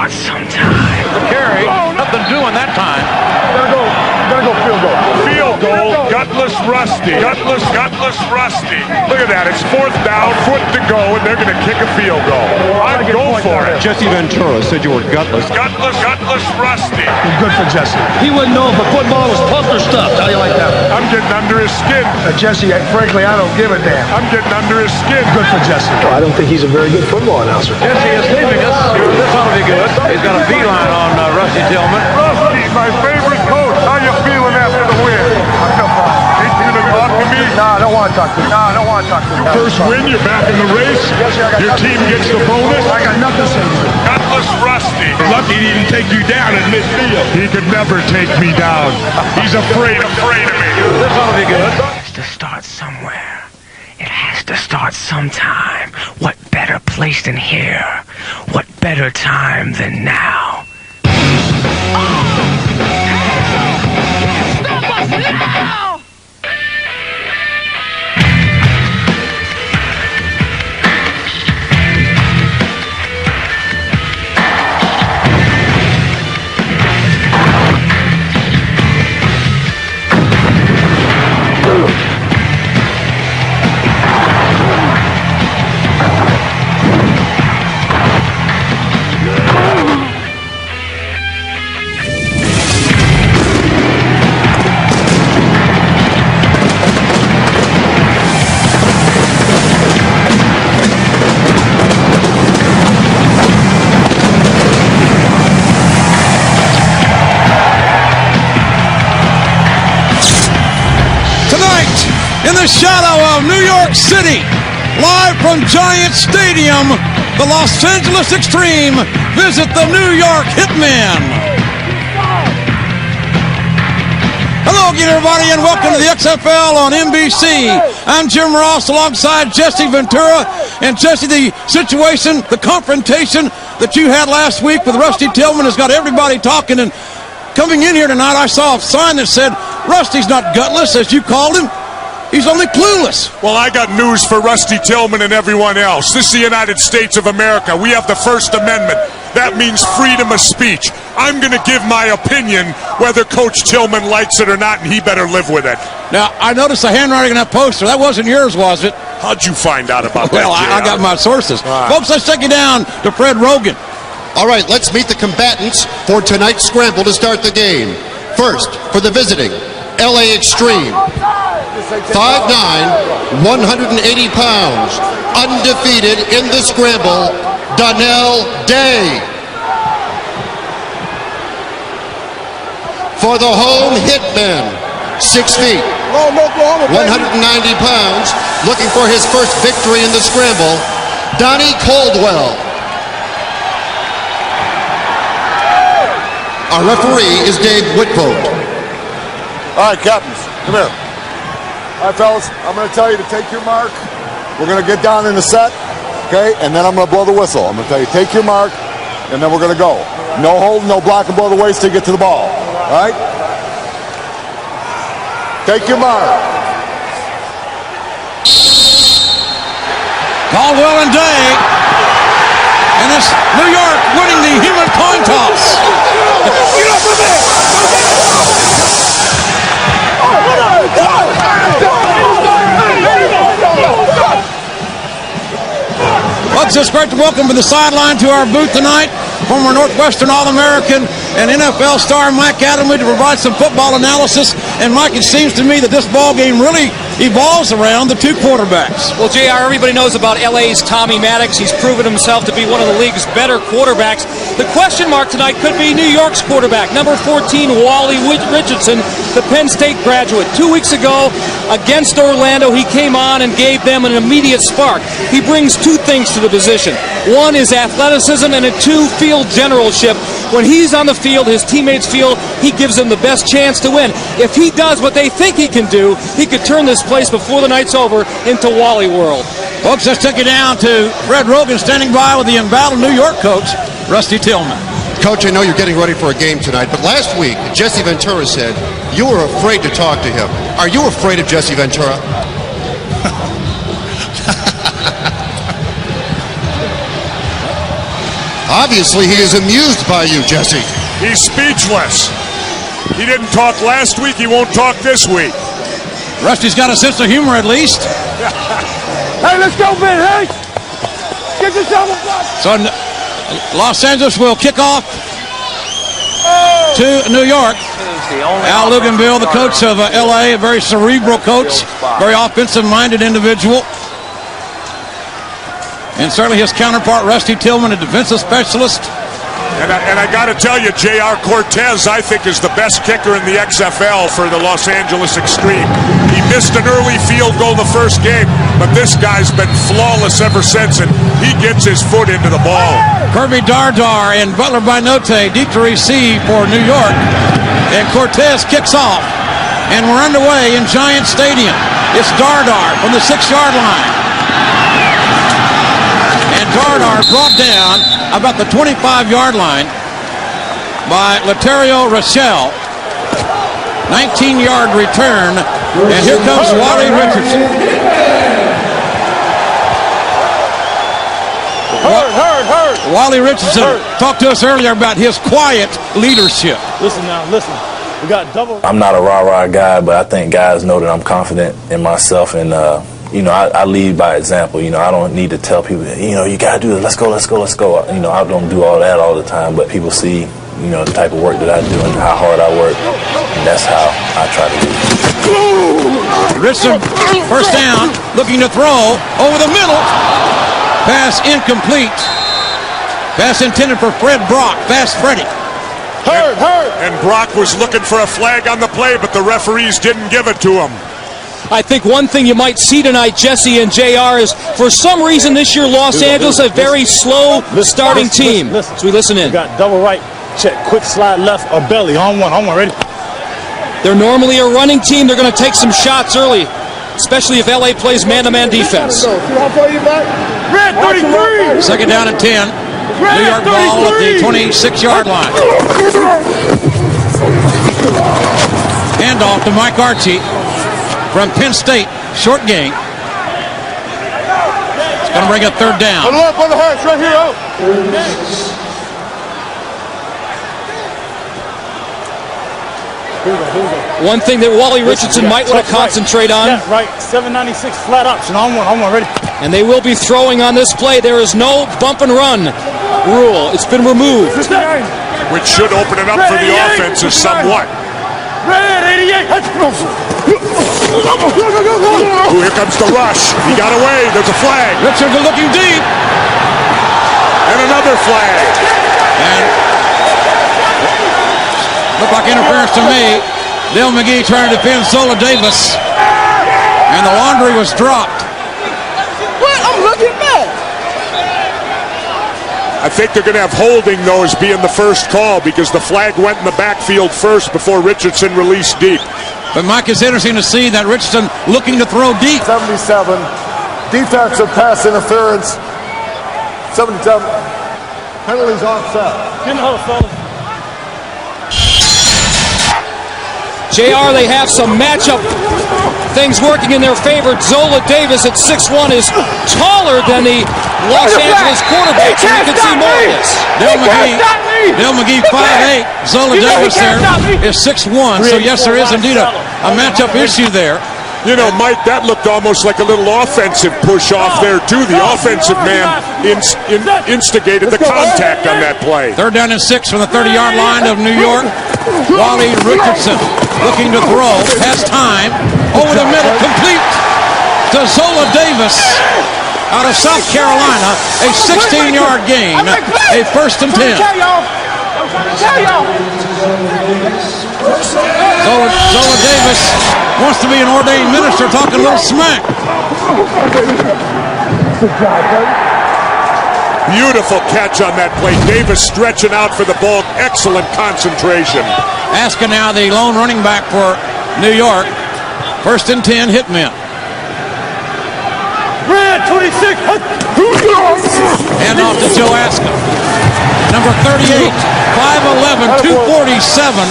start sometime. The carry, nothing doing that time. Gotta go field goal. Field goal, gutless Rusty. Gutless Rusty. Look at that, it's 4th down, foot to go, and they're going to kick a field goal. I'd go for it. Jesse Ventura said you were gutless. Gutless Rusty. Good for Jesse. He wouldn't know if a football was pumped or stuffed. How do you like that? I'm getting under his skin. Jesse, frankly, I don't give a damn. I'm getting under his skin. Good for Jesse. I don't think he's a very good football announcer. Jesse is leaving us. This ought to be good. He's got a beeline on Rusty Tillman. Rusty, my favorite coach. How you feeling after the win? I feel fine. Ain't you gonna talk to me? No, I don't want to talk to you. No, I don't want to talk to you. First win, you're back in the race. Your team gets the bonus. I got nothing to say to you. Gutless Rusty. Lucky he didn't take you down at midfield. He could never take me down. He's afraid of me. This ought to be good. It has to start somewhere. It has to start sometime. What better place than here? What better time than now? In the shadow of New York City, live from Giant Stadium, the Los Angeles Xtreme visit the New York Hitmen. Hello again, everybody, and welcome to the XFL on NBC. I'm Jim Ross alongside Jesse Ventura. And Jesse, the situation, the confrontation that you had last week with Rusty Tillman has got everybody talking. And coming in here tonight, I saw a sign that said, Rusty's not gutless, as you called him. He's only clueless. Well, I got news for Rusty Tillman and everyone else. This is the United States of America. We have the First Amendment. That means freedom of speech. I'm going to give my opinion whether Coach Tillman likes it or not, and he better live with it. Now, I noticed the handwriting on that poster. That wasn't yours, was it? How'd you find out about well, that, I got my sources. Right. Folks, let's take you down to Fred Rogan. All right, let's meet the combatants for tonight's scramble to start the game. First, for the visiting LA Xtreme. 5'9", 180 pounds, undefeated in the scramble, Donnell Day. For the home Hitmen, 6 feet, 190 pounds, looking for his first victory in the scramble, Donnie Caldwell. Our referee is Dave Whitvogt. All right, captains, come here. All right, fellas, I'm going to tell you to take your mark. We're going to get down in the set, okay? And then I'm going to blow the whistle. I'm going to tell you, take your mark, and then we're going to go. No holding, no blocking below the waist till you get to the ball. All right? Take your mark. Caldwell and Day. And it's New York winning the human coin toss. Get up from there! Folks, it's great to welcome to the sideline to our booth tonight, former Northwestern All-American and NFL star Mike Adamley to provide some football analysis. And Mike, it seems to me that this ball game really evolves around the two quarterbacks. Well, JR, everybody knows about LA's Tommy Maddox. He's proven himself to be one of the league's better quarterbacks. The question mark tonight could be New York's quarterback, number 14, Wally Richardson, the Penn State graduate. 2 weeks ago against Orlando, he came on and gave them an immediate spark. He brings two things to the position. One is athleticism, and two, field generalship. When he's on the field, his teammates feel he gives them the best chance to win. If he does what they think he can do, he could turn this place before the night's over into Wally World. Folks, let's take you down to Fred Rogan standing by with the embattled New York coach, Rusty Tillman. Coach, I know you're getting ready for a game tonight, but last week, Jesse Ventura said you were afraid to talk to him. Are you afraid of Jesse Ventura? Obviously, he is amused by you, Jesse. He's speechless. He didn't talk last week. He won't talk this week. Rusty's got a sense of humor, at least. Hey, let's go, Ben. Hey, get yourself a block. So Los Angeles will kick off to New York. Al Luganville, the coach of LA, a very cerebral coach, very offensive-minded individual. And certainly his counterpart, Rusty Tillman, a defensive specialist. And I got to tell you, J.R. Cortez, I think, is the best kicker in the XFL for the Los Angeles Xtreme. He missed an early field goal the first game, but this guy's been flawless ever since, and he gets his foot into the ball. Kirby Dardar and Butler Binote deep to receive for New York. And Cortez kicks off. And we're underway in Giant Stadium. It's Dardar from the 6-yard line. And Dardar brought down about the 25-yard line by Laterio Rochelle. 19-yard return. And here comes Wally Richardson. Wally Richardson talked to us earlier about his quiet leadership. Listen now, listen. We got double. I'm not a rah-rah guy, but I think guys know that I'm confident in myself, and you know, I lead by example. You know, I don't need to tell people, you know, you got to do this. Let's go, let's go, let's go. You know, I don't do all that all the time, but people see, you know, the type of work that I do and how hard I work, and that's how I try to do. Richardson, first down, looking to throw over the middle. Pass incomplete. Pass intended for Fred Brock. Fast Freddy. Hurt. And Brock was looking for a flag on the play, but the referees didn't give it to him. I think one thing you might see tonight, Jesse and JR, is for some reason this year Los Angeles a very slow starting team. So we listen in. We got double right, check, quick slide left or belly, on one, ready. They're normally a running team. They're going to take some shots early, especially if LA plays man-to-man defense. Red 33. Second down and 10. New York ball at the 26-yard line. Handoff to Mike Archie from Penn State. Short gain. It's going to bring a third down. Put it up on the hatch right here. Out. One thing that Wally Richardson might want to concentrate on. Yeah, right, 796 flat option, on one, ready. And they will be throwing on this play. There is no bump and run rule. It's been removed. Which should open it up for the offenses somewhat. Red 88. Ooh, here comes the rush. He got away. There's a flag. Richardson looking deep. And another flag. And looked like interference to me. Dale McGee trying to defend Zola Davis. And the laundry was dropped. What? I'm looking back. I think they're going to have holding, though, as being the first call because the flag went in the backfield first before Richardson released deep. But, Mike, it's interesting to see that Richardson looking to throw deep. 77. Defensive pass interference. 77. Penalties offset. Get in the huddle, fellas. JR, they have some matchup things working in their favor. Zola Davis at 6'1" is taller than the Los Angeles quarterback, so you can see more of this. Dale McGee 5'8". Zola Davis there is 6'1", so yes, there is indeed a matchup issue there. You know, Mike, that looked almost like a little offensive push-off there, too. The offensive man instigated the contact on that play. Third down and 6 from the 30-yard line of New York. Wally Richardson looking to throw. Has time. Over the middle, complete to Zola Davis out of South Carolina. A 16-yard gain. A first and 10. Zola Davis wants to be an ordained minister, talking a little smack. Beautiful catch on that play. Davis stretching out for the ball. Excellent concentration. Asking now the lone running back for New York. First and 10, Hitmen. Red 26. Hand off to Joe Aska. Number 38, 5'11", 247.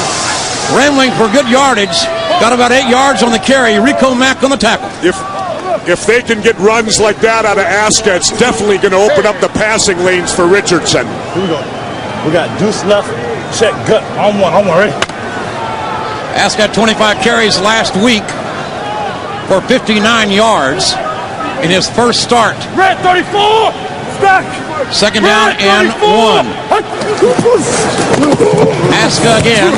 Rambling for good yardage. Got about 8 yards on the carry. Rico Mack on the tackle. if they can get runs like that out of Aska, it's definitely going to open up the passing lanes for Richardson. Here we go. We got deuce left, check gut, on one, ready? Aska had 25 carries last week for 59 yards in his first start. Red 34, stack. Second down and 1. Aska again.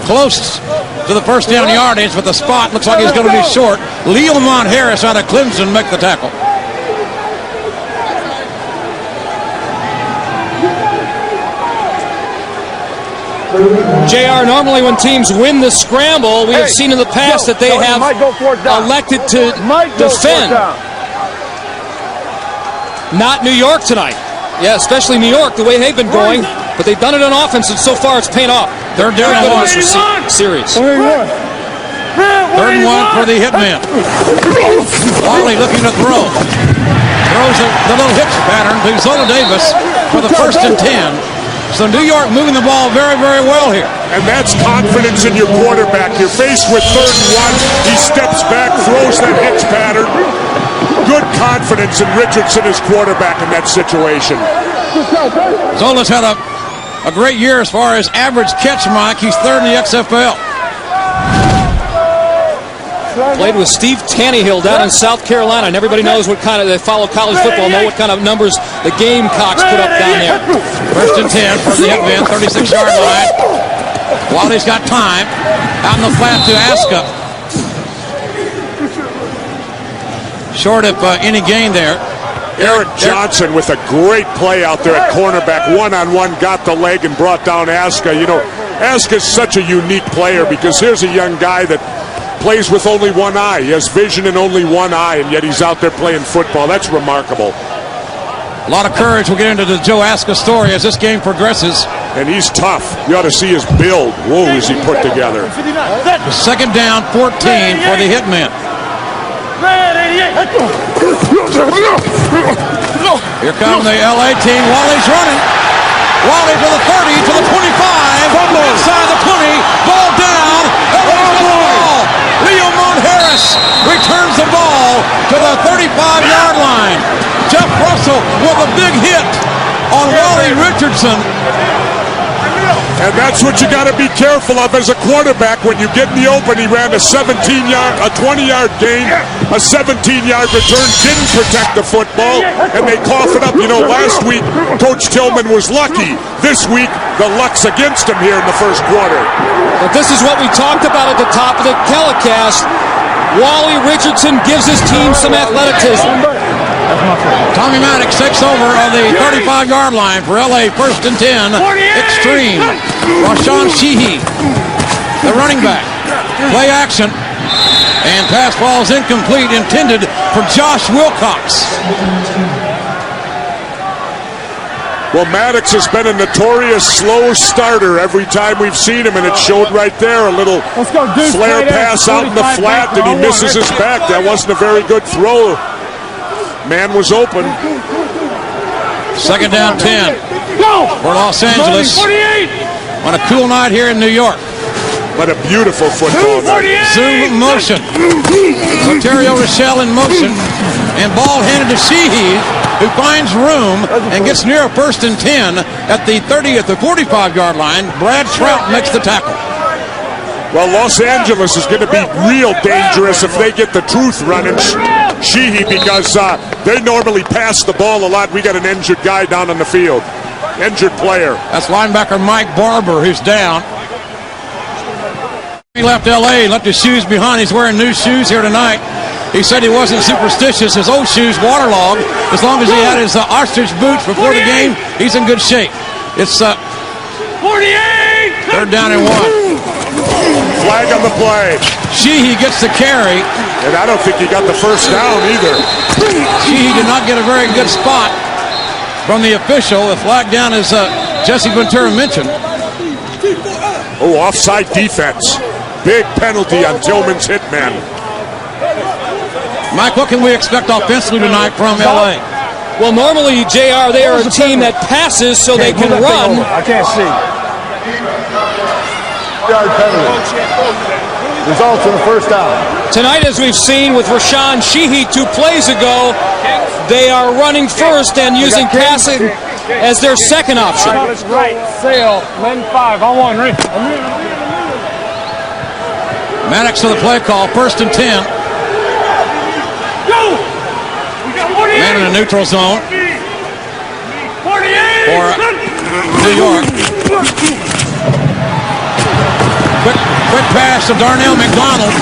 Close to the first down yardage, but the spot looks like he's going to be short. Leomont Harris out of Clemson make the tackle. JR, normally when teams win the scramble, we have seen in the past that they have elected to defend. Not New York tonight. Yeah, especially New York, the way they've been going. But they've done it on offense, and so far it's paying off. They're doing it in this series. Third and 1 for the Hitmen. Wally looking to throw. Throws the little hitch pattern to Zola Davis for the first and 10. So New York moving the ball very, very well here. And that's confidence in your quarterback. You're faced with third and 1. He steps back, throws that hitch pattern. Good confidence in Richardson as quarterback in that situation. Zola's had a great year as far as average catch, Mike. He's third in the XFL. Played with Steve Tannehill down in South Carolina, and everybody knows what kind of, they follow college football, know what kind of numbers the Gamecocks put up down there. First and 10 for the Hitmen, 36-yard line. Wally's got time. Out in the flat to Aska. Short of any gain there. Eric Johnson with a great play out there at cornerback. One-on-one, got the leg and brought down Aska. You know, Aska's such a unique player because here's a young guy that plays with only one eye. He has vision in only one eye, and yet he's out there playing football. That's remarkable. A lot of courage. We'll get into the Joe Aska story as this game progresses. And he's tough. You ought to see his build. Whoa, is he put together. Second down, 14 for the Hitmen. Here come the LA team. Wally's running. Wally to the 30, to the 25, inside the 20, ball down. LA's got the ball. Leomont Harris returns the ball to the 35-yard line. Jeff Russell with a big hit on Wally Richardson. And that's what you got to be careful of as a quarterback. When you get in the open, he ran a 20-yard gain, a 17-yard return, didn't protect the football, and they cough it up. You know, last week, Coach Tillman was lucky. This week, the luck's against him here in the first quarter. But this is what we talked about at the top of the telecast. Wally Richardson gives his team some athleticism. Tommy Maddox takes over on the 35-yard line for LA, first and 10. Xtreme. Rashawn Sheehy, the running back. Play action. And pass ball is incomplete, intended for Josh Wilcox. Well, Maddox has been a notorious slow starter every time we've seen him, and it showed right there. A little flare pass out in the flat, and he misses his back. That wasn't a very good throw. Man was open. Second down 10 for Los Angeles. On a cool night here in New York. But a beautiful football night. Zoom motion. Ontario Rochelle in motion. And ball handed to Sheehy, who finds room and gets near a first and 10 at the 45-yard line. Brad Trout makes the tackle. Well, Los Angeles is going to be real dangerous if they get the truth running, Sheehy, because they normally pass the ball a lot. We got an injured guy down on the field. Injured player. That's linebacker Mike Barber, who's down. He left L.A., left his shoes behind. He's wearing new shoes here tonight. He said he wasn't superstitious. His old shoes waterlogged. As long as he had his ostrich boots before the game, he's in good shape. It's 48. Third down and 1. Flag on the play. Sheehy gets the carry. And I don't think he got the first down either. Sheehy did not get a very good spot from the official. The flag down, as Jesse Ventura mentioned. Oh, offside defense. Big penalty on Tillman's Hitman. Mike, what can we expect offensively tonight from L.A.? Well, normally, JR, they are a team that passes so they can run. I can't see. results in a first down. Tonight, as we've seen with Rashawn Sheehy 2 plays ago, they are running first and using passing as their second option. Right, sail, men 5 on 1, Rick. Maddox for the play call, 1st and 10. Man in the neutral zone for New York. Quick pass to Darnell McDonald,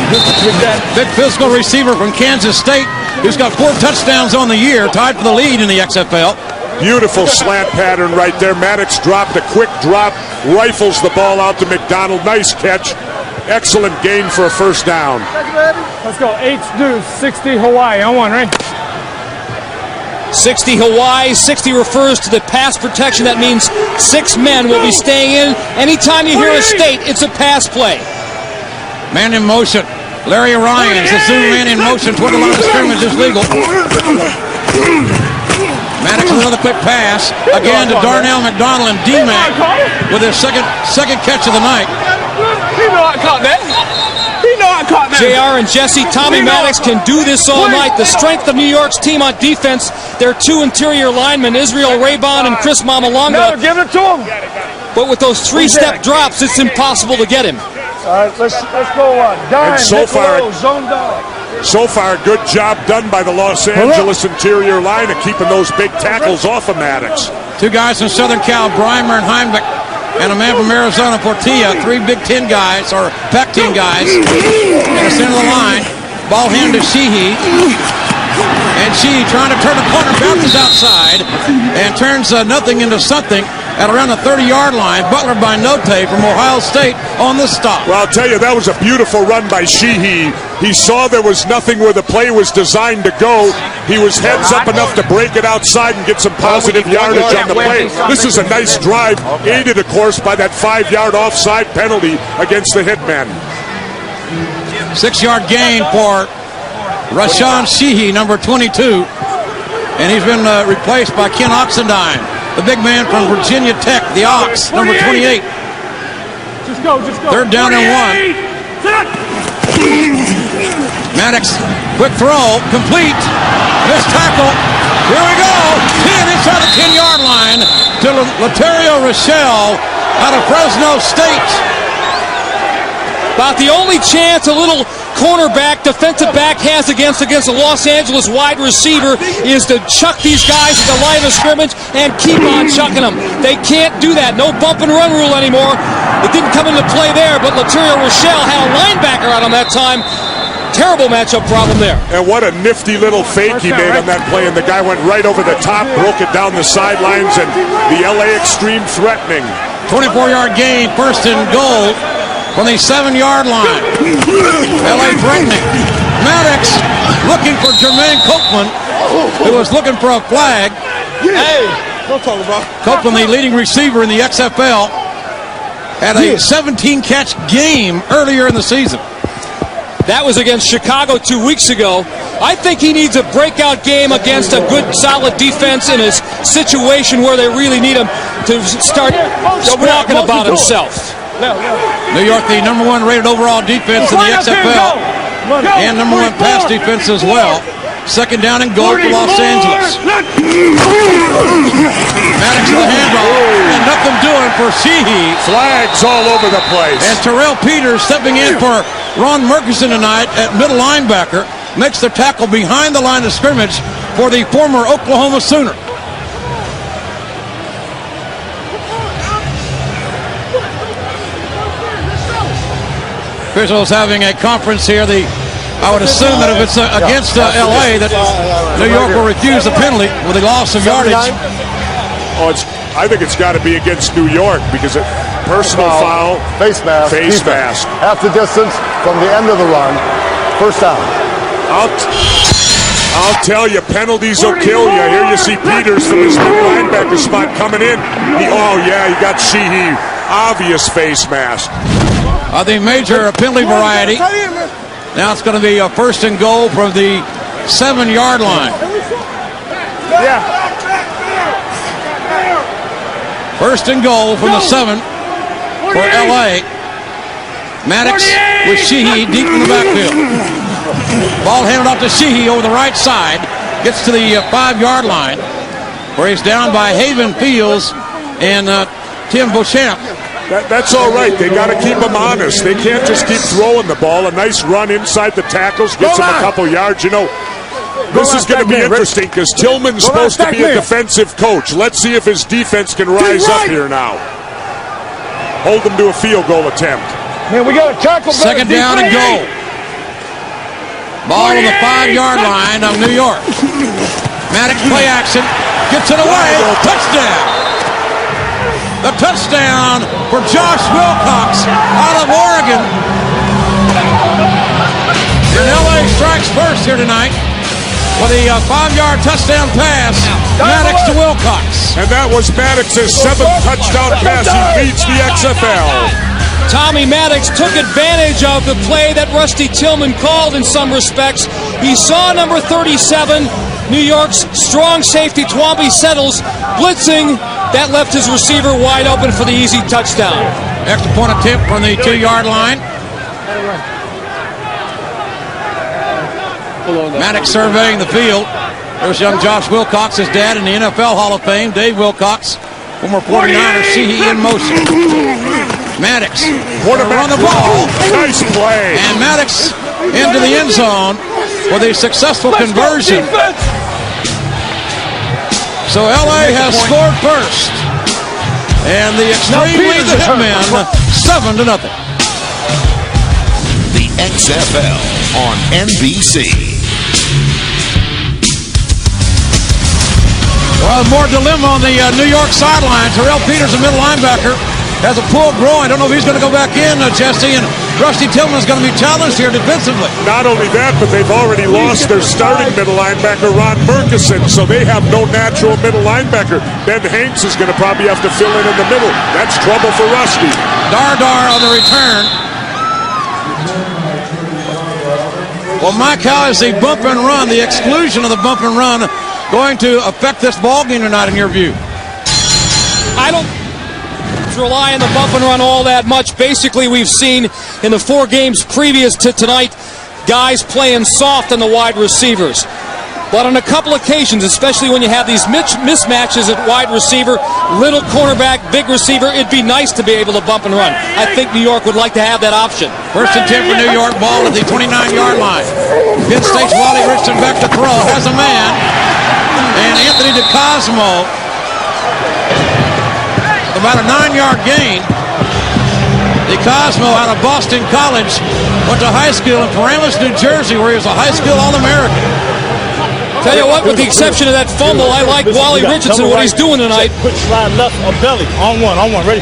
big physical receiver from Kansas State, who's got 4 touchdowns on the year, tied for the lead in the XFL. Beautiful slant pattern right there. Maddox dropped a quick drop, rifles the ball out to McDonald. Nice catch. Excellent gain for a first down. Let's go. H deuce, 60 Hawaii on 1, right? 60 Hawaii, 60 refers to the pass protection. That means 6 men will be staying in. Anytime you hear a state, it's a pass play. Man in motion. Larry Ryans, the zoom man in motion toward the line of scrimmage is legal. Maddox with another quick pass. Again to Darnell McDonald and D-Mac with his second catch of the night. He know I caught that. JR and Jesse, Tommy Maddox can do this all night. The strength of New York's team on defense, their 2 interior linemen, Israel Raybon and Chris Mamalonga. Give it to him. But with those 3-step drops, it's impossible to get him. All right, let's go. Dime, and so far, good job done by the Los Angeles interior line of keeping those big tackles off of Maddox. 2 guys from Southern Cal, Breimer and Heimbeck, and a man from Arizona, Portilla. 3 Big Ten guys, or Pac-10 guys, in the center of the line. Ball handed to Sheehy. And Sheehy trying to turn the corner, bounces outside, and turns nothing into something at around the 30-yard line. Butler by Note from Ohio State on the stop. Well, I'll tell you, that was a beautiful run by Sheehy. He saw there was nothing where the play was designed to go. He was heads up enough to break it outside and get some positive yardage on the play. This is a nice drive, aided, of course, by that 5-yard offside penalty against the Hitmen. 6-yard gain for Rashawn Sheehy, number 22. And he's been replaced by Ken Oxendine, the big man from Virginia Tech, the Ox, number 28. Just go. 3rd down and 1. Maddox, quick throw, complete. Missed tackle. Here we go. 10 inside the 10-yard line to Laterio Rochelle out of Fresno State. About the only chance a little cornerback, defensive back has against a Los Angeles wide receiver is to chuck these guys at the line of scrimmage and keep on chucking them. They can't do that. No bump and run rule anymore. It didn't come into play there, but Laterio Rochelle had a linebacker out on that time. Terrible matchup problem there. And what a nifty little fake he made on that play, and the guy went right over the top, broke it down the sidelines, and the LA Xtreme threatening. 24-yard gain, 1st and goal from the 7-yard line. LA threatening. Maddox looking for Jermaine Copeland, who was looking for a flag. Hey, don't talk about Copeland, the leading receiver in the XFL, had a 17-catch game earlier in the season. That was against Chicago 2 weeks ago. I think he needs a breakout game against a good, solid defense in a situation where they really need him to start squawking about himself. New York, the number 1 rated overall defense in the XFL, and number 1 pass defense as well. 2nd down and goal for Los Angeles. Maddox to the handoff, and nothing doing for Sheehy. Flags all over the place. And Terrell Peters stepping in for Ron Murkison tonight at middle linebacker, makes the tackle behind the line of scrimmage for the former Oklahoma Sooner. Officials having a conference here. I would assume that if it's against LA, that New York will refuse the penalty with a loss of yardage. I think it's got to be against New York because personal foul, face mask, half the distance from the end of the run, first down. I'll tell you, penalties will kill you. Here you see Peters from his linebacker spot coming in. He got Sheehy, obvious face mask. The major penalty variety. Now it's going to be a 1st and goal from the 7-yard line. 1st and goal from the 7 for LA. Maddox with Sheehy deep in the backfield. Ball handed off to Sheehy over the right side. Gets to the 5-yard line where he's down by Haven Fields and Tim Beauchamp. That's all right. They got to keep them honest. They can't just keep throwing the ball. A nice run inside the tackles gets them a couple yards. You know, this is going to be interesting because Tillman's supposed to be a defensive coach. Let's see if his defense can rise up here now. Hold them to a field goal attempt. Man, we got a tackle. Second down and goal. Ball on the 5-yard line of New York. Maddox play action. Gets it away. Touchdown. The touchdown for Josh Wilcox out of Oregon. And LA strikes first here tonight with a 5-yard touchdown pass. Maddox to Wilcox. And that was Maddox's 7th touchdown pass. He leads the XFL. Tommy Maddox took advantage of the play that Rusty Tillman called in some respects. He saw number 37, New York's strong safety, Twombly Settles, blitzing. That left his receiver wide open for the easy touchdown. Extra point attempt from the 2-yard line. Maddox surveying the field. There's young Josh Wilcox, his dad in the NFL Hall of Fame, Dave Wilcox, former 49er, CE in motion. Maddox run the ball. Nice play. And Maddox into the end zone with a successful conversion. So LA has scored first. And the Xtreme lead the Hitmen 7-0. The XFL on NBC. Well, more dilemma on the New York sideline. Terrell Peters, a middle linebacker, has a pulled groin. I don't know if he's going to go back in, Jesse, and Rusty Tillman is going to be challenged here defensively. Not only that, but they've already lost their starting middle linebacker, Ron Murkison, so they have no natural middle linebacker. Ben Hanks is going to probably have to fill in the middle. That's trouble for Rusty. Dardar on the return. Well, Mike, how is the bump and run, the exclusion of the bump and run, going to affect this ball game tonight in your view? I don't rely on the bump and run all that much. Basically, we've seen in the 4 games previous to tonight guys playing soft on the wide receivers. But on a couple occasions, especially when you have these mismatches at wide receiver, little cornerback, big receiver, it'd be nice to be able to bump and run. I think New York would like to have that option. First and 10 for New York, ball at the 29-yard line. Penn State's Wally Richardson back to throw, has a man, and Anthony DeCosmo, about a 9-yard gain. DeCosmo out of Boston College, went to high school in Paramus, New Jersey, where he was a high school All-American. Tell you what, with the exception of that fumble, I like Wally Richardson, what he's doing tonight. Quick slide left or belly. On one, ready.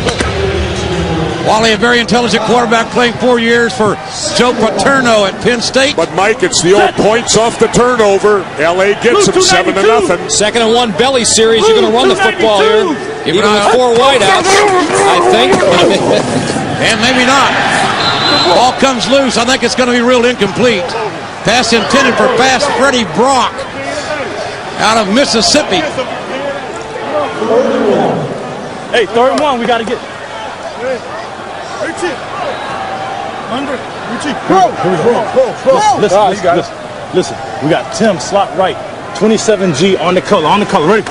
Wally, a very intelligent quarterback, playing 4 years for Joe Paterno at Penn State. But, Mike, it's the old points off the turnover. L.A. gets them 7-0. 2nd and 1 belly series. You're going to run the football here. Even with 4 wideouts, I think. And maybe not. Ball comes loose. I think it's going to be real incomplete. Pass intended for Fast Freddie Brock out of Mississippi. Hey, 3rd and 1, we got to get. Listen, we got Tim slot right, 27G on the color, ready?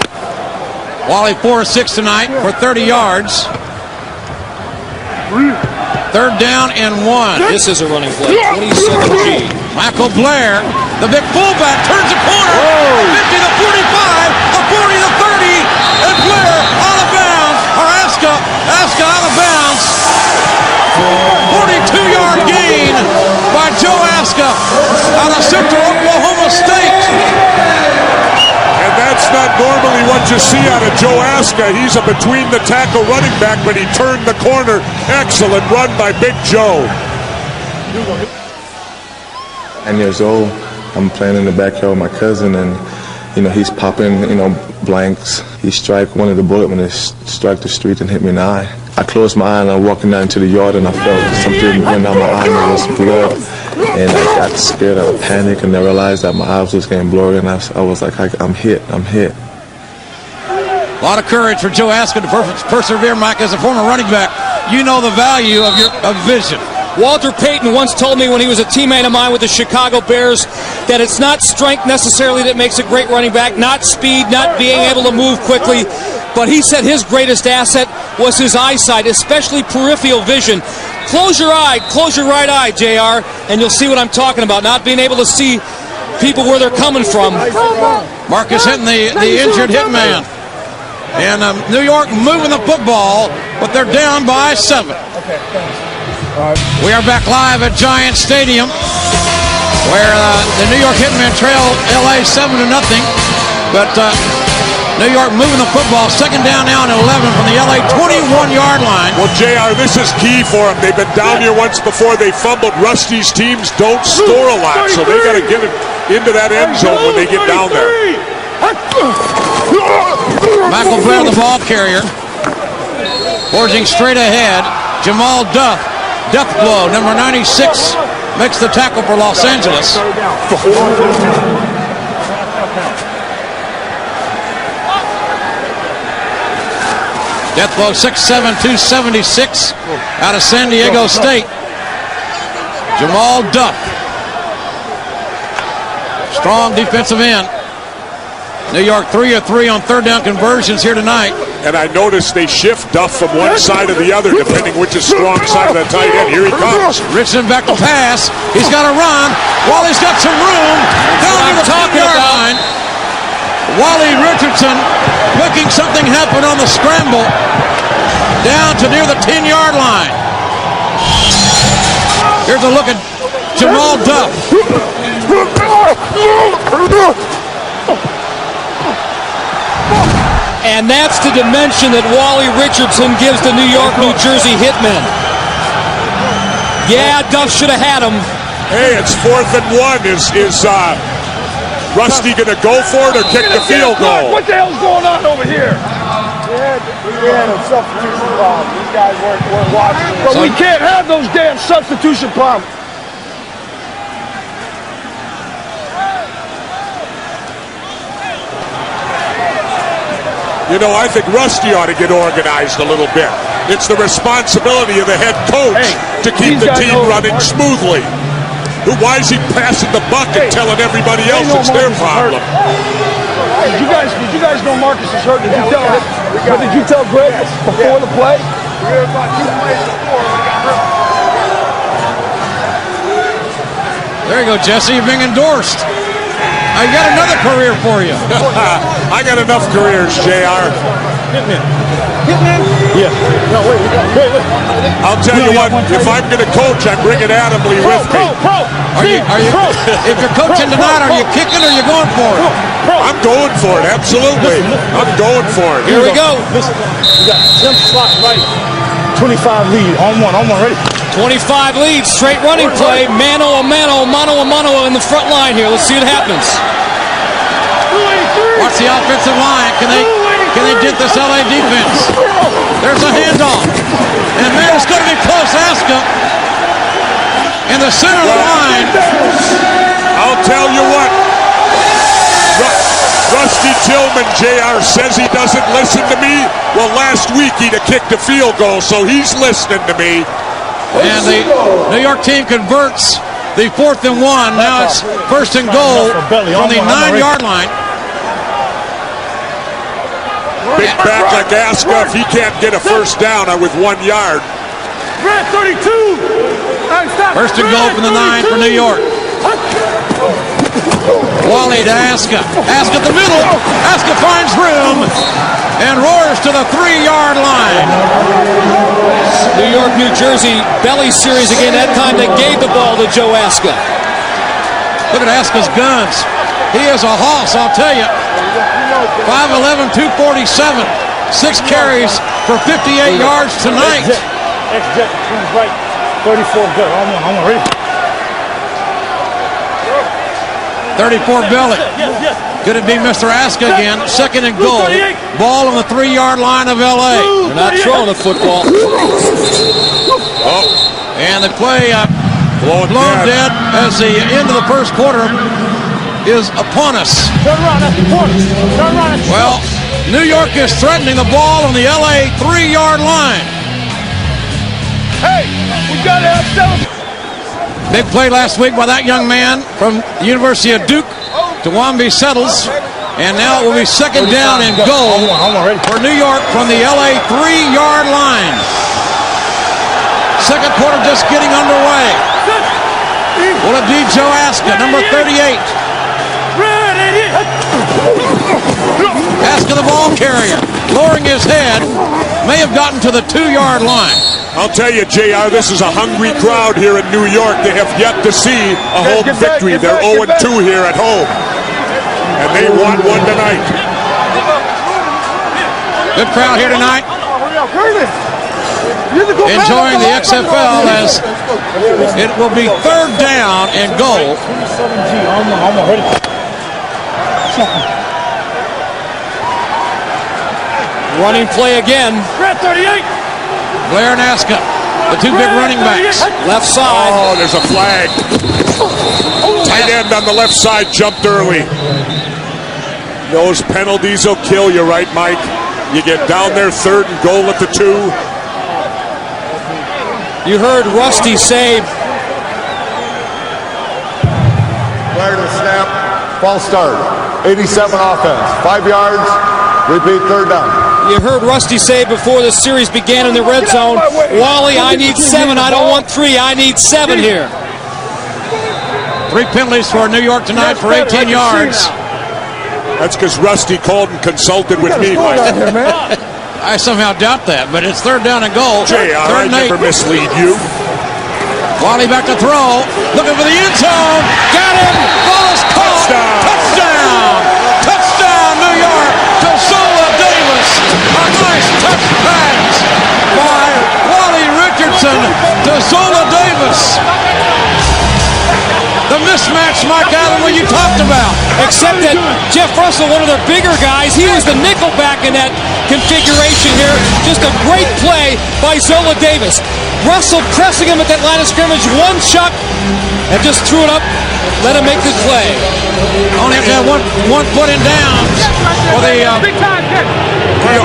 Wally 4 of 6 tonight for 30 yards. 3rd down and 1. This is a running play, 27G. Michael Blair, the big fullback, turns the corner, 50 to 45, a 40 to 30, and Blair out of bounds, or Aska out of bounds. 42-yard gain by Joe Aska out of Central Oklahoma State. And that's not normally what you see out of Joe Aska. He's a between-the-tackle running back, but he turned the corner. Excellent run by Big Joe. 9 years old, I'm playing in the backyard with my cousin, and he's popping blanks. He struck one of the bullet when it struck the street and hit me in the eye. I closed my eye and I'm walking down to the yard and I felt something went down my eye and it was blood. And I got scared, I panicked, and I realized that my eyes was getting blurry, and I was like, I'm hit. A lot of courage for Joe Aska to persevere, Mike, as a former running back. You know the value of your vision. Walter Payton once told me when he was a teammate of mine with the Chicago Bears that it's not strength necessarily that makes a great running back, not speed, not being able to move quickly, but he said his greatest asset was his eyesight, especially peripheral vision. Close your right eye, JR, and you'll see what I'm talking about, not being able to see people where they're coming from. Marcus hitting the injured Hitman. And New York moving the football, but they're down by 7. We are back live at Giant Stadium, where the New York Hitmen trail LA 7-0. But New York moving the football, second down now and 11 from the LA 21-yard line. Well, JR, this is key for them. They've been down here once before. They fumbled. Rusty's teams don't score a lot, so they got to get it into that end zone when they get down there. Michael Brown, the ball carrier, forging straight ahead. Jamal Duff, death blow, number 96, makes the tackle for Los Angeles. Death blow, 6'7", 276, out of San Diego State. Jamal Duff. Strong defensive end. New York 3 of 3 on third down conversions here tonight. And I noticed they shift Duff from one side to the other, depending which is strong side of the tight end. Here he comes. Richardson back to pass. He's got to run. Wally's got some room. Down to the 10-yard line. Wally Richardson making something happen on the scramble. Down to near the 10-yard line. Here's a look at Jamal Duff. And that's the dimension that Wally Richardson gives the New York, New Jersey Hitmen. Yeah, Duff should have had him. Hey, it's 4th and 1. Is Rusty going to go for it or kick the field goal? What the hell's going on over here? We had a substitution problem. These guys weren't watching. But we can't have those damn substitution problems. You know, I think Rusty ought to get organized a little bit. It's the responsibility of the head coach to keep the team running smoothly. Why is he passing the buck and telling everybody else it's their problem? Did you guys know Marcus is hurt? Did you tell Greg before the play? We were about 2 plays before we got hurt. There you go, Jesse. You're being endorsed. I got another career for you. I got enough careers, JR. Hitman? Yeah. No, wait. I'll tell you what, if I'm going to coach, I'm bringing Adam Lee with me. If you're coaching tonight, are you kicking or are you going for it? I'm going for it, absolutely. I'm going for it. Here we go. Listen, we got Tim slot right. 25 lead, on one, ready? 25 lead, straight running play, mano a mano in the front line here. Let's see what happens. Watch the offensive line. Can they get this LA defense? There's a handoff. And man, it's going to be close. Aska in the center of the line. I'll tell you what. Rusty Tillman, JR, says he doesn't listen to me. Well, last week he'd have kicked a field goal, so he's listening to me. And the New York team converts the 4th and 1. Now it's 1st and goal from the 9-yard line. Big back like Aska, if he can't get a first down with 1 yard. 32. 1st and goal from the 9 for New York. Wally to Aska. Aska the middle. Aska finds room and roars to the 3-yard line. New York, New Jersey belly series again. That time they gave the ball to Joe Aska. Look at Aska's guns. He is a hoss, I'll tell you. 5'11", 247. 6 carries for 58 yards tonight. X-Jet, right. 34 good. On one, ready? 34 Belly. Could it be Mr. Aska again? 2nd and goal. Ball on the 3-yard line of LA. They're not throwing the football. And the play blown dead as the end of the first quarter is upon us. Turn around, that's the corner. Turn around. Well, New York is threatening the ball on the LA 3-yard line. Hey, we got to have celebration. Big play last week by that young man from the University of Duke. Tawambi settles, and now it will be second down and goal for New York from the LA 3-yard line. Second quarter just getting underway. Will it be Joe Aska, number 38? Aska, the ball carrier, lowering his head, may have gotten to the 2-yard line. I'll tell you, JR, this is a hungry crowd here in New York. They have yet to see a home victory. They're 0-2 here at home, and they want one tonight. Good crowd here tonight. Enjoying the XFL as it will be third down and goal. Running play again. Blair and Aska, the two big running backs. Left side. Oh, there's a flag. Tight end on the left side jumped early. Those penalties will kill you, right, Mike? You get down there, third and goal at the 2. You heard Rusty say. Prior to the snap, false start. 87 offense. 5 yards. Repeat, third down. You heard Rusty say before the series began in the red zone, Wally, I need 7. I don't want 3. I need 7 here. 3 penalties for New York tonight for 18 yards. That's because Rusty called and consulted with me, Mike. I somehow doubt that, but it's third down and goal. JR, I never mislead you. Wally back to throw, looking for the end zone. Got him. Ball is caught. Touchdown. Touchdown, New York. To Zola Davis. A nice touch pass by Wally Richardson to Zola Davis. The mismatch, Mike Allen, what you talked about. Except that Jeff Russell, one of their bigger guys, he was the nickel back in that configuration here. Just a great play by Zola Davis. Russell pressing him at that line of scrimmage, one shot, and just threw it up. Let him make the play. Only have to have one foot in downs for the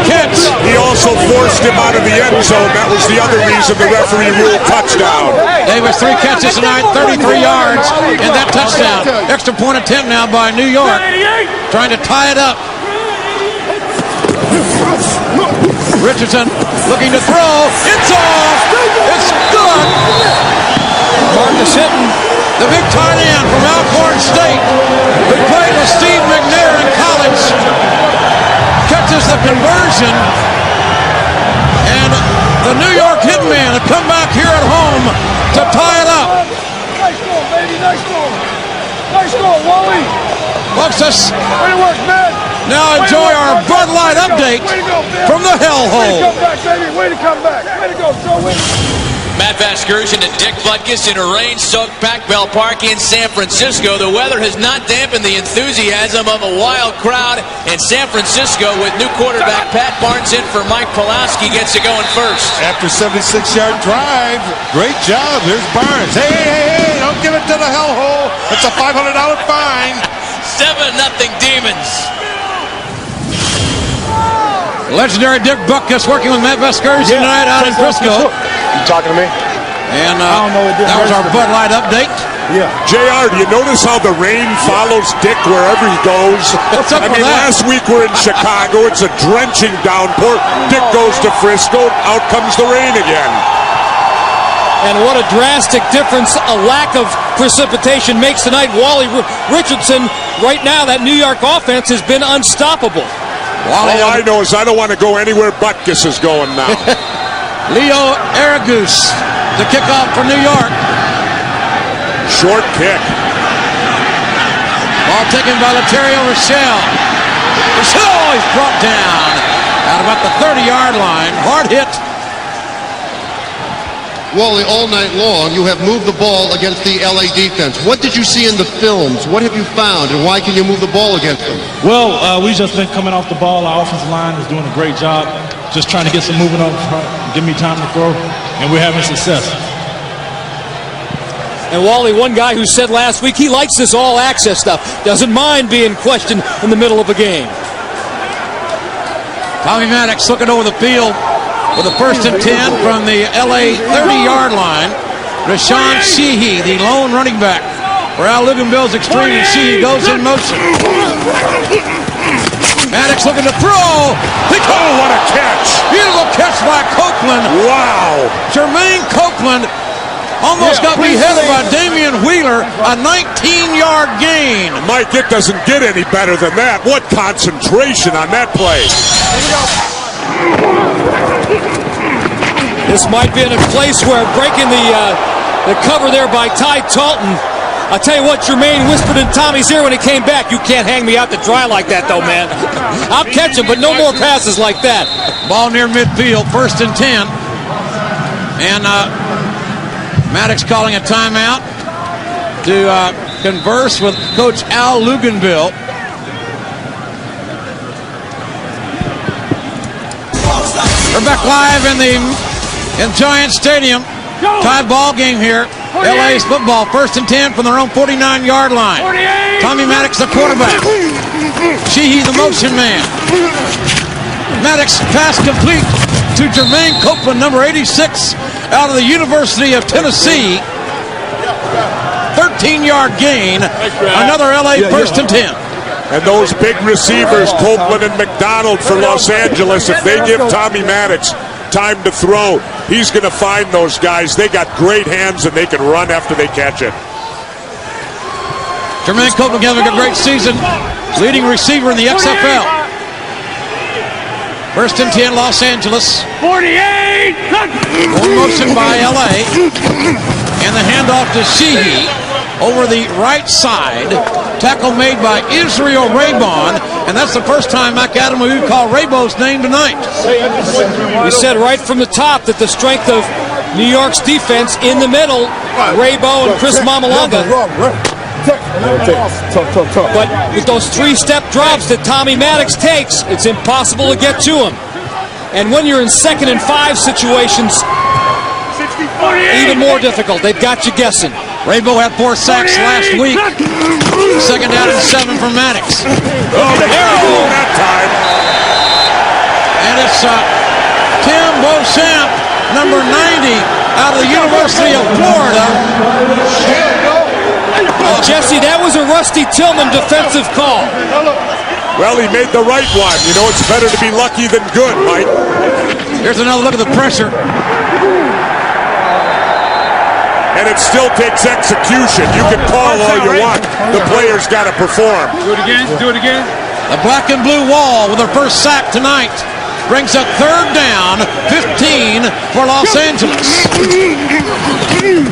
catch. He also forced him out of the end zone. That was the other reason the referee ruled touchdown. Davis 3 catches tonight, 33 yards, and that touchdown. Extra point attempt now by New York, trying to tie it up. Richardson looking to throw. It's off. It's good. Marcus Hinton, the big tight end from Alcorn State, who played with Steve McNair in college, catches the conversion, and the New York Hitmen have come back here at home to tie it up. Nice goal, baby. Nice goal. Nice goal, Wally. Folks, us Way to work, man. now enjoy our Bud Light update from the hellhole. Way to come back, baby. Way to come back. Way to go, Joe. Matt Vasgersian and Dick Butkus in a rain-soaked Pac Bell Park in San Francisco. The weather has not dampened the enthusiasm of a wild crowd in San Francisco with new quarterback Pat Barnes in for Mike Pulaski. Gets it going first. After 76-yard drive, great job. Here's Barnes. Hey, don't give it to the hellhole. It's a $500 fine. 7-0 Demons. Legendary Dick Butkus working with Matt Vasgersian tonight out in Frisco. You talking to me? And that was our Bud Light update. Yeah. JR, do you notice how the rain follows Dick wherever he goes? What's up with that? Last week we're in Chicago. It's a drenching downpour. Dick goes to Frisco. Out comes the rain again. And what a drastic difference a lack of precipitation makes tonight. Wally Richardson, right now, that New York offense has been unstoppable. All I know is I don't want to go anywhere Butkus is going now. Leo Aragus, the kickoff for New York. Short kick. Ball taken by Laterio Rochelle. Rochelle is brought down at about the 30-yard line. Hard hit. Wally, all night long, you have moved the ball against the LA defense. What did you see in the films? What have you found, and why can you move the ball against them? Well, we've just been coming off the ball. Our offensive line is doing a great job, just trying to get some movement up front, give me time to throw, and we're having success. And Wally, one guy who said last week he likes this all-access stuff, doesn't mind being questioned in the middle of a game. Tommy Maddox looking over the field. with a 1st and 10 from the LA 30-yard line. Rashawn Sheehy, the lone running back for Al Luganville's Xtreme, and Sheehy goes in motion. Maddox looking to throw. Oh, what a catch! Beautiful catch by Copeland. Wow! Jermaine Copeland almost got beheaded by Damian Wheeler. A 19-yard gain. Mike, it doesn't get any better than that. What concentration on that play. This might be in a place where breaking the cover there by Ty Talton. I'll tell you what, Jermaine whispered in Tommy's ear when he came back, "You can't hang me out to dry like that, though, man. I'll catch him, but no more passes like that." Ball near midfield, 1st and 10. And Maddox calling a timeout to converse with Coach Al Luganville. We're back live in Giant Stadium. Tied ball game here. LA's football, 1st and 10 from their own 49-yard line. Tommy Maddox, the quarterback. Sheehy, the motion man. Maddox, pass complete to Jermaine Copeland, number 86, out of the University of Tennessee. 13-yard gain. Another LA 1st and 10. And those big receivers, Copeland and McDonald for Los Angeles, if they give Tommy Maddox time to throw, he's going to find those guys. They got great hands and they can run after they catch it. Jermaine Copeland having a great season, leading receiver in the XFL. 1st and 10, Los Angeles. 48. One motion by LA, and the handoff to Sheehy over the right side. Tackle made by Israel Raybon, and that's the first time, McAdam, we would call Raybon's name tonight. We said right from the top that the strength of New York's defense in the middle, Raybo and Chris Mamalonga. But with those 3-step drops that Tommy Maddox takes, it's impossible to get to him. And when you're in 2nd and 5 situations, even more difficult. They've got you guessing. Raybo had 4 sacks last week. 2nd down and 7 for Maddox. Oh, that time. And it's Tim Beauchamp, number 90, out of the University of Florida. Jesse, that was a Rusty Tillman defensive call. Well, he made the right one. You know, it's better to be lucky than good, Mike. Here's another look at the pressure. And it still takes execution. You can call all you want. The player's got to perform. Do it again. Do it again. The black and blue wall with their first sack tonight brings up 3rd down, 15 for Los Angeles. They've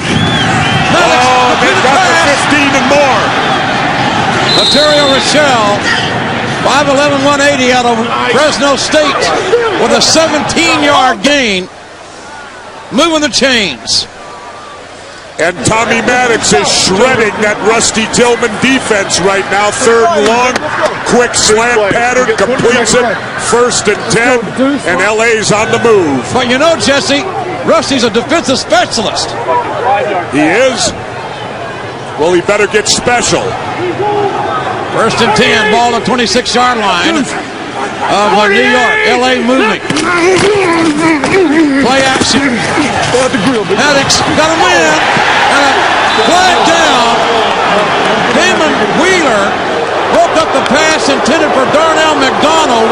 got the 15 and more. Ontario Rochelle, 5'11", 180 out of Fresno State with a 17-yard gain, moving the chains. And Tommy Maddox is shredding that Rusty Tillman defense right now. 3rd and long, quick slant pattern, completes it. 1st and 10, and LA's on the move. But you know, Jesse, Rusty's a defensive specialist. He is. Well, he better get special. 1st and 10, ball at 26-yard line of New York. LA moving. Play action. Maddox got him in. And a flag down. Damon Wheeler broke up the pass intended for Darnell McDonald.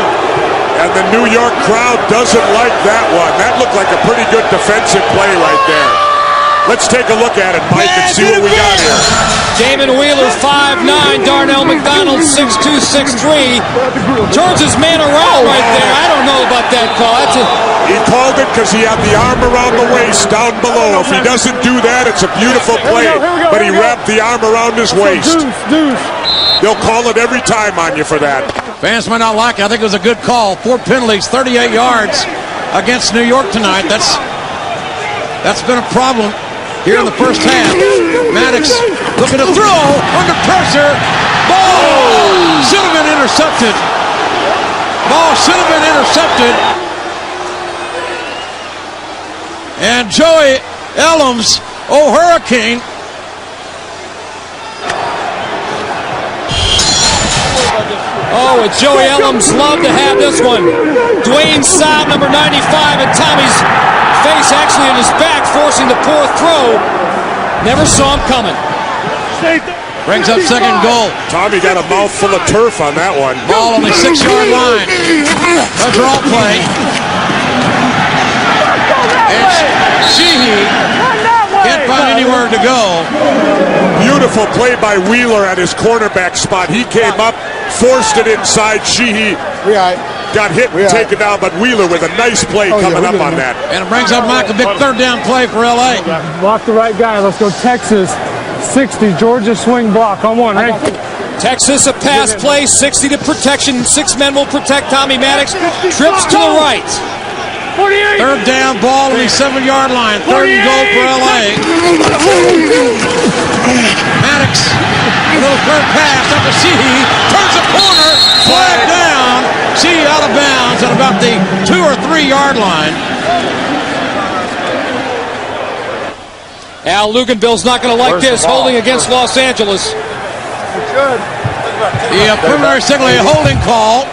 And the New York crowd doesn't like that one. That looked like a pretty good defensive play right there. Let's take a look at it, Mike, and see what we got here. Damon Wheeler, 5'9", Darnell McDonald, 6'2", 6'3". Turns his man around right there. I don't know about that call. He called it because he had the arm around the waist down below. If he doesn't do that, it's a beautiful play. But he wrapped the arm around his waist. They'll call it every time on you for that. Fans might not like it. I think it was a good call. 4 penalties, 38 yards against New York tonight. That's been a problem here in the first half. Maddox looking to throw under pressure. Ball should have been intercepted. Ball should have been intercepted. And Joey Elms, Hurricane. Oh, and Joey Ellums love to have this one. Dwayne Saab, number 95, and Tommy's face actually in his back, forcing the poor throw. Never saw him coming. Brings up second goal. Tommy got a mouthful of turf on that one. Ball on the 6-yard line. A draw play. And Sheehy can't find anywhere to go. Beautiful play by Wheeler at his cornerback spot. He came up, forced it inside. Sheehy got hit and taken down, but Wheeler with a nice play coming up on that. And it brings up Mike, a big third down play for L.A. Block the right guy. Let's go Texas. 60, Georgia swing block on one, right? Texas, a pass play, 60 to protection. 6 men will protect Tommy Maddox. Trips to the right. 48. Third down, ball on the 7-yard line. Third and goal for L.A. Maddox, a little third pass up to Sheehy. Turns the corner, flag down. Sheehy out of bounds at about the 2 or 3 yard line. Al Luganville's not going to like this, holding against Los Angeles. The preliminary signal, a holding call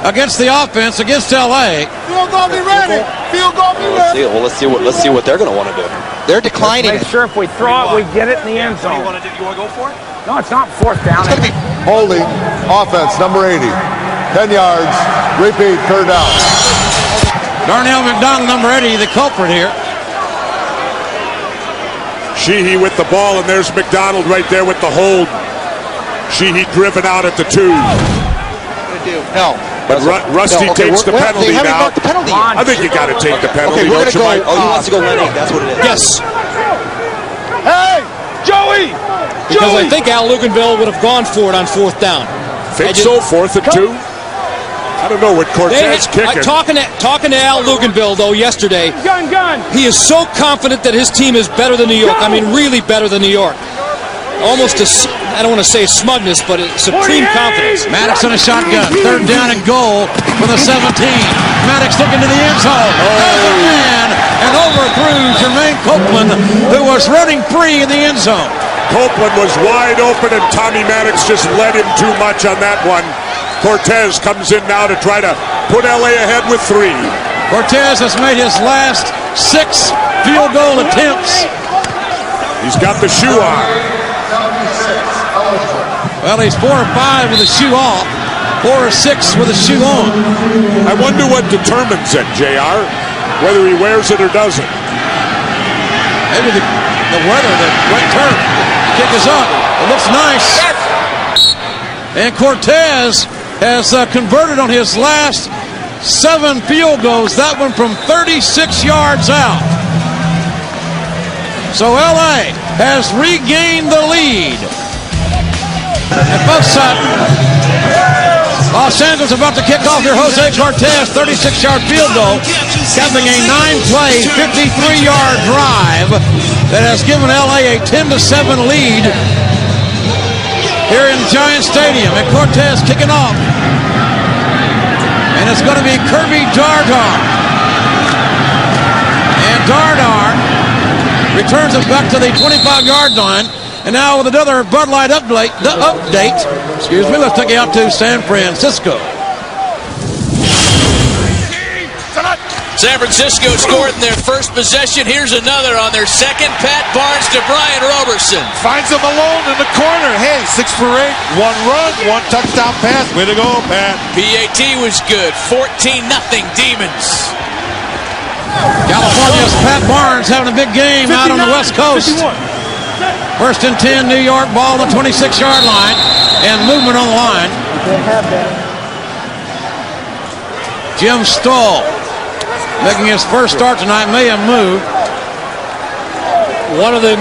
against the offense, against L.A. Field goal, be ready. Field goal, be ready. Let's see what they're going to want to do. They're declining. Make sure if we throw it, we get it in the end zone. You want to go for it? No, it's not fourth down. It's going to be holding, offense, number 80. 10 yards, repeat, third down. Darnell McDonald, number 80, the culprit here. Sheehy with the ball, and there's McDonald right there with the hold. Sheehy driven out at the 2. No. But Rusty takes the penalty they now. The penalty I think you got to take the penalty. Okay, we're going to go. Mike? Oh, he wants to go Lenny. That's what it is. Yes. Hey, Joey! Because I think Al Luganville would have gone for it on fourth down. Think so? Fourth and 2? I don't know what Cortez kicking. Talking to Al Luganville, though, yesterday, gun. He is so confident that his team is better than New York. I mean, really better than New York. Almost I don't want to say smugness, but supreme confidence. Maddox on a shotgun. Third down and goal for the 17. Maddox looking to the end zone. There's a man and overthrew Jermaine Copeland, who was running free in the end zone. Copeland was wide open, and Tommy Maddox just led him too much on that one. Cortez comes in now to try to put L.A. ahead with 3. Cortez has made his last 6 field goal attempts. He's got the shoe on. Well, he's 4 or 5 with the shoe off, 4 or 6 with the shoe on. I wonder what determines it, JR, whether he wears it or doesn't. Maybe the weather, the wet turf. Kick is up. It looks nice. And Cortez has converted on his last 7 field goals. That one from 36 yards out. So L.A. has regained the lead. And both sides, Los Angeles about to kick off their Jose Cortez 36-yard field goal, capping a 9-play, 53-yard drive that has given L.A. a 10-7 lead here in Giant Stadium. And Cortez kicking off. And it's going to be Kirby Dardar. And Dardar returns it back to the 25-yard line. And now with another Bud Light update, excuse me, let's take you out to San Francisco. San Francisco scored in their first possession. Here's another on their second. Pat Barnes to Brian Roberson. Finds him alone in the corner. Hey, 6 for 8. 1 run, 1 touchdown pass. Way to go, Pat. PAT was good. 14-0 Demons. California's Pat Barnes having a big game out on the West Coast. 1st and 10, New York, ball on the 26-yard line, and movement on the line. Jim Stoll making his first start tonight, may have moved. One of the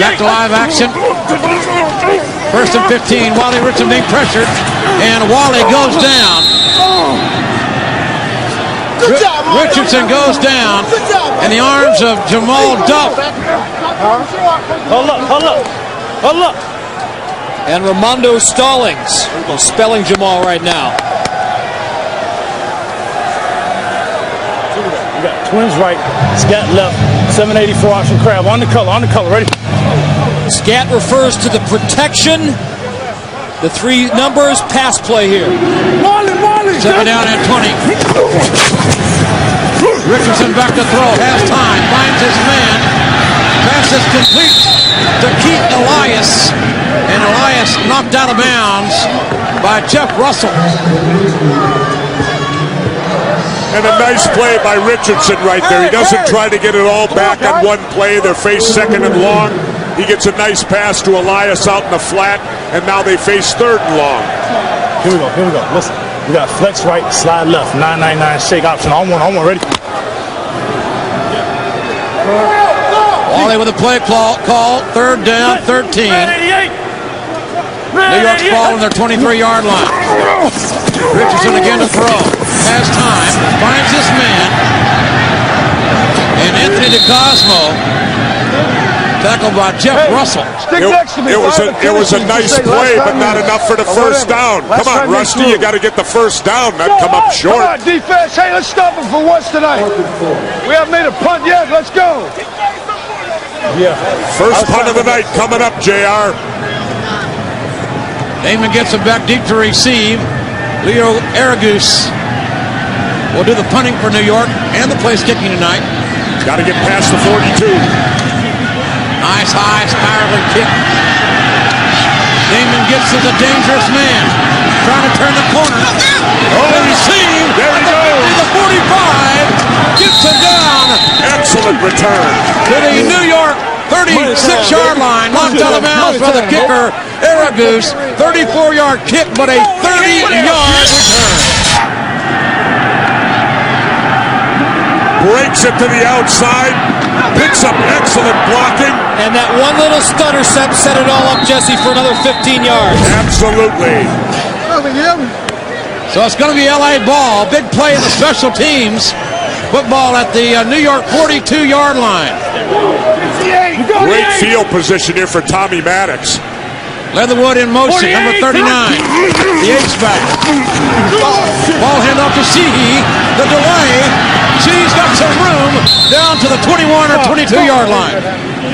back to live action. 1st and 15. Wally Richardson being pressured, and Wally goes down. Richardson goes down in the arms of Jamal Duff. Hold up. And Ramondo Stallings is spelling Jamal right now. We got twins right, scat left, 784 option crab. On the color, ready? Scat refers to the protection. The 3 numbers, pass play here. Marley. Second down at 20. Richardson back to throw, has time, finds his man. Pass is complete to Keith Elias. And Elias knocked out of bounds by Jeff Russell. And a nice play by Richardson right there. He doesn't try to get it all back on one play. They're faced second and long. He gets a nice pass to Elias out in the flat, and now they face third and long. Here we go. Listen, we got flex right, slide left, 999 shake option. On one, ready? Wally with a play call, third down, 13. New York's ball on their 23-yard line. Richardson again to throw. Has time, finds his man. And Anthony DeCosmo, tackled by Jeff Russell. It was a nice play, but not enough for the first down. Come on, Rusty, you got to get the first down. That come up short. Come on, defense. Hey, let's stop them for once tonight. We haven't made a punt yet. Let's go. Yeah. First punt of the night coming up, JR. Damon gets it back deep to receive. Leo Aragus will do the punting for New York and the place kicking tonight. Got to get past the 42. Nice high spiraling kick. Damon gets to the dangerous man. Trying to turn the corner. Received. There he goes. The 45. Gets it down. Excellent return. To the New York 36-yard line. Knocked out of bounds by the kicker, Aragus. 34-yard kick, but a 30-yard return. Breaks it to the outside. Picks up excellent blocking. And that one little stutter set it all up, Jesse, for another 15 yards. Absolutely. So it's going to be LA ball. Big play in the special teams. Football at the New York 42-yard line. Great field position here for Tommy Maddox. Leatherwood in motion, number 39. The H-back. Ball hand off to Sheehy. The delay. Sheehy's got some room down to the 21 or 22-yard line.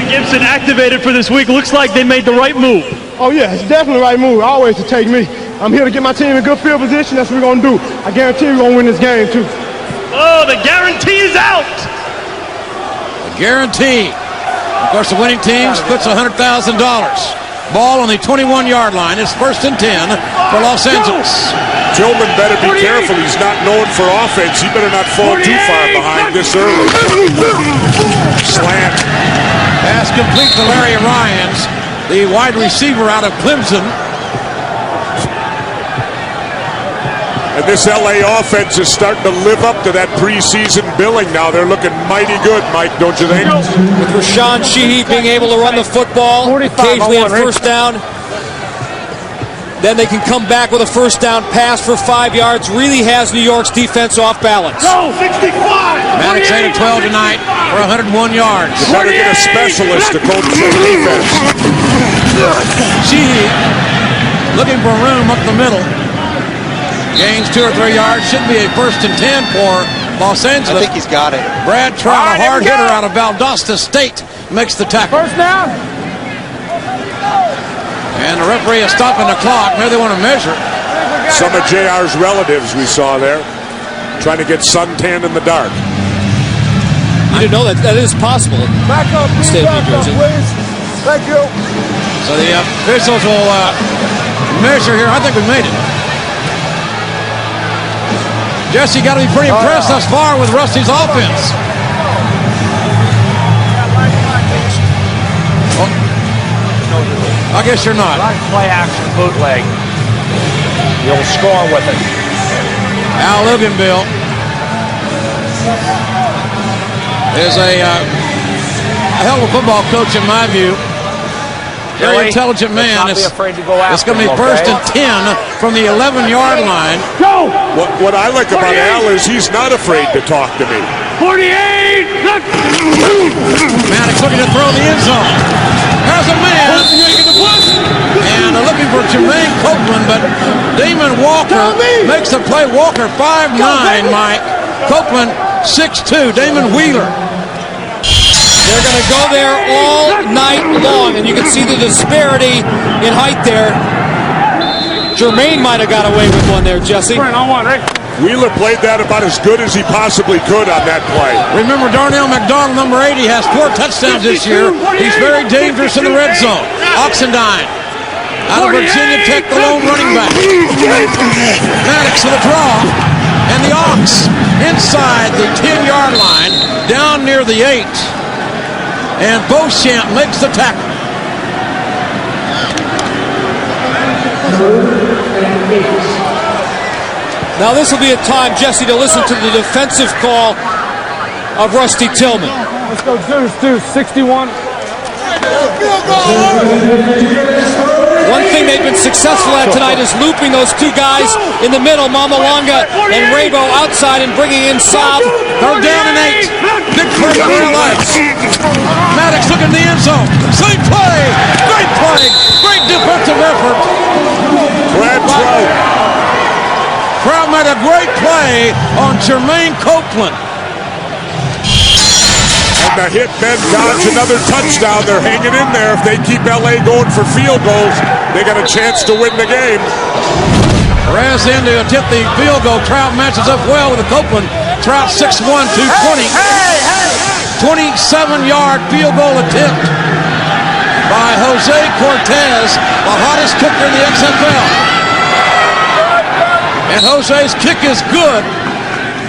Gibson activated for this week. Looks like they made the right move. Oh, yeah, it's definitely the right move. Always to take me. I'm here to get my team in good field position. That's what we're going to do. I guarantee we're going to win this game, too. Oh, the guarantee is out. The guarantee. Of course, the winning team splits $100,000. Ball on the 21-yard line. It's 1st and 10 for Los Angeles. Tillman better be careful. He's not known for offense. He better not fall too far behind this early. Slant. Pass complete to Larry Ryans, the wide receiver out of Clemson. And this LA offense is starting to live up to that preseason billing now. They're looking mighty good, Mike, don't you think? With Rashawn Sheehy being able to run the football, occasionally on first down. Then they can come back with a first down pass for 5 yards. Really has New York's defense off balance. Go, 65! Maddox 8 of 12 tonight for 101 yards. You better get a specialist to coach the defense. Sheehy looking for room up the middle. Gains 2 or 3 yards. Should be a 1st and 10 for Los Angeles. I think he's got it. Brad Trout, a hard hitter out of Valdosta State, makes the tackle. First down. And the referee is stopping the clock. Maybe they want to measure. Some of JR's relatives we saw there trying to get suntanned in the dark. You didn't know that is possible in the state of New Jersey. Thank you. So the officials will measure here. I think we made it. Jesse, got to be pretty impressed thus far with Rusty's offense. Oh, I guess you're not. Play action bootleg. You'll score with it. Al Luganville is a hell of a football coach in my view. Very intelligent man. It's going to be 1st and 10 from the 11-yard line. Go! What I like about Al is he's not afraid to talk to me. 48! Maddox looking to throw the end zone. Has a man. And And they're looking for Jermaine Copeland, but Damon Walker makes the play. Walker 5'9", Mike. Copeland 6'2", Damon Wheeler. They're going to go there all night long, and you can see the disparity in height there. Jermaine might have got away with one there, Jesse. Wheeler played that about as good as he possibly could on that play. Remember, Darnell McDonald, number 80, has 4 touchdowns this year. He's very dangerous in the red zone. Oxendine, out of Virginia Tech, the lone running back. Maddox to the draw, and the Ox inside the 10-yard line, down near the 8. And Beauchamp makes the tackle. Now this will be a time, Jesse, to listen to the defensive call of Rusty Tillman. Let's go, Deuce, 61. One thing they've been successful at tonight is looping those 2 guys in the middle, Mamalanga and Rabo outside, and bringing in Saab. Third down and 8. Big play for LA. Maddox looking in the end zone. Same play. Great defensive effort. Brad Trout. Trout made a great play on Jermaine Copeland. And the Hitmen dodge another touchdown. They're hanging in there. If they keep LA going for field goals, they got a chance to win the game. Perez in to attempt the field goal. Trout matches up well with the Copeland. Trout 6'1", 220. 27-yard field goal attempt by Jose Cortez, the hottest kicker in the XFL. And Jose's kick is good.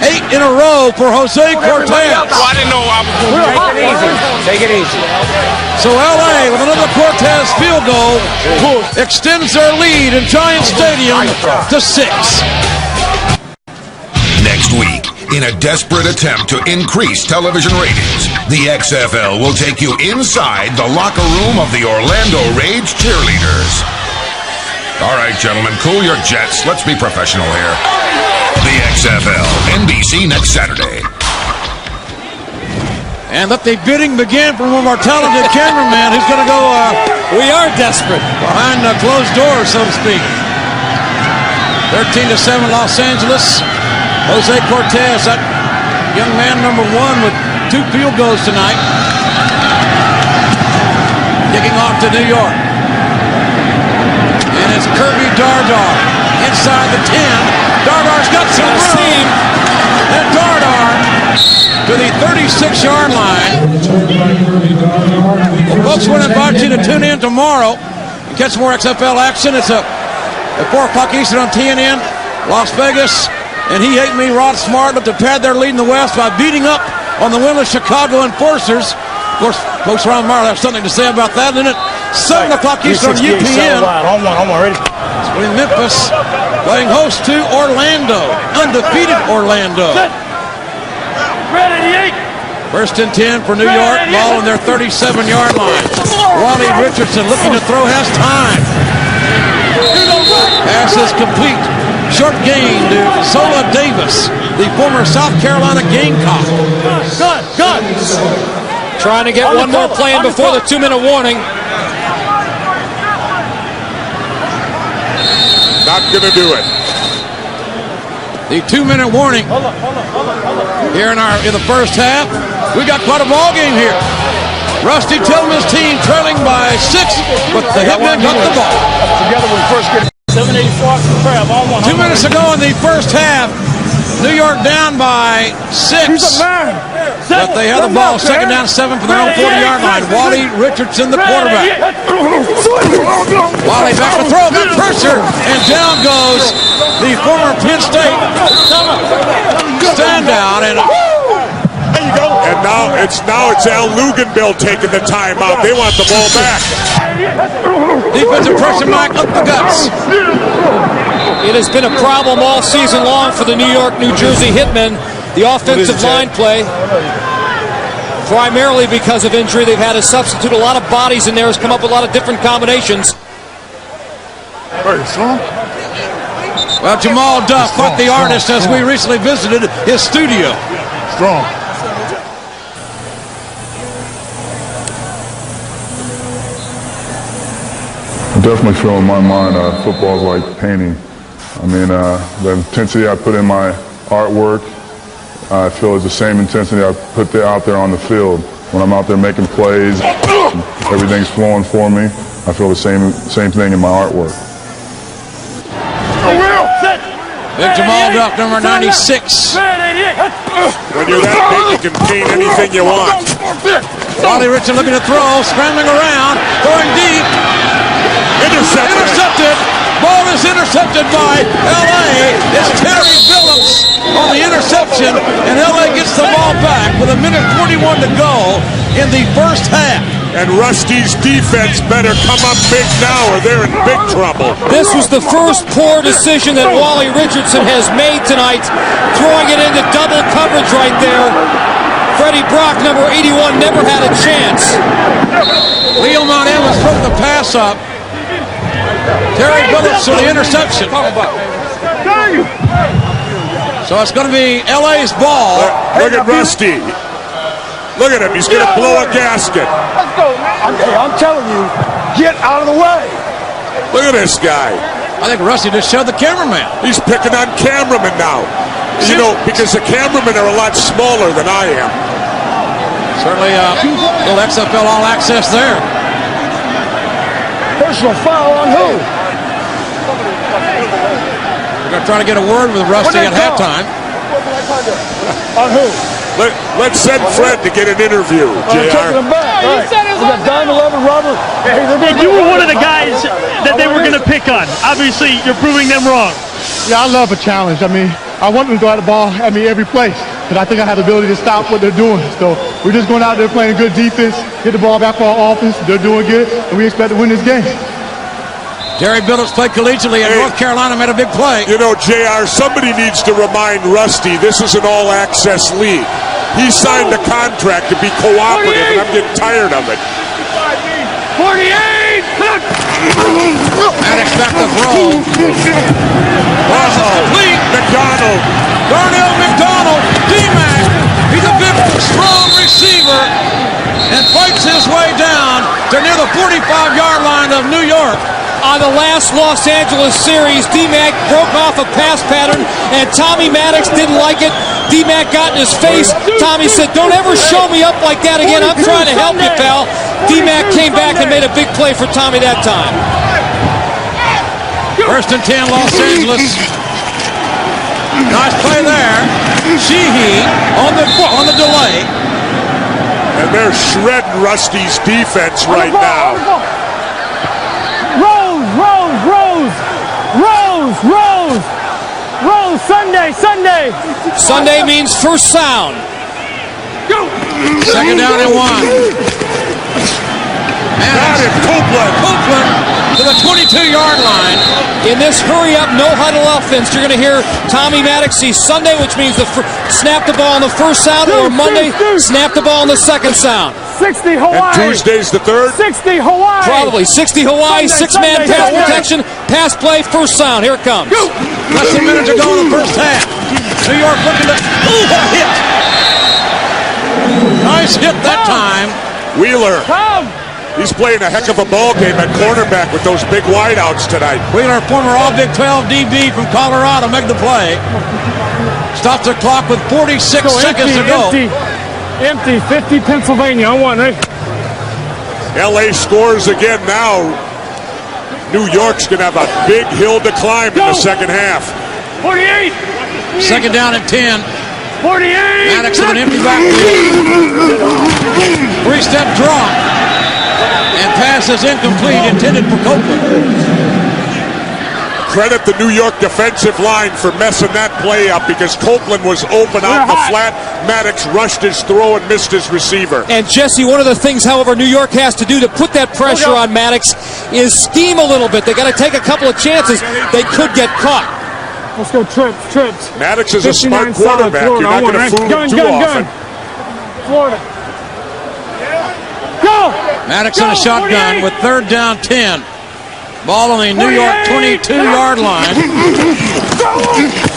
8 in a row for Jose Cortez. I didn't know I was going to take it easy. Take it easy. So LA, with another Cortez field goal, extends their lead in Giant Stadium to 6. Next week, in a desperate attempt to increase television ratings, the XFL will take you inside the locker room of the Orlando Rage cheerleaders. All right, gentlemen, cool your jets. Let's be professional here. The XFL, NBC next Saturday. And let the bidding begin from one of our talented cameramen who's going to go... we are desperate. Behind the closed doors, so to speak. 13-7 Los Angeles. Jose Cortez, that young man number 1 with 2 field goals tonight. Kicking off to New York. And it's Kirby Dardar inside the 10. Dardar's got some room. And Dardar to the 36-yard line. Well, folks, we're going to invite you to tune in tomorrow and catch more XFL action. It's at 4 o'clock Eastern on TNN, Las Vegas. And He Hate Me, Rod Smart, looked to pad their lead in the West by beating up on the winless Chicago Enforcers. Of course, folks around tomorrow have something to say about that, isn't it? 7 o'clock Eastern on UPN. With Memphis playing host to Orlando, undefeated Orlando. First and 10 for New York, ball on their 37-yard line. Wally Richardson looking to throw, has time. Pass is complete. Short gain to Zola Davis, the former South Carolina Gamecock. Good. Trying to get one more play in before the 2-minute warning. Not going to do it. The 2-minute warning here in the first half. We got quite a ball game here. Rusty Tillman's team trailing by 6, but the Hitmen got the ball. Together when we first get 784 2 minutes ago in the first half, New York down by 6. But they have the ball. Second down, 7 from their own 40-yard line. Wally Richardson, the quarterback. Wally back to throw, got pressure, and down goes the former Penn State standout. And now it's Al Luganbill taking the timeout. They want the ball back. Defensive pressure, Mike, up the guts. It has been a problem all season long for the New York, New Jersey Hitmen. The offensive line play, primarily because of injury. They've had to substitute a lot of bodies in there. Has come up with a lot of different combinations. Well, Jamal Duff, quite the artist, as we recently visited his studio. Strong. definitely feel in my mind football is like painting. I mean, the intensity I put in my artwork, I feel is the same intensity I put out there on the field. When I'm out there making plays, everything's flowing for me. I feel the same thing in my artwork. Big Jamal Duck, number 96. When you're that big, you can paint anything you want. Wally Richardson looking to throw, scrambling around, throwing deep. Intercepted. Ball is intercepted by L.A. It's Terry Phillips on the interception, and L.A. gets the ball back with 1:41 to go in the first half. And Rusty's defense better come up big now or they're in big trouble. This was the first poor decision that Wally Richardson has made tonight, throwing it into double coverage right there. Freddie Brock, number 81, never had a chance. Leo Mount Evans broke the pass up. Terry Phillips for the interception. So it's going to be LA's ball. Look at Rusty. Look at him. He's going to blow a gasket. Let's go, man. I'm telling you, get out of the way. Look at this guy. I think Rusty just shoved the cameraman. He's picking on cameramen now. You know, because the cameramen are a lot smaller than I am. Certainly a little XFL All Access there. Personal foul on who? We're going to try to get a word with Rusty at halftime. On who? Let's send Fred to get an interview, JR. Taking him back. Right. We got Dime 11, Robert. Hey, you were one of the guys that they were going to pick on. Obviously, you're proving them wrong. Yeah, I love a challenge. I mean, I want them to go out the ball at me every play, but I think I have the ability to stop what they're doing. So we're just going out there playing good defense, get the ball back for our offense. They're doing good, and we expect to win this game. Terry Phillips played collegiately, and North Carolina made a big play. You know, JR, somebody needs to remind Rusty this is an all-access league. He signed a contract to be cooperative, and I'm getting tired of it. 48! Maddox back to throw. Pass is complete. McDonald. Darnell McDonald. D-Mac. He's a big, strong receiver and fights his way down to near the 45-yard line of New York. On the last Los Angeles series, D-Mac broke off a pass pattern, and Tommy Maddox didn't like it. D-Mac got in his face. Tommy said, "Don't ever show me up like that again. I'm trying to help you, pal." D-Mac came back and made a big play for Tommy that time. First and 10, Los Angeles. Nice play there. Sheehy on the delay. And they're shredding Rusty's defense right now. Rose, Sunday. Sunday means first sound. Go. Second down and 1. Copeland to the 22-yard line. In this hurry-up, no-huddle offense, you're going to hear Tommy Maddox see Sunday, which means snap the ball on the first sound, or Monday, snap the ball on the second sound. 60 Hawaii. And Tuesday's the third? 60 Hawaii. Probably. 60 Hawaii, six-man pass protection, pass play, first sound. Here it comes. Less than a minute to go in the first half. New York looking to... Ooh, what a hit! Nice hit that time. Wheeler. He's playing a heck of a ball game at cornerback with those big wideouts tonight. Wheeler, former All-Big 12 DB from Colorado, make the play. Stops the clock with 46 seconds to go. Empty, 50 Pennsylvania on 1, right? LA scores again now. New York's going to have a big hill to climb in the second half. 48. Second down and 10. 48. Maddox with an empty backfield. Three-step drop. And pass is incomplete, intended for Copeland. Credit the New York defensive line for messing that play up because Copeland was open out the flat. Maddox rushed his throw and missed his receiver. And Jesse, one of the things, however, New York has to do to put that pressure on Maddox is scheme a little bit. They got to take a couple of chances. They could get caught. Let's go trips. Maddox is a smart quarterback. You're not going to fool him too often. Florida. Go! Maddox in a shotgun with third down 10. Ball on the New York 22-yard line.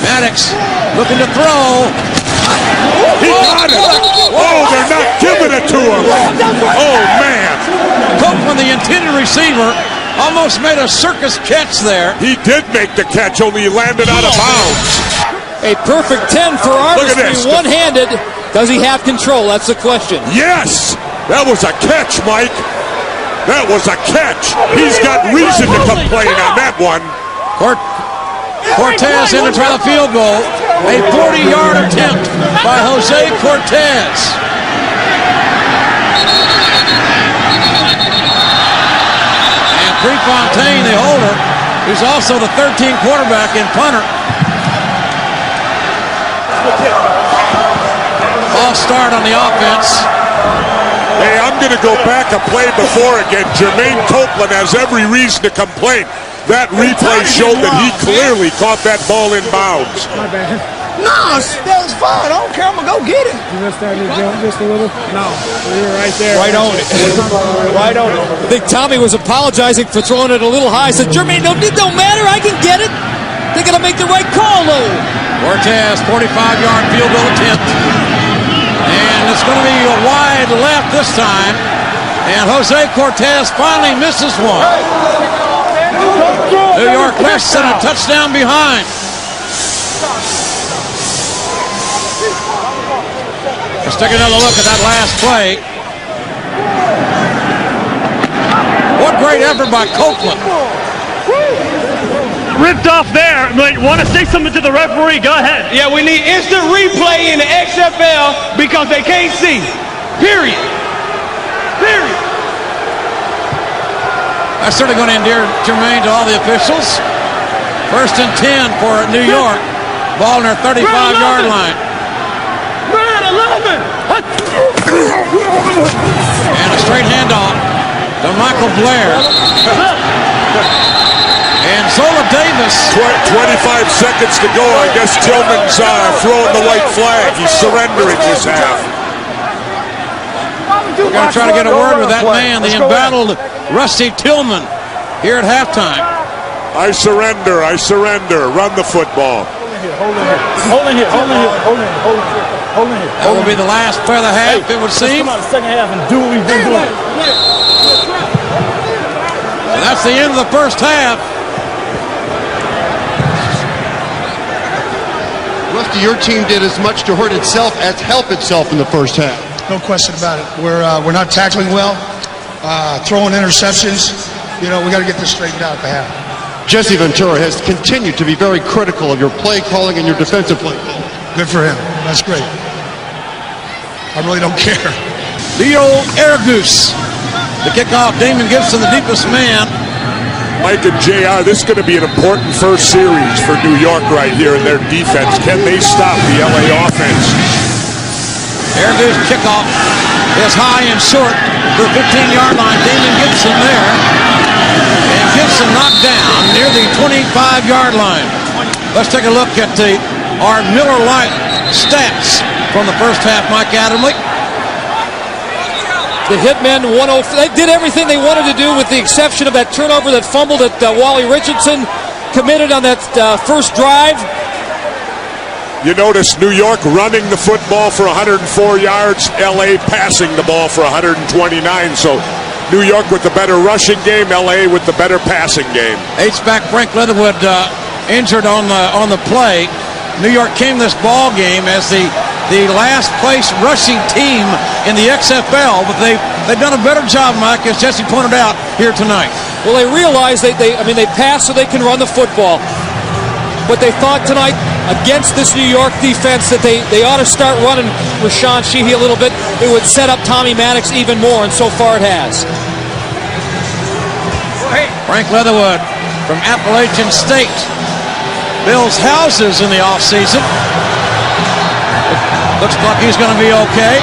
Maddox looking to throw. He got it. Oh, they're not giving it to him. Oh, man. Copeland, the intended receiver, almost made a circus catch there. He did make the catch, only he landed out of bounds. A perfect 10 for Armstrong, one-handed. Does he have control? That's the question. Yes! That was a catch, Mike. That was a catch. He's got reason to complain on that one. Cortez in to try the field goal. A 40-yard attempt by Jose Cortez. And Prefontaine, the holder, who's also the 13 quarterback and punter. False start on the offense. Hey, I'm going to go back a play before again. Jermaine Copeland has every reason to complain. That replay showed that he clearly caught that ball in bounds. My bad. No, that was fine. I don't care. I'm going to go get it. You missed that jump just a little? No. We were right there. Right on it. Right on it. I think Tommy was apologizing for throwing it a little high. He said, Jermaine, it don't matter. I can get it. They're going to make the right call, though. Cortez, 45-yard field goal attempt. And it's going to be a wide left this time. And Jose Cortez finally misses one. New York less than a touchdown behind. Let's take another look at that last play. What great effort by Copeland. Ripped off there. Want to say something to the referee? Go ahead. Yeah, we need instant replay in the XFL because they can't see. Period. Period. That's certainly going to endear Jermaine to all the officials. 1st and 10 for New York. Ball on their 35-yard line. And a straight handoff to Michael Blair. And Zola Davis. 25 seconds to go. I guess Tillman's throwing the white flag. He's surrendering this half. We're going to try to get a word with that man, the embattled Rusty Tillman, here at halftime. I surrender. I surrender. Run the football. Hold in here. That will be the last play of the half, it would seem. Come out the second half and do what we've been doing. And that's the end of the first half. Rusty, your team did as much to hurt itself as help itself in the first half. No question about it. We're not tackling well, throwing interceptions. You know, we got to get this straightened out at the half. Jesse Ventura has continued to be very critical of your play calling and your defensive play calling. Good for him. That's great. I really don't care. Leo Aragus, the kickoff. Damon Gibson, the deepest man. Mike and JR, this is going to be an important first series for New York right here in their defense. Can they stop the LA offense? Aragus kickoff is high and short to the 15-yard line. Damon Gibson there. And Gibson knocked down near the 25-yard line. Let's take a look at our Miller Lite stats from the first half, Mike Adamle. The Hitmen, they did everything they wanted to do with the exception of that turnover, that fumble that Wally Richardson committed on that first drive. You notice New York running the football for 104 yards, LA passing the ball for 129. So New York with the better rushing game, LA with the better passing game. H-back Frank Leatherwood injured on the play. New York came this ball game as the last place rushing team in the XFL, but they've done a better job, Mike, as Jesse pointed out here tonight. Well, they realize they pass so they can run the football, but they thought tonight against this New York defense that they ought to start running Rashawn Sheehy a little bit. It would set up Tommy Maddox even more, and so far it has. Frank Leatherwood from Appalachian State builds houses in the offseason. Looks like he's going to be okay.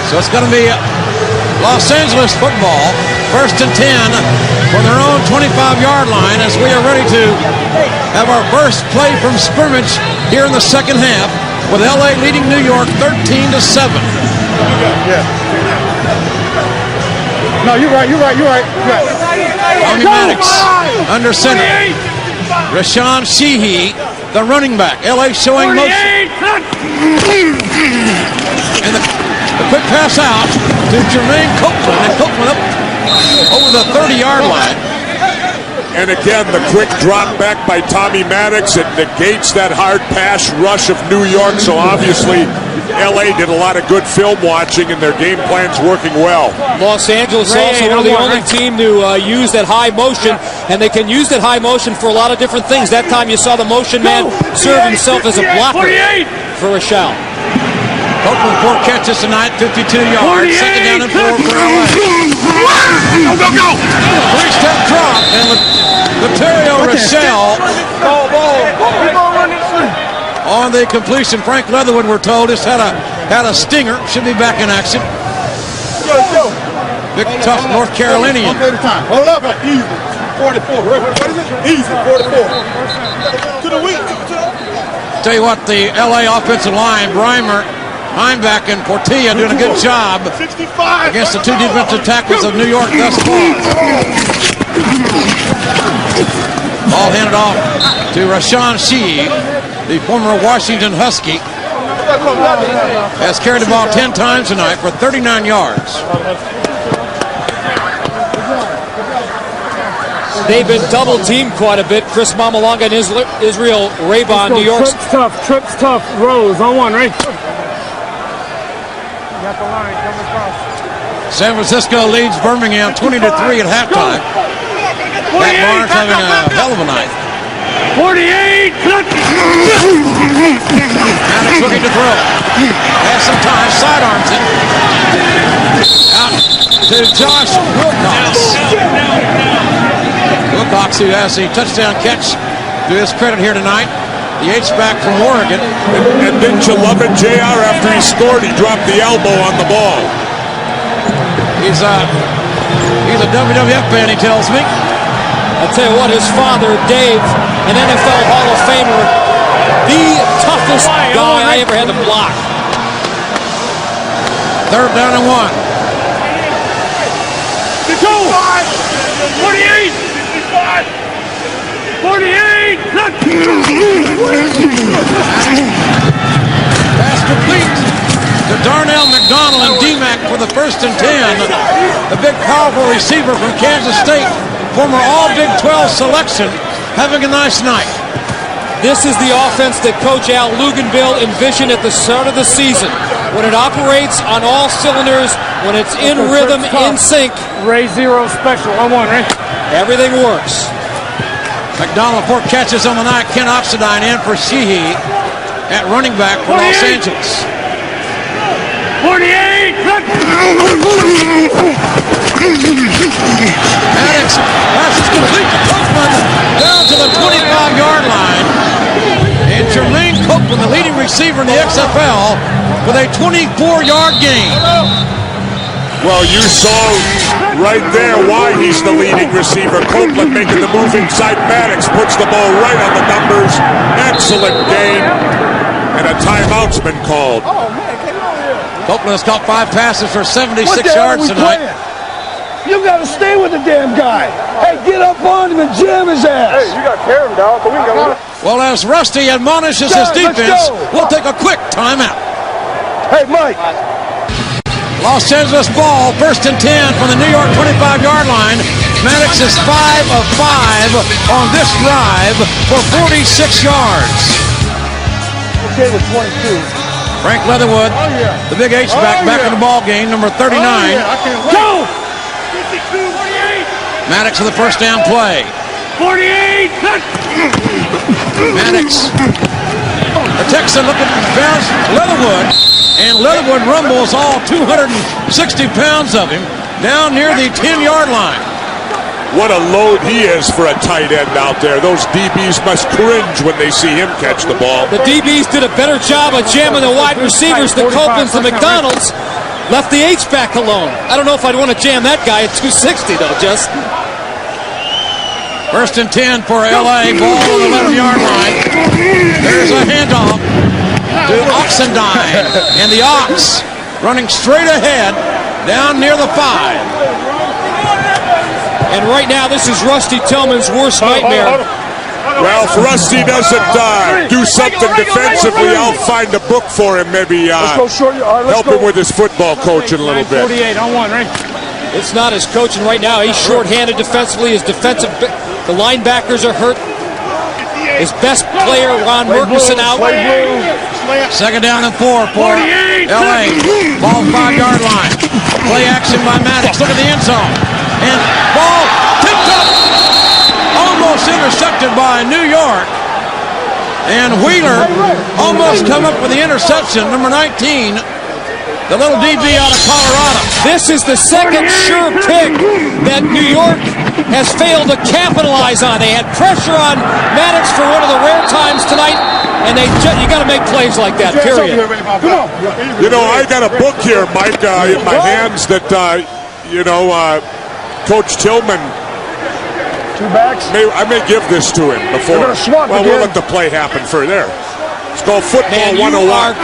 So it's going to be Los Angeles football, 1st and 10 for their own 25-yard line as we are ready to have our first play from scrimmage here in the second half with LA leading New York 13-7. Yeah. No, you're right. Tommy Maddox under center. Rashawn Sheehy, the running back. LA showing motion. And The quick pass out to Jermaine Copeland, and Copeland up over the 30-yard line. And again, the quick drop back by Tommy Maddox, it negates that hard pass rush of New York. So obviously, LA did a lot of good film watching, and their game plan's working well. Los Angeles also one of the only team to use that high motion, and they can use that high motion for a lot of different things. That time you saw the motion man serve himself as a blocker for Rochelle. Copeland 4 catches tonight, 52 yards, second down and 4 for LA. Go! Three-step drop, and Laterio Rochelle on the completion. Frank Leatherwood, we're told, just had a stinger. Should be back in action. Big, tough North Carolinian. Hold up, easy. 44. What is it? Easy, 44. To the weak. Tell you what, the LA offensive line, Breimer, Heimbach, and Portilla doing a good job against the two defensive tackles of New York thus far. Ball handed off to Rashawn Shee, the former Washington Husky. Has carried the ball 10 times tonight for 39 yards. They've been double-teamed quite a bit. Chris Mamalonga and Israel Raybon, New York. Trips tough. Rose on one, right? Got the line coming across. San Francisco leads Birmingham 20-3 at halftime. Pat Barnes having a hell of a night. 48. Maddox looking to throw. Has some time. Sidearms it. Out to Josh Wilcox. Wilcox, who has a touchdown catch to his credit here tonight. The H-back from Oregon. And didn't you love it, JR? After he scored, he dropped the elbow on the ball. He's a WWF fan, he tells me. I'll tell you what, his father, Dave, an NFL Hall of Famer, the toughest guy I ever had to block. Third down and 1. 48. 48. Pass complete to Darnell McDonald and D-Mac for the 1st and 10. The big, powerful receiver from Kansas State, former All-Big 12 selection, having a nice night. This is the offense that Coach Al Luganville envisioned at the start of the season. When it operates on all cylinders, when it's in rhythm, in sync. Ray Zero special on one, right? Everything works. McDonald 4 catches on the night. Ken Oxidine in for Sheehy at running back for Los Angeles. 48. Maddox passes complete to Copeland down to the 25-yard line. And Jermaine Copeland, the leading receiver in the XFL, with a 24-yard gain. Well, you saw right there why he's the leading receiver. Copeland making the move inside Maddox, puts the ball right on the numbers. Excellent game. And a timeout's been called. Oh, man, get on here. Copeland has caught 5 passes for 76 yards tonight. You got to stay with the damn guy. Hey, get up on him and jam his ass. Hey, you got to carry him, dog. But we can go. Well, as Rusty admonishes his defense, we'll take a quick timeout. Hey, Mike. Los Angeles ball, 1st and 10 from the New York 25-yard line. Maddox is 5 of 5 on this drive for 46 yards. Okay, with 22. Frank Leatherwood, the big H-back, back in the ball game, number 39. I can't wait. Go! 52, 48. Maddox with the first down play. 48. Maddox. The Texan looking to bounce Leatherwood, and Leatherwood rumbles all 260 pounds of him down near the 10-yard line. What a load he is for a tight end out there. Those DBs must cringe when they see him catch the ball. The DBs did a better job of jamming the wide receivers, the Copelands, the McDonalds. Left the H-back alone. I don't know if I'd want to jam that guy at 260, though, Just. 1st and 10 for LA, ball on the 11-yard line. There's a handoff to Oxendine, and the Ox running straight ahead down near the 5. And right now, this is Rusty Tillman's worst nightmare. Well, if Rusty doesn't do something defensively, I'll find a book for him, maybe help him with his football coaching a little bit. 48 on one, right? It's not his coaching right now. He's shorthanded defensively. The linebackers are hurt. His best player, Ron Murkison, out. Second down and 4 for LA. Ball 5-yard line. Play action by Maddox. Look at the end zone. And ball tipped up. Almost intercepted by New York. And Wheeler almost come up with the interception, number 19. The little DB out of Colorado. This is the second sure pick that New York has failed to capitalize on. They had pressure on Maddox for one of the rare times tonight, and you got to make plays like that, period. You know, I got a book here, Mike, in my hands that, Coach Tillman, I may give this to him before. Well, we'll let the play happen for there. It's called Football 101.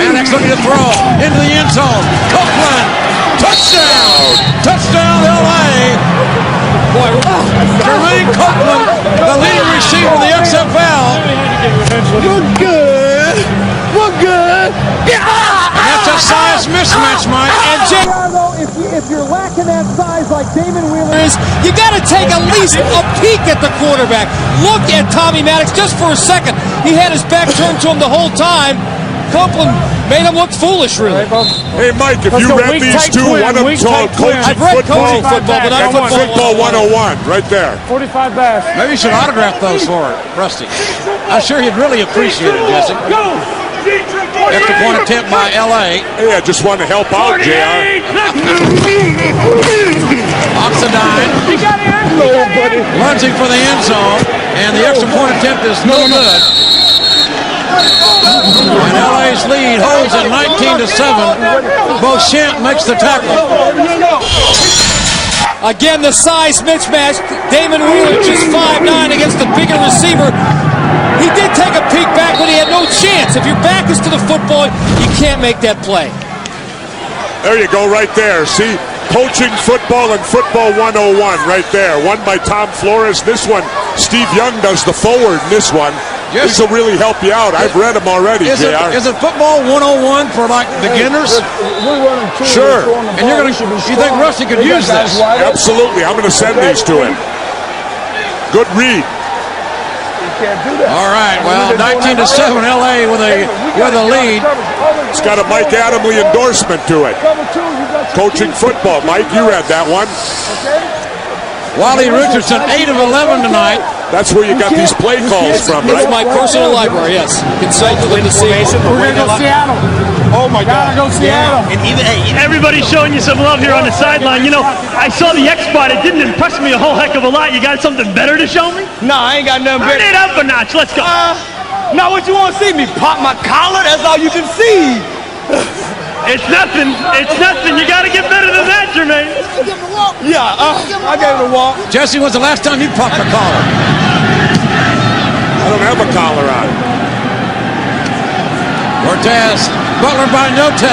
Maddox looking to throw into the end zone. Copeland, touchdown! Touchdown, LA! Boy, Jermaine Copeland, the leading receiver of the XFL. We're good. We're good. Yeah! That's a size mismatch, Mike. And if you're lacking that size like Damon Wheeler is, you got to take at least a peek at the quarterback. Look at Tommy Maddox just for a second. He had his back turned to him the whole time. Copeland made him look foolish, really. Hey, Mike, if you read these two, one of them called Coaching Football, but not Football 101, right there. 45 bass. Maybe you should autograph those for Rusty. I'm sure he'd really appreciate it, Jesse. Extra point attempt by LA. Hey, I just want to help out, JR. Oxidine. Lunging for the end zone. And the extra point attempt is no good. And LA's lead holds at 19-7. Beauchamp makes the tackle. Again, the size mismatch. Damon Wheeler just 5'9" against the bigger receiver. He did take a peek back, but he had no chance. If your back is to the football, you can't make that play. There you go, right there. See, Coaching Football and Football 101 right there. One by Tom Flores. This one, Steve Young does the forward in this one. Yes. This will really help you out. I've read them already, JR. Is it Football 101 for, like, beginners? Sure. And you think Rusty could use this? Absolutely. I'm going to send these to him. Good read. All right, well, 19-7, LA with a lead. It's got a Mike Adamley endorsement to it. Coaching Football. Mike, you read that one. Wally Richardson, 8 of 11 tonight. That's where you got these play calls from, right? It's my personal library, yes. Consulted with the Seattle. We're going to go Seattle. Oh, my God. Go Seattle. And everybody's showing you some love here on the sideline. You know, I saw the X spot. It didn't impress me a whole heck of a lot. You got something better to show me? No, I ain't got nothing better. Turn it up a notch. Let's go. Now, what you want to see? Me pop my collar? That's all you can see. It's nothing. It's nothing. You got to get better than that, Jermaine. Yeah, I gave it a walk. Jesse, when's the last time you popped a collar? I don't have a collar on. Cortez, Butler by Note. To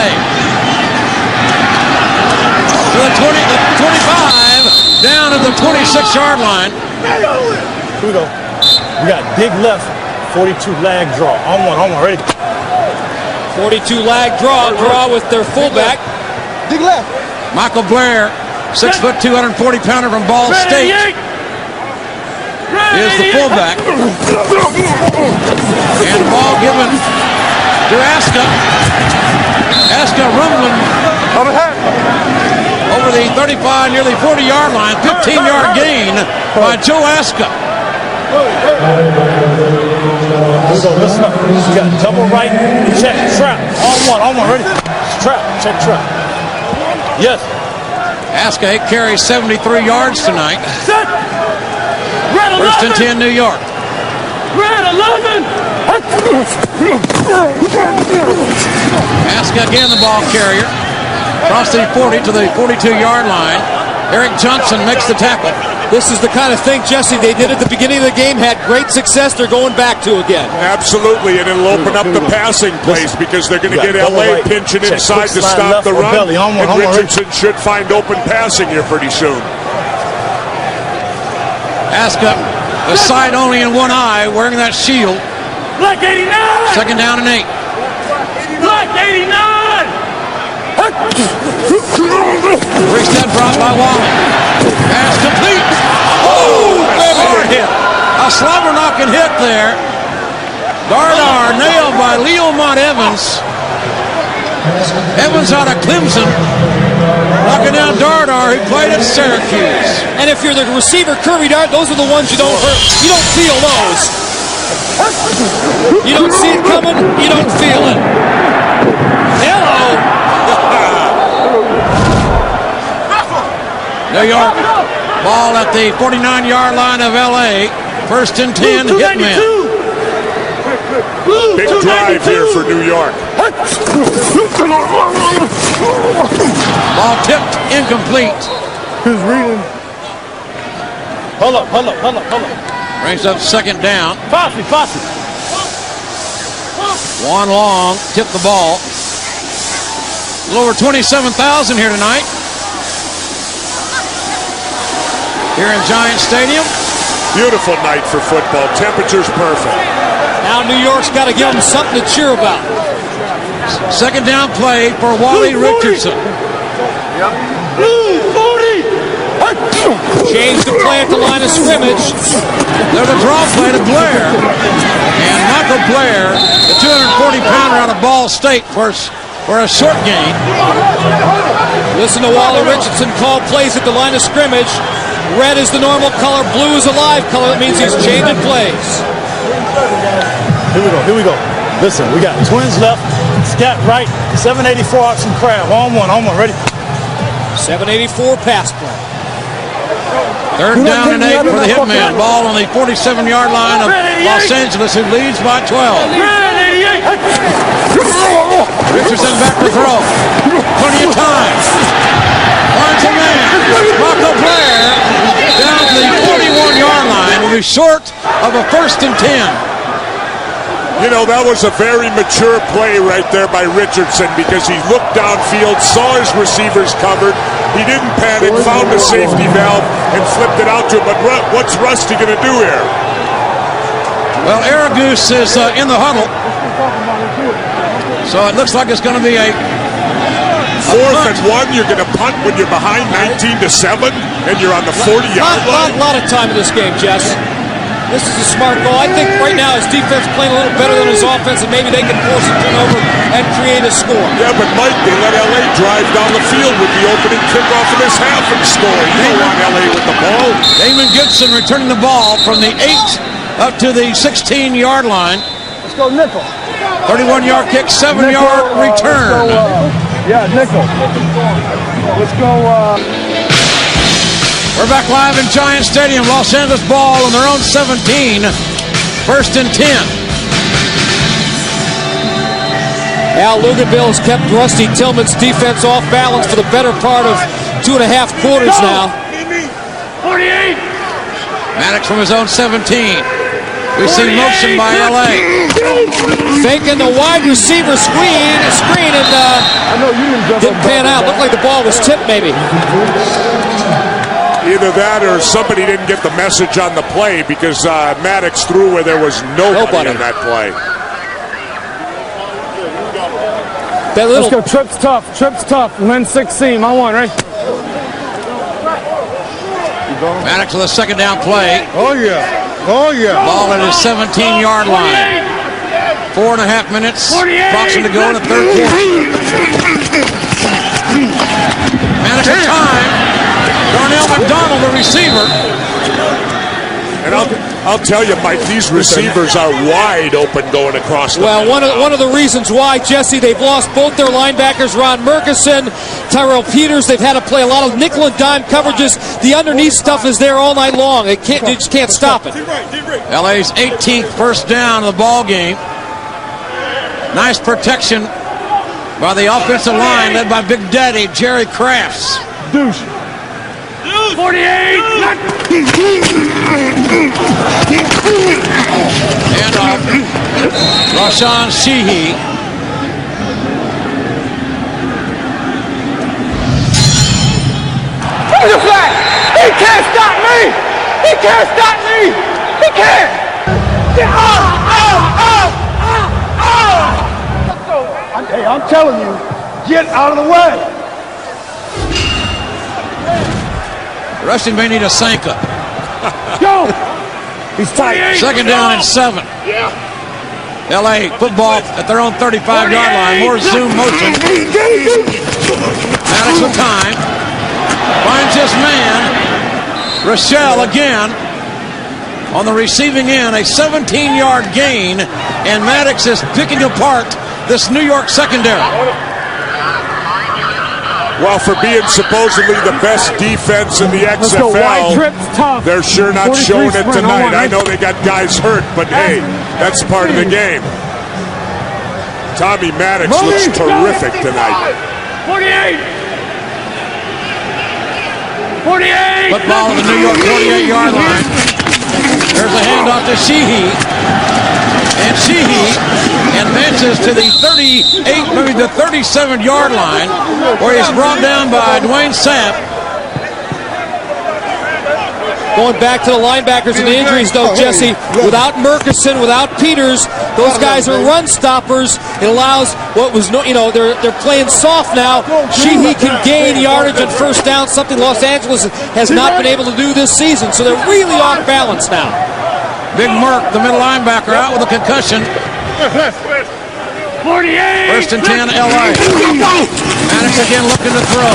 the 25, down at the 26-yard line. Here we go. We got big left, 42 lag draw. On one, ready? 42 lag draw with their fullback. Big left. Michael Blair, 6 foot, 240-pounder from Ball State, is the fullback. And the ball given to Aska. Aska rumbling over the 35, nearly 40-yard line. 15-yard gain by Joe Aska. Listen up. You got double right, check, trap. On one, ready? Trap, check, trap. Yes. Aska carries 73 yards tonight. Set. Red 11. First and 10, New York. Red 11. Aska again, the ball carrier. Across the 40 to the 42-yard line. Eric Johnson makes the tackle. This is the kind of thing, Jesse, they did at the beginning of the game, had great success, they're going back to again. Absolutely, and it'll open up the passing plays because they're going to get LA pinching inside to stop the run, and Richardson should find open passing here pretty soon. Aska A sight only in one eye, wearing that shield. Black 89! Second down and 8. Black 89! Breaks that drop by Wally. Pass complete. Oh, hard hit. A slobber knocking hit there. Dardar nailed by Leomont Evans. Evans out of Clemson. Knocking down Dardar, who played at Syracuse. And if you're the receiver, Kirby Dart, those are the ones you don't hurt. You don't feel those. You don't see it coming, you don't feel it. Hello. New York, ball at the 49-yard line of LA. First and 10, Hitmen. Big drive here for New York. Ball tipped, incomplete. Who's reading? Hold up. Brings up second down. Fossey. One long, tipped the ball. A little over 27,000 here tonight. Here in Giant Stadium. Beautiful night for football. Temperature's perfect. Now New York's got to give them something to cheer about. Second down play for Wally Richardson. Change the play at the line of scrimmage. There's a draw play to Blair. And Michael Blair, the 240-pounder out of Ball State for a short gain. Listen to Wally Richardson call plays at the line of scrimmage. Red is the normal color, blue is a live color. That means he's changing plays. Here we go. Listen, we got twins left, scat right, 784 ox and crab. On one, ready? 784 pass play. Third down and 8 for the Hitmen. Ball on the 47-yard line of Los Angeles, who leads by 12. Richardson back to throw. Plenty of time. Finds a man. Michael Blair down to the 41-yard line. Will be short of a first and 10. You know, that was a very mature play right there by Richardson because he looked downfield, saw his receivers covered. He didn't panic, found a safety valve, and flipped it out to him. But what's Rusty going to do here? Well, Aragoose is in the huddle. So it looks like it's going to be a fourth and 1. You're going to punt when you're behind 19-7, and you're on the 40-yard line. A lot of time in this game, Jess. This is a smart goal. I think right now his defense playing a little better than his offense, and maybe they can force a turnover and create a score. Yeah, but Mike, they let LA drive down the field with the opening kickoff in this half and score. You don't want LA with the ball. Damon Gibson returning the ball from the 8 up to the 16-yard line. Let's go nickel. 31-yard kick, 7-yard return. Nickel. Let's go. We're back live in Giant Stadium. Los Angeles ball on their own 17. First and 10. Al Luganville's kept Rusty Tillman's defense off balance for the better part of 2.5 quarters now. 48. Maddox from his own 17. We see motion by LA. Faking the wide receiver screen and didn't pan out. Looked like the ball was tipped maybe. Either that or somebody didn't get the message on the play because Maddox threw where there was nobody on that play. Let's go. Trips tough. Lynn 6 seam. On one, right? Maddox with a second down play. Oh yeah. Ball at his 17-yard line. 4.5 minutes. Approximately to go in the third quarter. Maddox at time. Darnell McDonald, the receiver. And I'll tell you, Mike, these receivers are wide open going across the Well, one of the reasons why, Jesse, they've lost both their linebackers, Ron Murkison, Tyrell Peters. They've had to play a lot of nickel and dime coverages. The underneath stuff is there all night long. They just can't stop it. LA's 18th first down of the ball game. Nice protection by the offensive line led by Big Daddy Jerry Crafts. Douche. 48. And Rashawn Sheehy. Where's the flag? He can't stop me! He can't stop me! He Hey, I'm telling you, get out of the way. Rushing may need a Sanka. Go! He's tight. Second down and 7. Yeah. LA football at their own 35-yard line. More zoom motion. Maddox with time. Finds his man. Rochelle again on the receiving end. A 17-yard gain. And Maddox is picking apart this New York secondary. Well, for being supposedly the best defense in the XFL, they're sure not showing it tonight. I know they got guys hurt, but hey, that's part of the game. Tommy Maddox looks terrific tonight. 48! 48! Football on the New York 48-yard line. There's a handoff to Sheehy. And Sheehy advances to the 38, maybe the 37-yard line, where he's brought down by Dwayne Sapp. Going back to the linebackers and the injuries, though, Jesse, without Murkison, without Peters, those guys are run stoppers. It allows what was they're playing soft now. Sheehy can gain yardage and first down, something Los Angeles has not been able to do this season. So they're really off balance now. Big Murk, the middle linebacker, out with a concussion. 48! First and 10, LA. Maddox again looking to throw.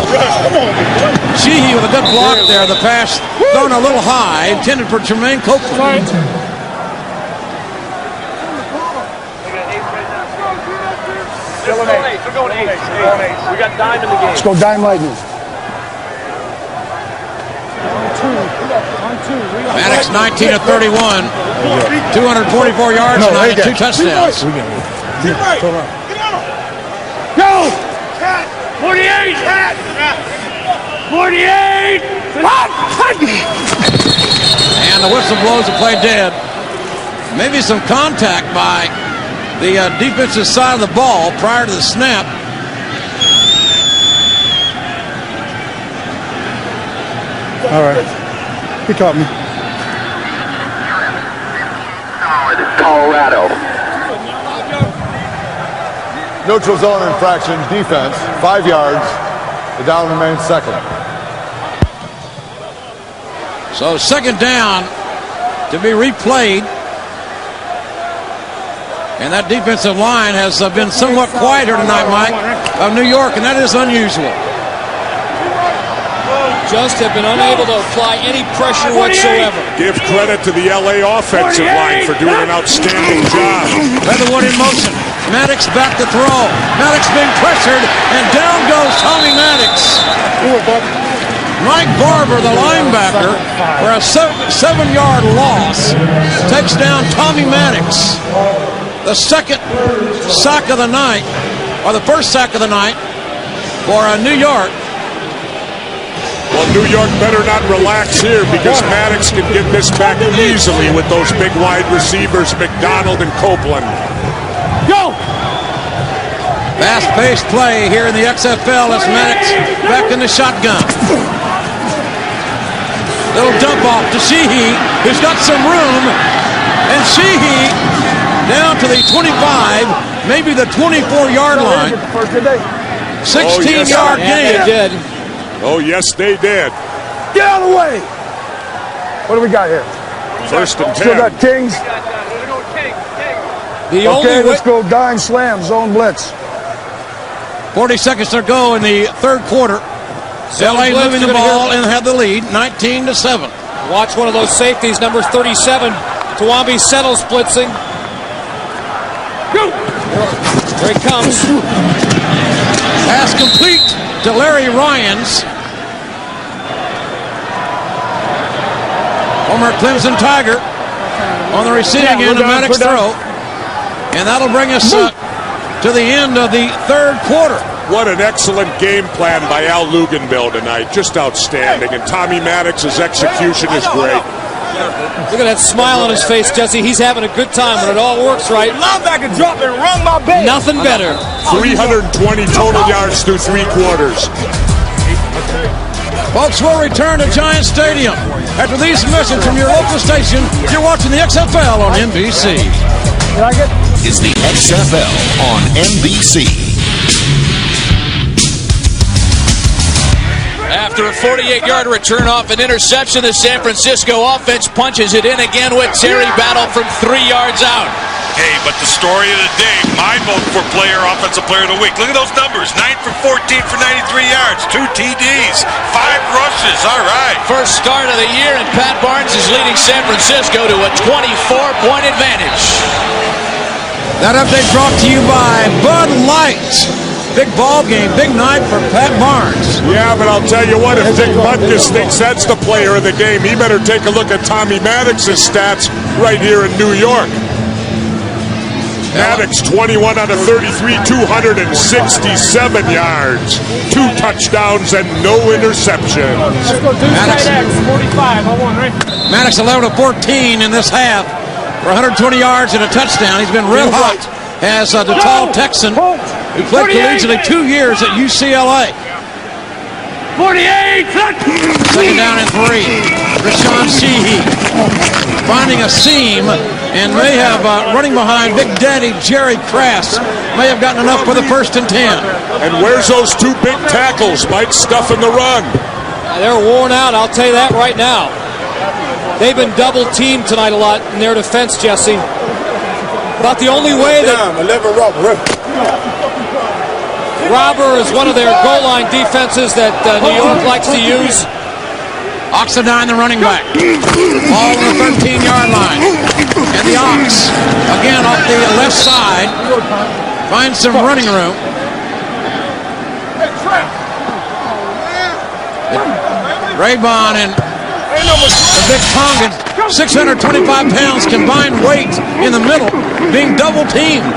Sheehy with a good block there. The pass thrown a little high, intended for Jermaine Copeland. Still an 8. We're going 8. We got dime in the game. Let's go dime lightning. Maddox 19 of 31, 244 yards tonight and 2 touchdowns. Go! 48! 48! And the whistle blows the play dead. Maybe some contact by the defensive side of the ball prior to the snap. All right. He caught me. Colorado. Neutral zone infraction, defense, 5 yards. The down remains second. So second down to be replayed. And that defensive line has been somewhat quieter tonight, Mike, of New York, and that is unusual. Just have been unable to apply any pressure whatsoever. Give credit to the LA offensive line for doing an outstanding job. Leatherwood in motion. Maddox back to throw. Maddox being pressured, and down goes Tommy Maddox. Mike Barber, the linebacker, for a 7-yard loss, takes down Tommy Maddox. The second sack of the night, or the first sack of the night, for New York. Well, New York better not relax here because Maddox can get this back easily with those big wide receivers, McDonald and Copeland. Go! Fast-paced play here in the XFL as Maddox back in the shotgun. Little dump off to Sheehy, who's got some room, and Sheehy down to the 25, maybe the 24-yard line. 16-yard gain. They did. Oh, yes, they did. Get out of the way. What do we got here? First and 10. Still got Kings. Okay, let's go dime slam, zone blitz. 40 seconds to go in the third quarter. LA moving the ball and had the lead, 19-7. Watch one of those safeties, number 37. Tawambi settles blitzing. Here he comes. Pass complete to Larry Ryans. Former Clemson Tiger on the receiving end of Maddox throw. And that'll bring us to the end of the third quarter. What an excellent game plan by Al Luganville tonight. Just outstanding. And Tommy Maddox's execution is great. Look at that smile on his face, Jesse. He's having a good time when it all works right. Linebacker dropped and rung my bell. Nothing better. 320 total yards through 3 quarters. Folks, we'll return to Giant Stadium. After these messages from your local station, you're watching the XFL on NBC. You like it? It's the XFL on NBC. After a 48-yard return off an interception, the San Francisco offense punches it in again with Terry Battle from 3 yards out. Hey, but the story of the day, my vote for offensive player of the week. Look at those numbers. 9 for 14 for 93 yards, 2 TDs, 5 rushes. All right. First start of the year, and Pat Barnes is leading San Francisco to a 24-point advantage. That update brought to you by Bud Light. Big ball game, big night for Pat Barnes. Yeah, but I'll tell you what, if Dick Butkus thinks that's the player of the game, he better take a look at Tommy Maddox's stats right here in New York. Maddox, 21 out of 33, 267 yards, 2 touchdowns, and no interceptions. Maddox, 45, I won, right? Maddox 11 of 14 in this half for 120 yards and a touchdown. He's been real hot as the tall Texan who played collegiately 2 years at UCLA. 48! Second down and 3. Rashawn Sheehy finding a seam and may have running behind Big Daddy Jerry Crass. May have gotten enough for the 1st and 10. And where's those 2 big tackles, Mike, stuffing the run? They're worn out, I'll tell you that right now. They've been double-teamed tonight a lot in their defense, Jesse. About the only way that Robber is one of their goal line defenses that New York likes to use. Oxendine, the running back. All on the 13-yard line. And the Ox, again off the left side, finds some running room. Raybon and the big Tongan, 625 pounds combined weight in the middle, being double-teamed.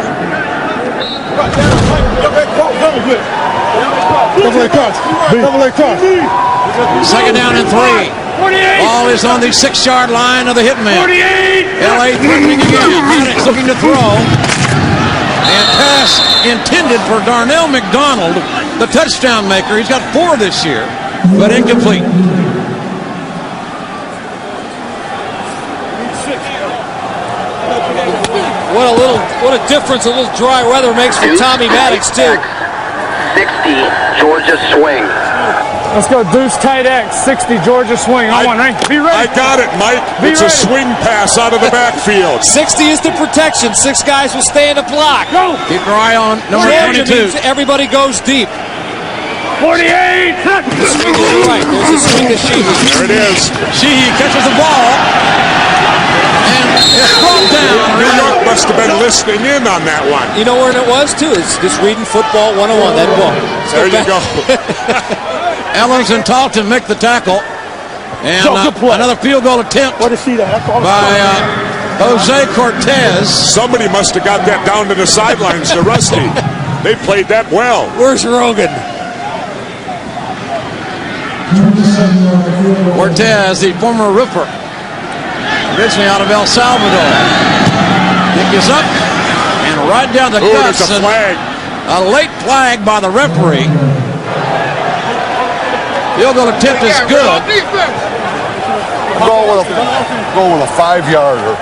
Second down and 3. Ball is on the 6-yard line of the Hitmen. LA threatening again. Maddox looking to throw. And pass intended for Darnell McDonald, the touchdown maker. He's got 4 this year, but incomplete. What a difference a little dry weather makes for Tommy Maddox, too. 60, Georgia swing. Let's go Deuce tight X, 60 Georgia swing. I want, right? Be ready. I got it, Mike. It's a swing pass out of the backfield. 60 is the protection. 6 guys will stay in the block. Go. Keep your eye on number 22. Everybody goes deep. 48. Right, there's a swing to Sheehy. There it is. Sheehy catches the ball. And it's brought down. New York must have been listening in on that one. You know where it was, too? It's just reading football 101, that ball. There you go. Ellens and Talton make the tackle. And another field goal attempt by Jose Cortez. Somebody must have got that down to the sidelines to Rusty. They played that well. Where's Rogan? Cortez, the former roofer, originally out of El Salvador. Kick is up and right down the guts. There's a flag. A late flag by the referee. Field goal attempt is good. Go with a 5-yarder.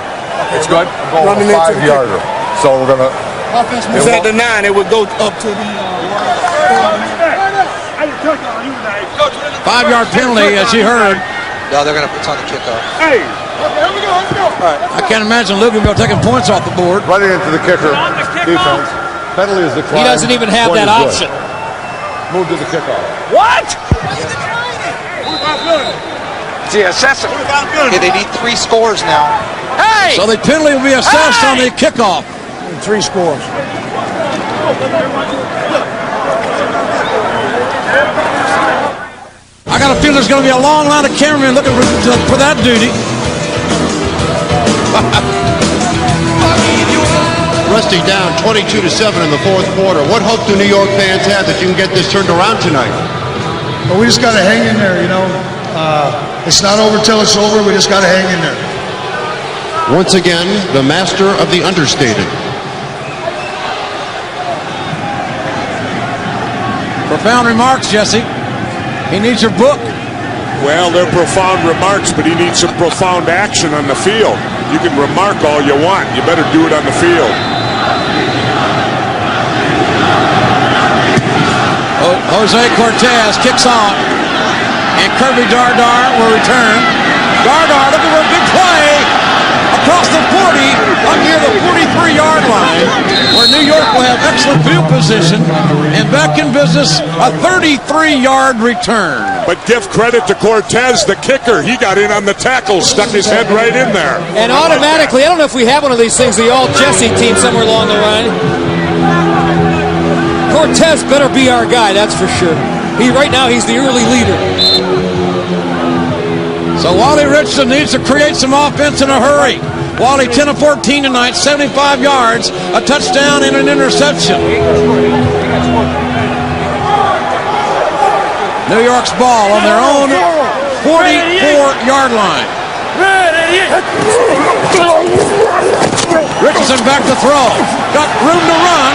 It's good. Go with a 5-yarder. So we're gonna. It's at the 9. It would go up to the. 5-yard penalty, as you heard. No, they're gonna put on the kickoff. Hey, here we go. Let's go. All right. I can't imagine Luke will be taking points off the board. Running into the kicker defense. Penalty is declined. He doesn't even have that option. Move to the kickoff. What? Okay, they need 3 scores now. Hey! So the penalty will be assessed on the kickoff. 3 scores. I got a feeling there's going to be a long line of cameramen looking for that duty. Rusty down 22-7 in the 4th quarter. What hope do New York fans have that you can get this turned around tonight? But we just got to hang in there, you know. It's not over till it's over. We just got to hang in there. Once again, the master of the understated. Profound remarks, Jesse. He needs your book. Well, they're profound remarks, but he needs some profound action on the field. You can remark all you want. You better do it on the field. Jose Cortez kicks off, and Kirby Dardar will return. Dardar looking for a big play across the 40, up near the 43-yard line, where New York will have excellent field position, and back in business, a 33-yard return. But give credit to Cortez, the kicker. He got in on the tackle, stuck his head right in there. And automatically, I don't know if we have one of these things, the all-Jesse team somewhere along the line. Cortez better be our guy, that's for sure. Right now, he's the early leader. So Wally Richardson needs to create some offense in a hurry. Wally 10 of 14 tonight, 75 yards, a touchdown and an interception. New York's ball on their own 44-yard line. Richardson back to throw. Got room to run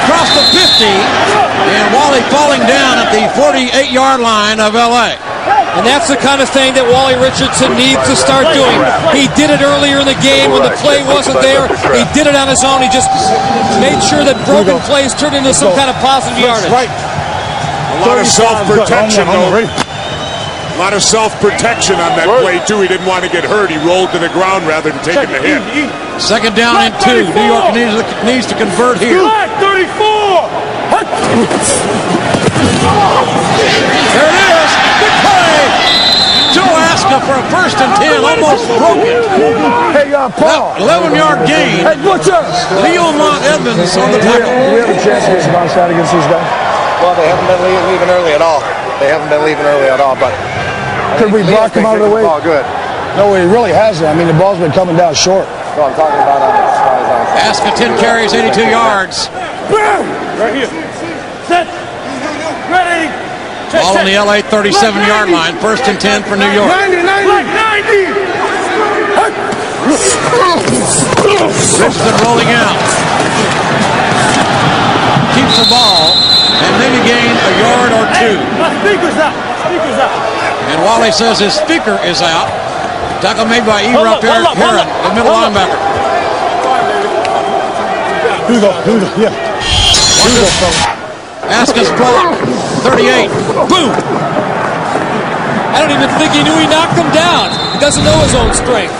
across the 50, and Wally falling down at the 48-yard line of L.A. And that's the kind of thing that Wally Richardson needs to start doing. He did it earlier in the game when the play wasn't there. He did it on his own. He just made sure that broken plays turned into some kind of positive yardage. A lot of self-protection, though. A lot of self-protection on that play, too. He didn't want to get hurt. He rolled to the ground rather than taking the hit. Second down and 2. New York needs to convert here. 34! There it is. Good play. Joe Aska for a 1st and 10. Almost broke it. Hey, Paul. 11-yard gain. Hey, Butcher. Leo Mont Evans on the tackle. Do we have a chance to get some onside against these guys? Well, they haven't been leaving early at all. But could we block them out of the way? All good. No, he really hasn't. I mean, the ball's been coming down short. No, I'm talking about on the size. Aska 10 carries, 82 yards. Right here. Set. Ready. Ball on the LA 37-yard line. 1st and 10 for New York. 90. Richardson rolling out. Keeps the ball, and maybe gain a yard or 2. My speaker's out. And Wally says his speaker is out. Tackle made by Heron, the middle linebacker. Here we go. Yeah. Aska's block. 38. Boom. I don't even think he knew he knocked him down. He doesn't know his own strength.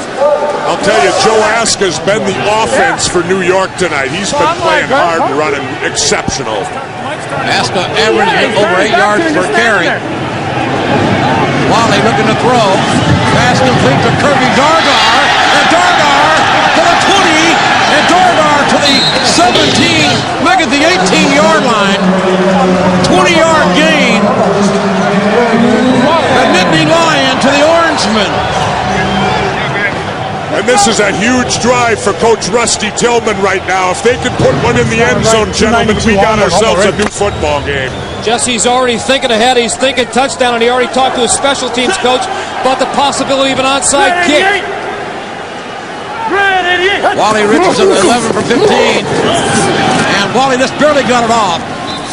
I'll tell you, Joe Aska's been the offense for New York tonight. He's been playing hard and running exceptional. Aska averaging over 8 yards per carry. Wally looking to throw. Pass complete to Kirby Dardar. And Dardar to the 20. And Dardar to the 17. Make it the 18-yard line. 20-yard gain. The Nittany Lion to the Orangemen. And this is a huge drive for Coach Rusty Tillman right now. If they can put one in the end zone, gentlemen, we got ourselves a new football game. Jesse's already thinking ahead. He's thinking touchdown, and he already talked to his special teams coach about the possibility of an onside kick. Wally Richardson, 11 for 15. And Wally just barely got it off.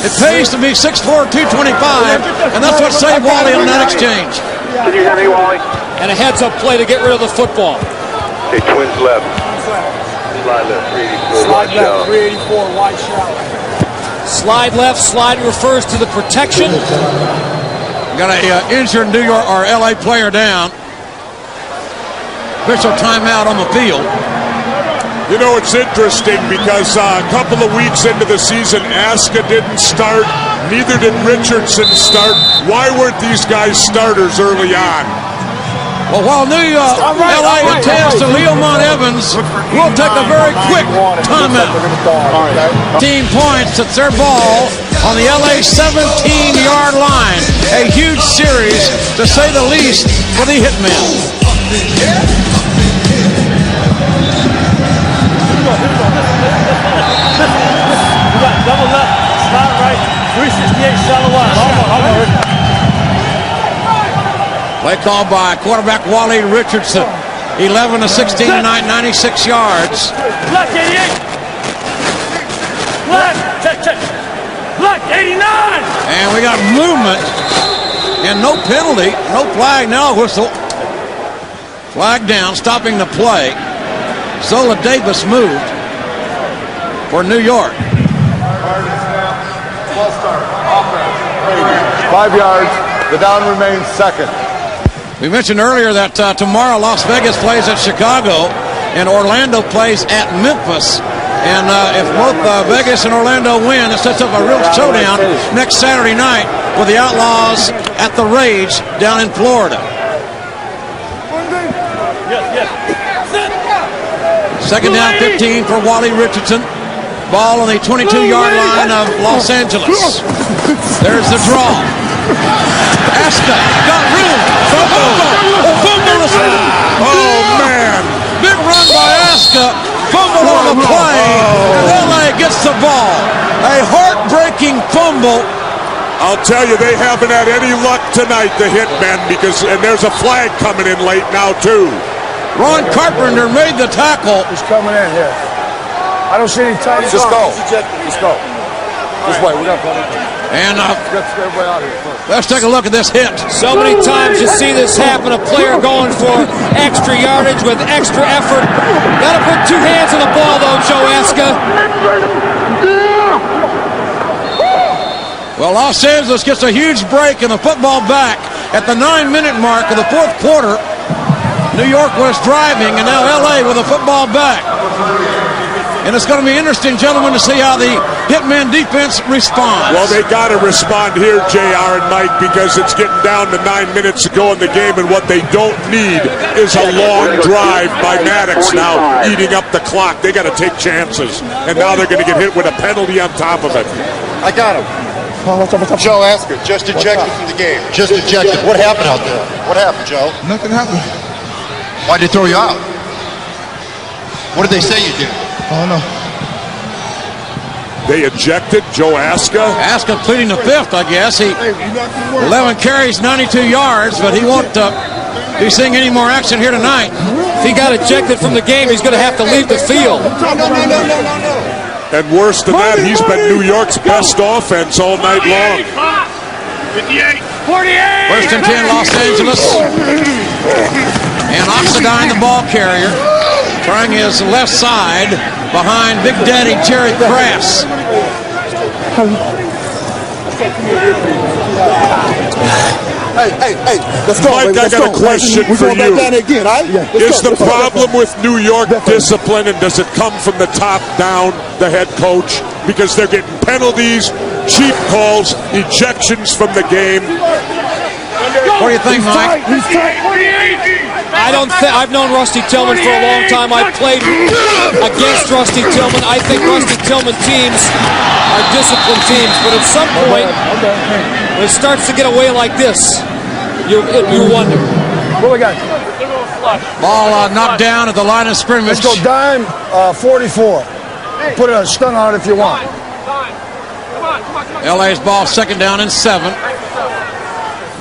It pays to be 6'4", 225, and that's what saved Wally on that exchange. Can you hear me, Wally? And a heads-up play to get rid of the football. Okay, twins left. Slide left, 384, wide shot. Slide left, slide refers to the protection. Got a injured New York or LA player down. Official timeout on the field. You know, it's interesting because a couple of weeks into the season, Aska didn't start, neither did Richardson start. Why weren't these guys starters early on? Well, while New York, LA attends to Leo Mont Evans, we'll take a very quick timeout. 15 points, it's their ball on the LA 17-yard line. A huge series, to say the least, for the Hitmen. Double left, slide right, 368 shallow wide. Play called by quarterback Wally Richardson. 11 of 16 tonight, 96 yards. Block 88. Block, check. Block 89. And we got movement And no penalty, no flag, now whistle. Flag down, stopping the play. Zola Davis moved for New York. 5 yards. The down remains second. We mentioned earlier that tomorrow Las Vegas plays at Chicago and Orlando plays at Memphis. And if both Vegas and Orlando win, it sets up a real showdown next Saturday night with the Outlaws at the Rage down in Florida. Second down 15 for Wally Richardson. Ball on the 22-yard line of Los Angeles. There's the draw. Asta got room. Fumble. Oh, man. Big run by Asta. Fumble on the play. LA gets the ball. A heartbreaking fumble. I'll tell you, they haven't had any luck tonight, the Hitmen, and there's a flag coming in late now, too. Ron Carpenter made the tackle. He's coming in here. I don't see any tight. Just go. Just go. Just wait. We got plenty. And get everybody out of here first. Let's take a look at this hit. So many times you see this happen, a player going for extra yardage with extra effort. Got to put two hands on the ball, though, Joe Aska. Well, Los Angeles gets a huge break and the football back at the 9-minute mark of the fourth quarter. New York was driving, and now LA with the football back. And it's going to be interesting, gentlemen, to see how the Hitman defense responds. Well, they got to respond here, JR and Mike, because it's getting down to 9 minutes to go in the game, and what they don't need is a long drive by Maddox now eating up the clock. They got to take chances, and now they're going to get hit with a penalty on top of it. I got him. Joe Asker, just ejected from the game. Just ejected. What happened out there? What happened, Joe? Nothing happened. Why'd they throw you out? What did they say you did? I don't know. They ejected Joe Aska. Aska pleading the fifth, I guess. He 11 carries, 92 yards, but he won't be seeing any more action here tonight. If he got ejected from the game, he's going to have to leave the field. No. And worse than that, he's been New York's best offense all night long. 58, 48. First and 10, Los Angeles. And Oxidine, the ball carrier, trying his left side behind Big Daddy Jerry Crass. Hey, let's go. Mike, I got a question for you. Is the problem with New York discipline, and does it come from the top down, the head coach? Because they're getting penalties, cheap calls, ejections from the game. What do you think, Mike? I've known Rusty Tillman for a long time. I've played against Rusty Tillman. I think Rusty Tillman teams are disciplined teams, but at some point, when it starts to get away like this, you wonder. What we got? Ball knocked down at the line of scrimmage. Let's go dime 44. Put a stun on it if you want. LA's ball, second down and 7.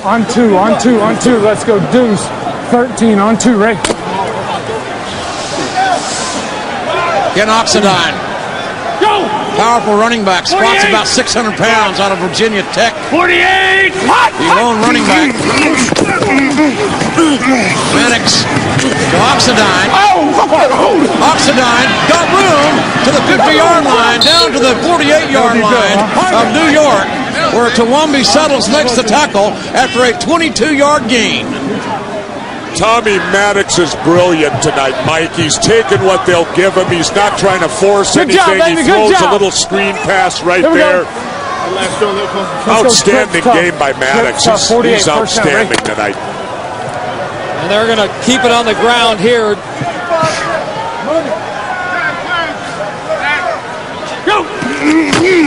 On two. Let's go deuce. 13 on 2, Ray. Ken Oxidine. Powerful running back. Spots about 600 pounds out of Virginia Tech. 48. The lone running back. Maddox to Oxidine. Oxidine got room to the 50-yard line, down to the 48-yard line of New York, where Tawambi Settles makes the tackle after a 22-yard gain. Tommy Maddox is brilliant tonight, Mike. He's taking what they'll give him. He's not trying to force anything. He throws a little screen pass right there. Outstanding game by Maddox. He's outstanding tonight. And they're going to keep it on the ground here.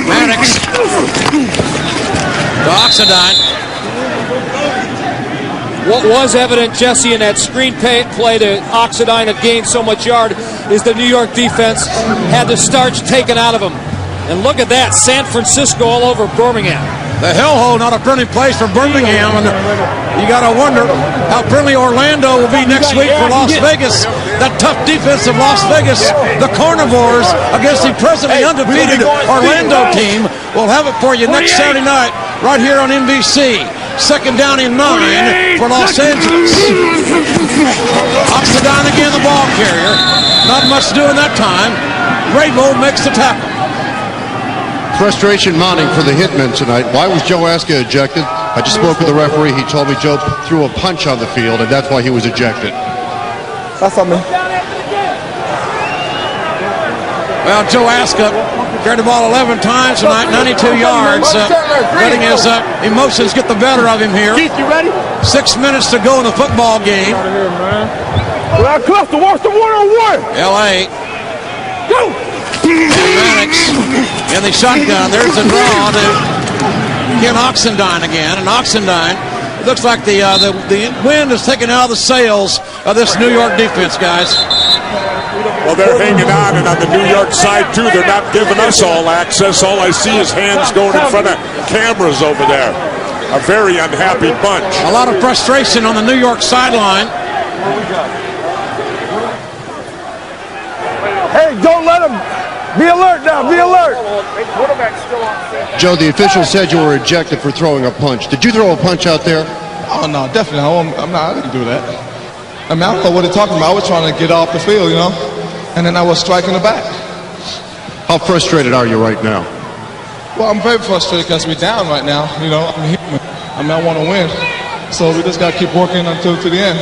Maddox to Oxidine. What was evident, Jesse, in that screen play to Oxidine that gained so much yard is the New York defense had the starch taken out of them. And look at that, San Francisco all over Birmingham. The hellhole, not a friendly place for Birmingham, and you got to wonder how friendly Orlando will be next week for Las Vegas. That tough defense of Las Vegas, the Carnivores, against the presently undefeated Orlando team. We'll have it for you next Saturday night right here on NBC. Second down and 9 for Los Angeles. Oxendine again, the ball carrier. Not much to do in that time. Grable makes the tackle. Frustration mounting for the Hitmen tonight. Why was Joe Aska ejected? I just spoke with the referee. He told me Joe threw a punch on the field, and that's why he was ejected. That's on me. Well, Joe Aska carried the ball 11 times tonight, 92 yards. Letting his emotions get the better of him here. Keith, you ready? 6 minutes to go in the football game. Well, Cluster wants the one-on-one. L.A. Go! And Maddox in the shotgun. There's a draw to Ken Oxendine again. And Oxendine, it looks like the wind is taken out of the sails of this New York defense, guys. Well, they're hanging on, and on the New York side, too, they're not giving us all access. All I see is hands going in front of cameras over there. A very unhappy bunch. A lot of frustration on the New York sideline. Hey, don't let him. Be alert now. Be alert. Joe, the official said you were ejected for throwing a punch. Did you throw a punch out there? Oh, no, definitely. I didn't do that. I mean, I don't know what they're talking about. I was trying to get off the field, you know, and then I was striking the back. How frustrated are you right now? Well, I'm very frustrated because we're down right now. You know, I want to win. So we just got to keep working until to the end.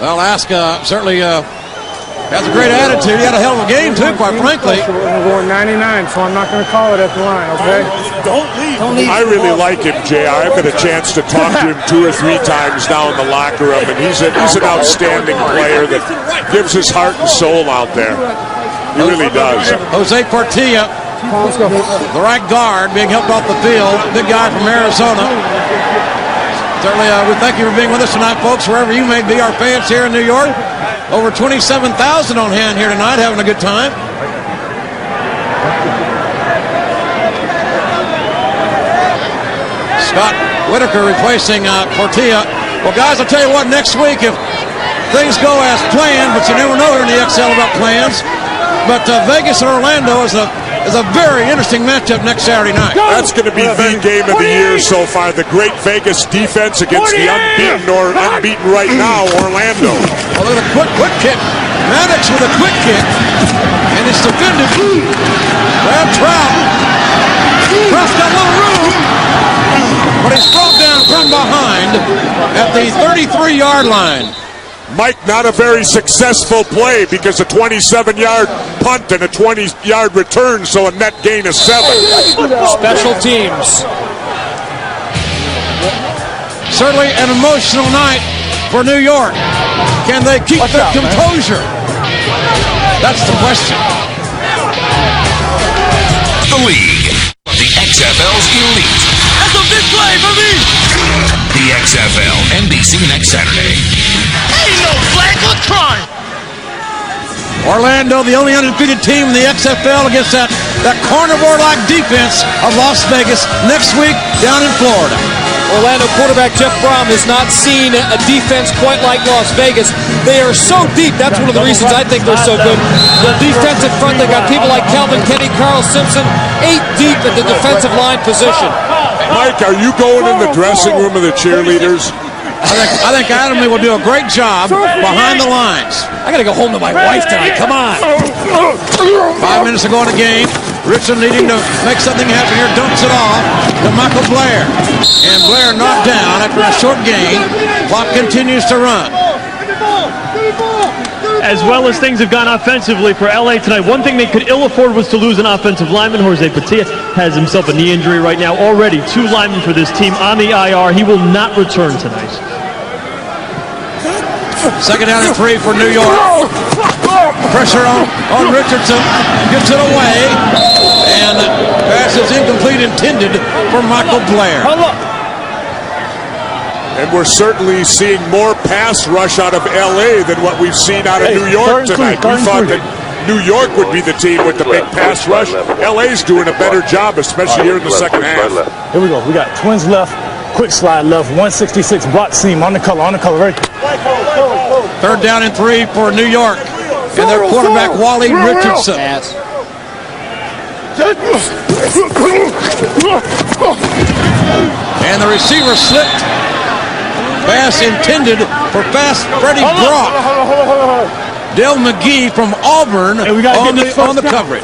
Well, Aska certainly has a great attitude. He had a hell of a game, too, quite frankly. We're going 99, so I'm not going to call it at the line, okay? Don't leave. I really like him, JR. I've had a chance to talk to him 2 or 3 times now in the locker room, and he's an outstanding player that gives his heart and soul out there. He really does. Jose Portilla, the right guard, being helped off the field. Big guy from Arizona. Certainly, we thank you for being with us tonight, folks, wherever you may be, our fans here in New York. Over 27,000 on hand here tonight, having a good time. Scott Whitaker replacing Portilla. Well, guys, I'll tell you what, next week, if things go as planned, but you never know here in the XL about plans, but Vegas and Orlando is a very interesting matchup next Saturday night. That's going to be the game of the year so far. The great Vegas defense against the unbeaten right now, Orlando. Oh, look at a quick kick. Maddox with a quick kick, and it's defended. Brad Trout. Trout's got a little room, but he's brought down from behind at the 33-yard line. Mike, not a very successful play because a 27-yard punt and a 20-yard return, so a net gain of 7. Special teams. Certainly an emotional night for New York. Can they keep their composure? That's the question. The league. The XFL's elite. That's a big play for me. The XFL, NBC next Saturday. Ain't no flag or crime. Orlando, the only undefeated team in the XFL against that carnivore-like defense of Las Vegas next week down in Florida. Orlando quarterback Jeff Brom has not seen a defense quite like Las Vegas. They are so deep. That's one of the reasons I think they're so good. The defensive front, they got people like Calvin Kenny, Carl Simpson, 8 deep at the defensive line position. Mike, are you going in the dressing room of the cheerleaders? I think Adamley will do a great job behind the lines. I got to go home to my wife tonight. Come on. 5 minutes to go in the game. Richardson needing to make something happen here. Dumps it off to Michael Blair. And Blair knocked down after a short gain. Clock continues to run. As well as things have gone offensively for LA tonight, one thing they could ill afford was to lose an offensive lineman. Jose Portilla has himself a knee injury right now. Already 2 linemen for this team on the IR. He will not return tonight. Second down and 3 for New York. Pressure on Richardson. Gets it away. And pass is incomplete, intended for Michael Blair. And we're certainly seeing more pass rush out of L.A. than what we've seen out of New York tonight. We thought that New York would be the team with the big pass rush. L.A.'s doing a better job, especially here in the second half. Here we go. We got twins left, quick slide left, 166 block seam on the color, right? Third down and 3 for New York. And their quarterback, Wally Richardson. And the receiver slipped. Pass intended for fast Freddie Brock. Dale McGee from Auburn on the coverage.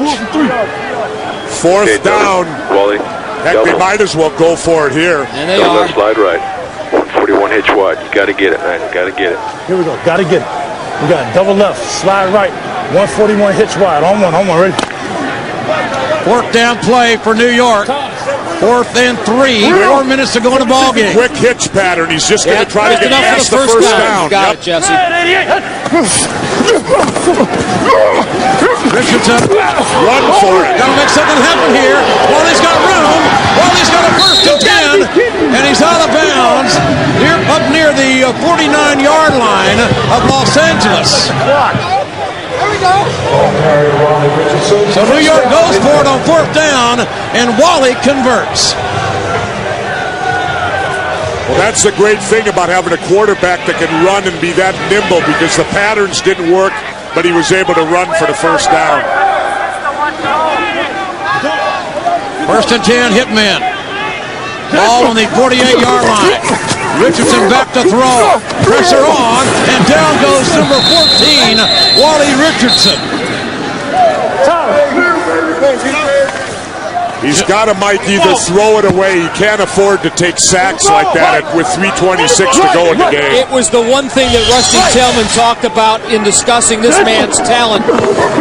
4th down. Wally. Heck, they might as well go for it here. And they are. Slide right. 141 hitch wide. You got to get it, man. You got to get it. Here we go. Got to get it. We got double left, slide right. 141 hitch wide. On one, ready. 4th down play for New York. 4th and 3. 4 minutes to go in the ball game. Quick hitch pattern. He's just going to try to get past the first down. Got it, Jesse. Richardson. Run for it. Got to make something happen here. Wally's got room. Wally's got a 1st and 10. And he's out of bounds up near the 49-yard line of Los Angeles. So New York goes for it on 4th down, and Wally converts. Well, that's the great thing about having a quarterback that can run and be that nimble, because the patterns didn't work, but he was able to run for the 1st down. 1st and 10, Hitmen. Ball on the 48-yard line. Richardson back to throw. Pressure on, and down goes number 14, Wally Richardson. He's got to, Mike, either throw it away. He can't afford to take sacks like that with 3:26 to go in the game. It was the one thing that Rusty Tillman talked about in discussing this man's talent.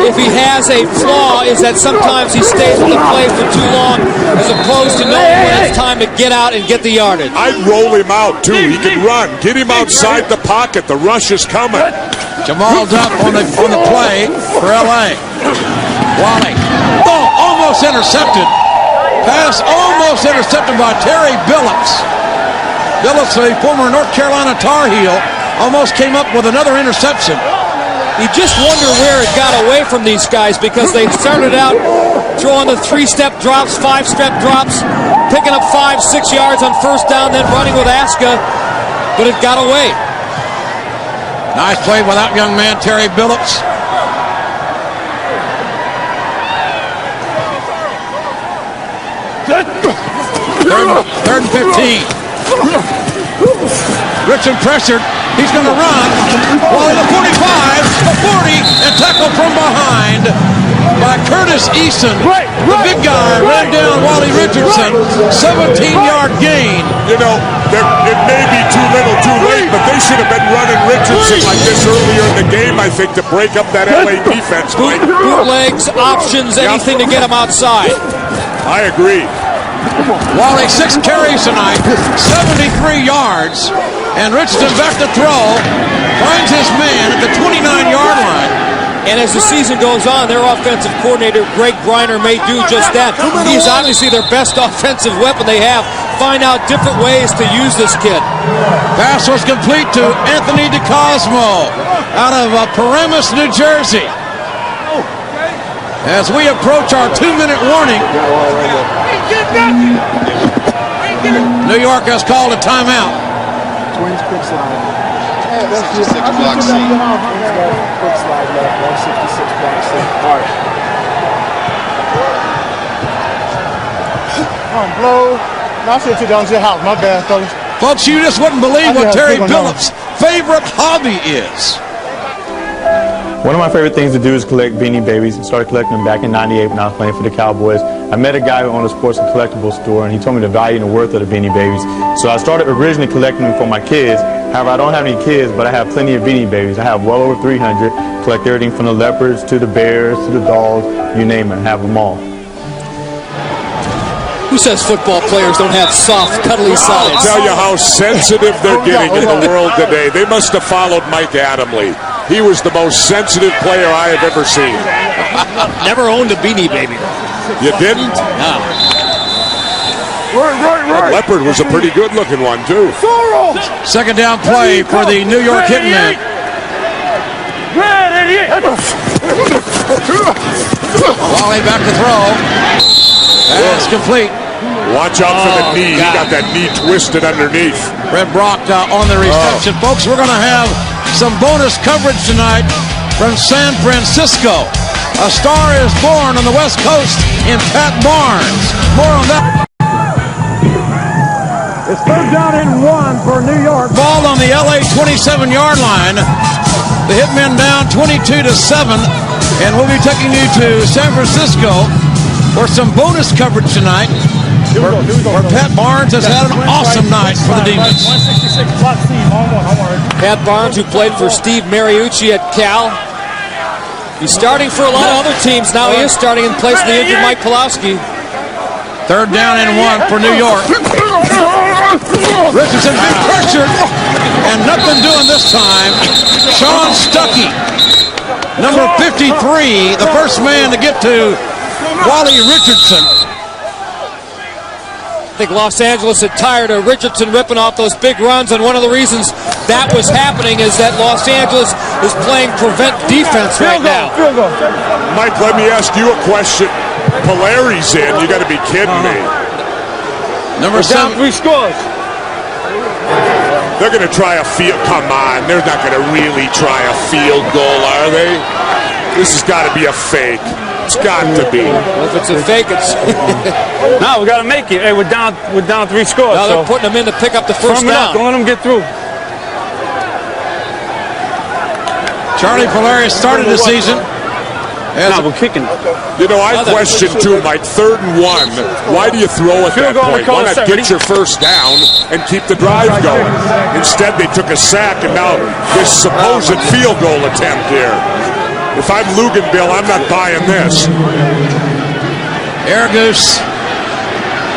If he has a flaw, is that sometimes he stays in the play for too long, as opposed to knowing when it's time to get out and get the yardage. I'd roll him out, too. He can run. Get him outside the pocket. The rush is coming. Jamal Duff on the play for L.A. Wally. Oh, almost intercepted. Pass almost intercepted by Terry Billups. Billups, a former North Carolina Tar Heel, almost came up with another interception. You just wonder where it got away from these guys, because they started out throwing the 3-step drops, 5-step drops, picking up 5-6 yards on 1st down, then running with Aska, but it got away. Nice play by that young man, Terry Billups. Third and 15. Richard pressured. He's going to run. Wally the 45, the 40, and tackled from behind by Curtis Eason. The big guy ran down Wally Richardson. 17-yard gain. You know, it may be too little too late, but they should have been running Richardson like this earlier in the game, I think, to break up that LA defense. Bootlegs, options, anything to get him outside. I agree. Wally 6 carries tonight, 73 yards, and Richardson back to throw, finds his man at the 29-yard line. And as the season goes on, their offensive coordinator, Greg Griner, may do just that. He's obviously their best offensive weapon they have. Find out different ways to use this kid. Pass was complete to Anthony DeCosmo out of Paramus, New Jersey. As we approach our 2-minute warning, New York has called a timeout. Twins quick slide. 166 block C. Quick slide left, 166 block C. All right. Come on, blow. No, I should have down to the house. My bad, fellas. Folks, you just wouldn't believe what Terry Billups' favorite hobby is. One of my favorite things to do is collect Beanie Babies. I started collecting them back in '98 when I was playing for the Cowboys. I met a guy who owned a sports and collectibles store, and he told me the value and the worth of the Beanie Babies. So I started originally collecting them for my kids. However, I don't have any kids, but I have plenty of Beanie Babies. I have well over 300. Collect everything from the leopards to the bears to the dogs, you name it. I have them all. Who says football players don't have soft, cuddly sides? I'll tell you how sensitive they're getting in the world today. They must have followed Mike Adamle. He was the most sensitive player I have ever seen. Never owned a Beanie Baby. You didn't? No. Right. Leopard was a pretty good-looking one, too. Second down play for the New York Hitmen. Wally back to throw. That's complete. Watch out for the knee. God. He got that knee twisted underneath. Red Brock on the reception. Folks, we're going to have some bonus coverage tonight from San Francisco. A star is born on the West Coast in Pat Barnes. More on that. It's 3rd down and 1 for New York. Ball on the LA 27-yard line. The Hitmen down 22-7, and we'll be taking you to San Francisco for some bonus coverage tonight. Where Pat Barnes has had an awesome night for the Demons. Pat Barnes, who played for Steve Mariucci at Cal. He's starting for a lot of other teams now. He is starting in place of the injured Mike Pulowski. 3rd down and 1 for New York. Richardson been pressured, and nothing doing this time. Sean Stuckey, number 53, the first man to get to Wally Richardson. I think Los Angeles had tired of Richardson ripping off those big runs, and one of the reasons that was happening is that Los Angeles is playing prevent defense right now. Mike, let me ask you a question. Polari's in. You got to be kidding me. Number 7. 3 scores. They're going to try a field. Come on. They're not going to really try a field goal, are they? This has got to be a fake. It's got to be. Well, if it's a fake, it's... No, we got to make it. Hey, we're down 3 scores. Now they're putting them in to pick up the first down. Don't let them get through. Charlie Polari started the season. We're kicking. You know, I question too, Mike. 3rd and 1. Why do you throw at that point? Why not get your first down and keep the drive going? Instead, they took a sack, and now this supposed field goal attempt here. If I'm Luganville, I'm not buying this. Air Goose,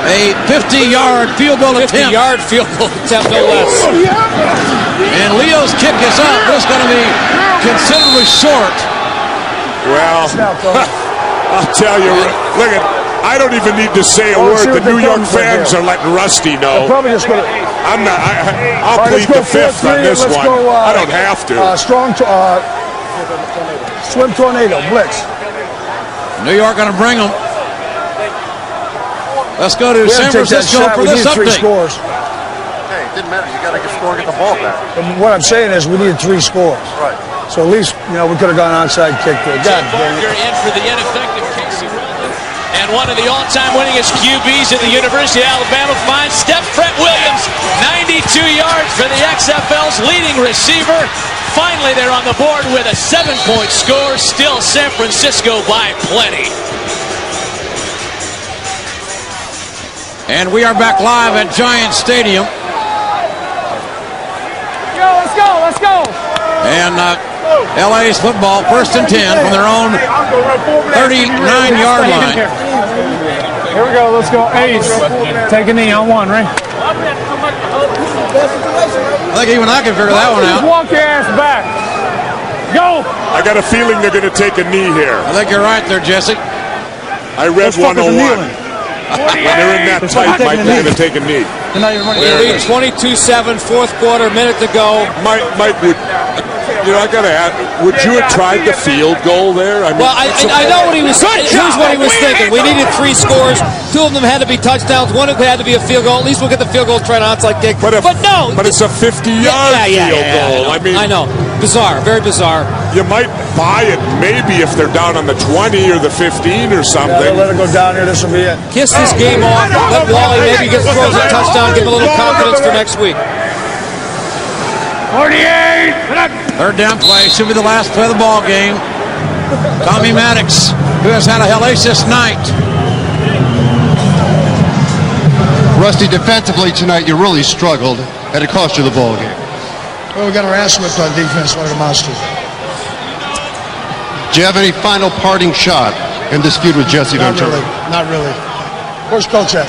a 50-yard field goal attempt. 50-yard field goal attempt, no less. And Leo's kick is up, but it's going to be considerably short. Well, I'll tell you, look at, I don't even need to say a word. The New York fans are letting Rusty know. I'm not, I'll plead the 5th on this one. I don't have to. Swim tornado, blitz. New York going to bring them. Let's go to San Francisco for this update. Hey, it didn't matter. You got to score and get the ball back. And what I'm saying is we needed 3 scores. Right. So at least, we could have gone onside kick there. God damn it. in for the ineffective Casey Weldon. And one of the all-time winningest QBs at the University of Alabama finds Steph Fred Williams. 92 yards for the XFL's leading receiver. Finally, they're on the board with a 7-point score. Still San Francisco by plenty. And we are back live at Giant Stadium. Let's go. And LA's football, 1st and 10 from their own 39-yard line. Here we go. Let's go. Ace. Take a knee on 1, right? I think even I can figure that one out. Walk your ass back. Go. I got a feeling they're going to take a knee here. I think you're right there, Jesse. I read 101. When they're in that tight, Mike, they're going to take a knee. They lead 22-7, 4th quarter, minute to go. Mike would, I got to ask, would you have tried the field goal there? I mean, well, I know what he was saying. Here's what he was thinking. We needed 3 scores. 2 of them had to be touchdowns. 1 of them had to be a field goal. At least we'll get the field goal, try an onside kick. But no. But it's a 50-yard field goal. I know. Bizarre. Very bizarre. You might buy it maybe if they're down on the 20 or the 15 or something. Yeah, let it go down here. This will be it. Kiss this game off. Let Wally maybe throws a touchdown. Give him a little confidence for next week. 48. 3rd down play. Should be the last play of the ball game. Tommy Maddox, who has had a hellacious night. Rusty, defensively tonight, you really struggled, and it cost you the ball game. Well, we got our ass whipped on defense like a monster. Do you have any final parting shot in this feud with Jesse Ventura? Not really. Where's Coach at?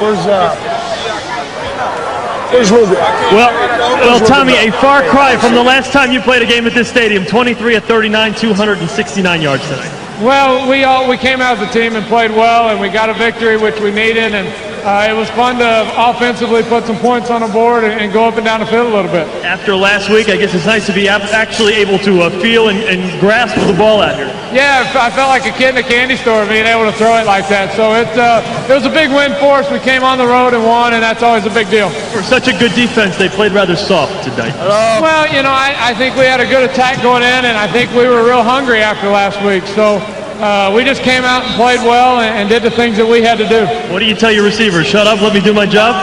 Where's Ruby? Well, Tommy, a far cry from the last time you played a game at this stadium. 23 of 39, 269 yards tonight. Well, we came out as a team and played well, and we got a victory, which we needed, and It was fun to offensively put some points on the board and go up and down the field a little bit. After last week, I guess it's nice to be actually able to feel and grasp the ball out here. Yeah, I felt like a kid in a candy store being able to throw it like that. So it was a big win for us. We came on the road and won, and that's always a big deal. For such a good defense, they played rather soft tonight. Well, you know, I think we had a good attack going in, and I think we were real hungry after last week. So we just came out and played well and did the things that we had to do. What do you tell your receivers? Shut up, let me do my job?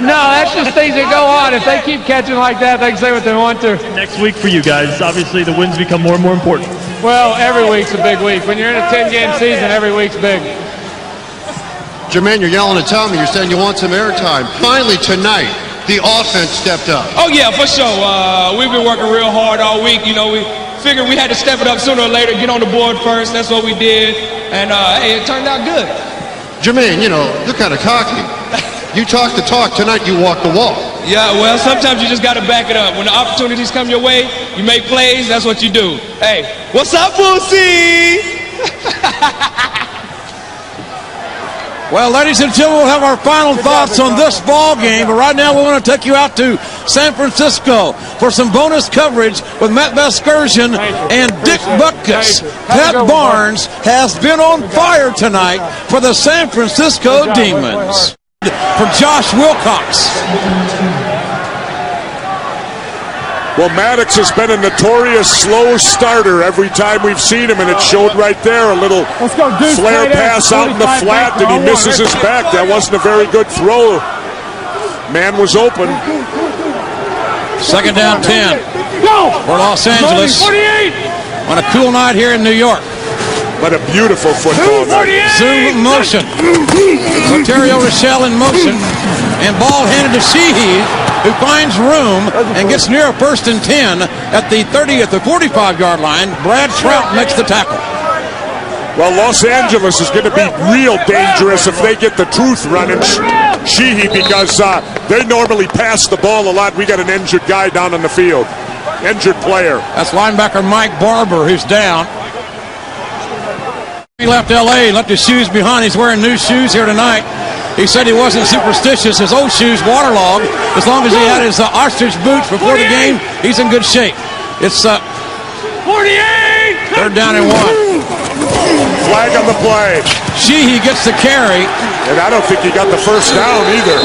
No, that's just things that go on. If they keep catching like that, they can say what they want to. Next week for you guys, obviously the wins become more and more important. Well, every week's a big week. When you're in a 10-game season, every week's big. Jermaine, you're yelling at Tommy. You're saying you want some airtime. Finally, tonight, the offense stepped up. Oh, yeah, for sure. We've been working real hard all week. You know, we figured we had to step it up sooner or later, get on the board first. That's what we did. And, hey, it turned out good. Jermaine, you know, you're kind of cocky. You talk the talk. Tonight, you walk the walk. Yeah, well, sometimes you just got to back it up. When the opportunities come your way, you make plays. That's what you do. Hey, what's up, Boosie? Well, ladies and gentlemen, we'll have our final thoughts on this ball game. But right now, we want to take you out to San Francisco for some bonus coverage with Matt Vasgersian and Dick Butkus. Pat Barnes has been on fire tonight for the San Francisco Demons. For Josh Wilcox. Well, Maddox has been a notorious slow starter every time we've seen him, and it showed right there. A little flare pass out in the flat, and he misses his back. That wasn't a very good throw. Man was open. Second down 10 for Los Angeles on a cool night here in New York. But a beautiful football night. Zoom motion. Ontario Rochelle in motion. And ball handed to Sheehy, who finds room and gets near a 1st and 10 at the 30th or 45-yard line. Brad Trout makes the tackle. Well, Los Angeles is going to be real dangerous if they get the truth running, Sheehy, because they normally pass the ball a lot. We got an injured guy down on the field. Injured player. That's linebacker Mike Barber, who's down. He left L.A., left his shoes behind. He's wearing new shoes here tonight. He said he wasn't superstitious. His old shoes waterlogged. As long as he had his ostrich boots before the game, he's in good shape. It's 48. 3rd down and 1. Flag on the play. Sheehy gets the carry. And I don't think he got the first down either.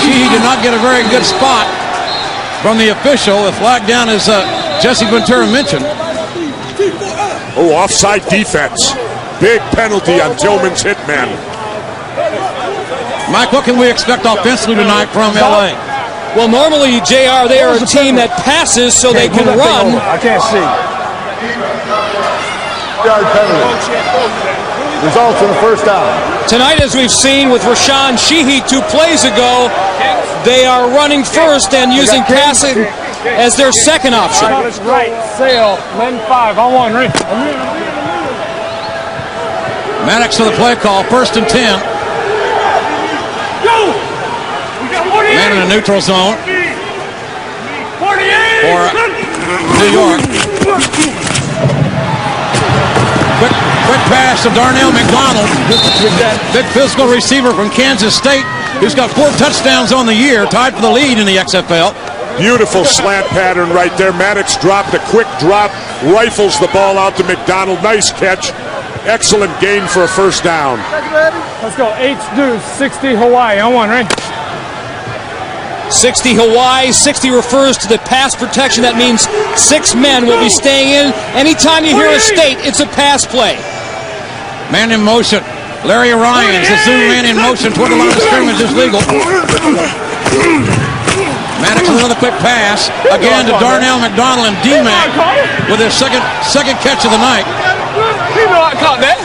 Sheehy did not get a very good spot from the official. The flag down, as Jesse Ventura mentioned. Oh, offside defense. Big penalty on Tillman's Hitman. Mike, what can we expect offensively tonight from L.A.? Well, normally, JR, they are a team that passes so they can run. I can't see. Results in the first down. Tonight, as we've seen with Rashawn Sheehy 2 plays ago, they are running first and using passing as their second option. Right, sail, men 5 on 1, right? Maddox for the play call, 1st and 10. Man in the neutral zone for New York. Quick pass to Darnell McDonald, big physical receiver from Kansas State, who's got 4 touchdowns on the year, tied for the lead in the XFL. Beautiful slant pattern right there. Maddox dropped a quick drop, rifles the ball out to McDonald. Nice catch. Excellent gain for a first down. Let's go. H deuce, 60 Hawaii on 1, right? 60 Hawaii. 60 refers to the pass protection. That means 6 men will be staying in. Anytime you hear a state, it's a pass play. Man in motion. Larry Ryans, the zoom man in motion toward the line of scrimmage is legal. Maddox with another quick pass. Again to Darnell McDonald and D-Mac with his second catch of the night. He know I caught that.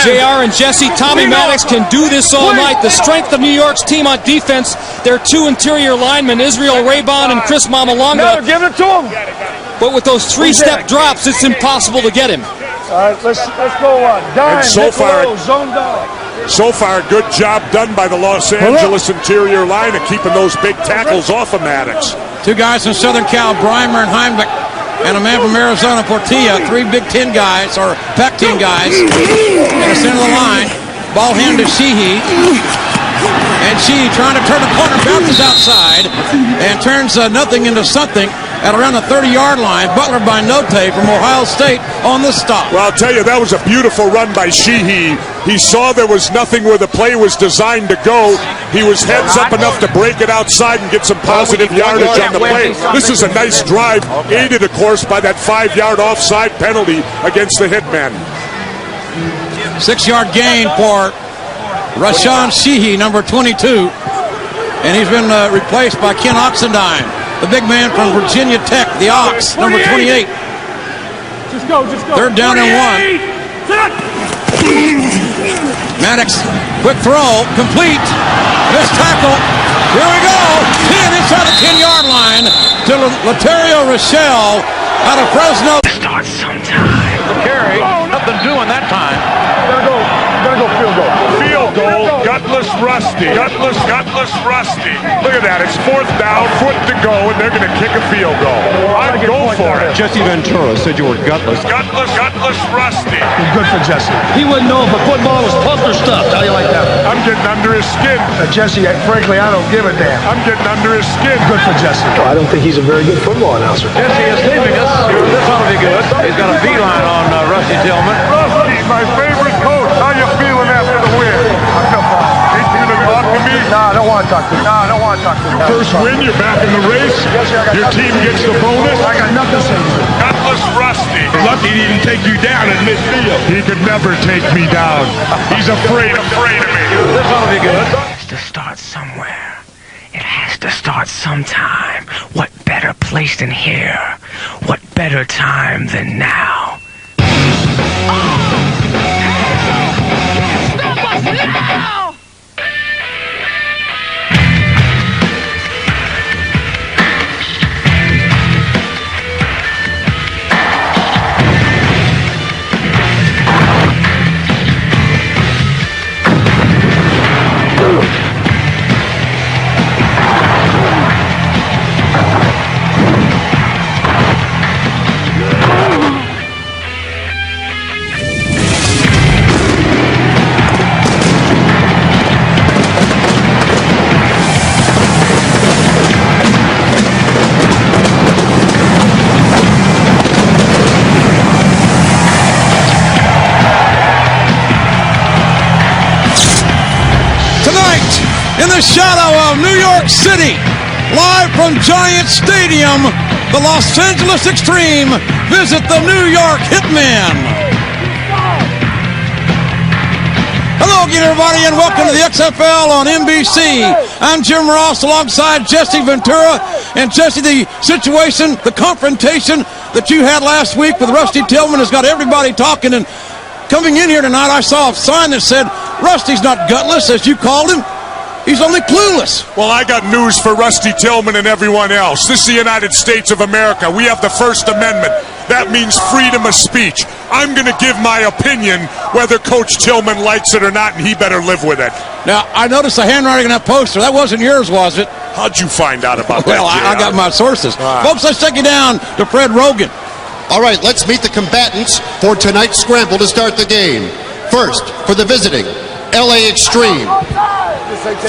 JR and Jesse, Tommy Maddox can do this all night. The strength of New York's team on defense, their 2 interior linemen, Israel Raybon and Chris Mamalonga. No, give it to him. But with those 3-step drops, it's impossible to get him. All right, let's go. Dime, and so far, good job done by the Los Angeles interior line of keeping those big tackles off of Maddox. 2 guys from Southern Cal, Breimer and Heimbeck, and a man from Arizona, Portilla. 3 Big Ten guys, or Pac-10 guys, in the center of the line. Ball hand to Sheehy. And Sheehy trying to turn the corner, bounces outside, and turns nothing into something at around the 30-yard line. Butler by Note from Ohio State on the stop. Well, I'll tell you, that was a beautiful run by Sheehy. He saw there was nothing where the play was designed to go. He was heads up enough to break it outside and get some positive yardage on the play. This is a nice drive, aided, of course, by that 5-yard offside penalty against the Hitmen. 6-yard gain for Rashawn Sheehy, number 22. And he's been replaced by Ken Oxendine, the big man from Virginia Tech, the Ox, number 28. Just go. Third down and 1. Maddox, quick throw, complete. Missed tackle. Here we go. 10 inside the 10-yard line to Laterio Rochelle out of Fresno. Start sometime. The carry, nothing doing that time. Gotta go field goal. Field goal, gutless Rusty. Gutless Rusty. Look at that. It's 4th down, foot to go, and they're going to kick a field goal. I'd go for it. Jesse Ventura said you were gutless. Gutless Rusty. Good for Jesse. He wouldn't know if a football was puffed or stuffed. How do you like that? I'm getting under his skin. Jesse, frankly, I don't give a damn. I'm getting under his skin. Good for Jesse. I don't think he's a very good football announcer. Jesse is leaving us. This ought to be good. He's got a beeline on Rusty Tillman. Rusty, my favorite coach. How you feeling after the win? I feel fine. Ain't you gonna talk to me? Nah, I don't want to talk to you. First win, you're back in the race. Your team gets the bonus. I got nothing to say to you. Gutless Rusty. Lucky he didn't take you down in midfield. He could never take me down. He's afraid of me. This ought to be good. It has to start somewhere. It has to start sometime. What better place than here? What better time than now? Now! In the shadow of New York City, live from Giant Stadium, the Los Angeles Xtreme visit the New York Hitmen. Hello again, everybody, and welcome to the XFL on NBC. I'm Jim Ross alongside Jesse Ventura. And Jesse, the situation, the confrontation that you had last week with Rusty Tillman has got everybody talking. And coming in here tonight, I saw a sign that said, Rusty's not gutless, as you called him. He's only clueless. Well, I got news for Rusty Tillman and everyone else. This is the United States of America. We have the First Amendment. That means freedom of speech. I'm going to give my opinion whether Coach Tillman likes it or not, and he better live with it. Now, I noticed the handwriting on that poster. That wasn't yours, was it? How'd you find out about that, Well, I got my sources. Folks, let's take you down to Fred Rogan. All right, let's meet the combatants for tonight's scramble to start the game. First, for the visiting LA Xtreme. 5'9",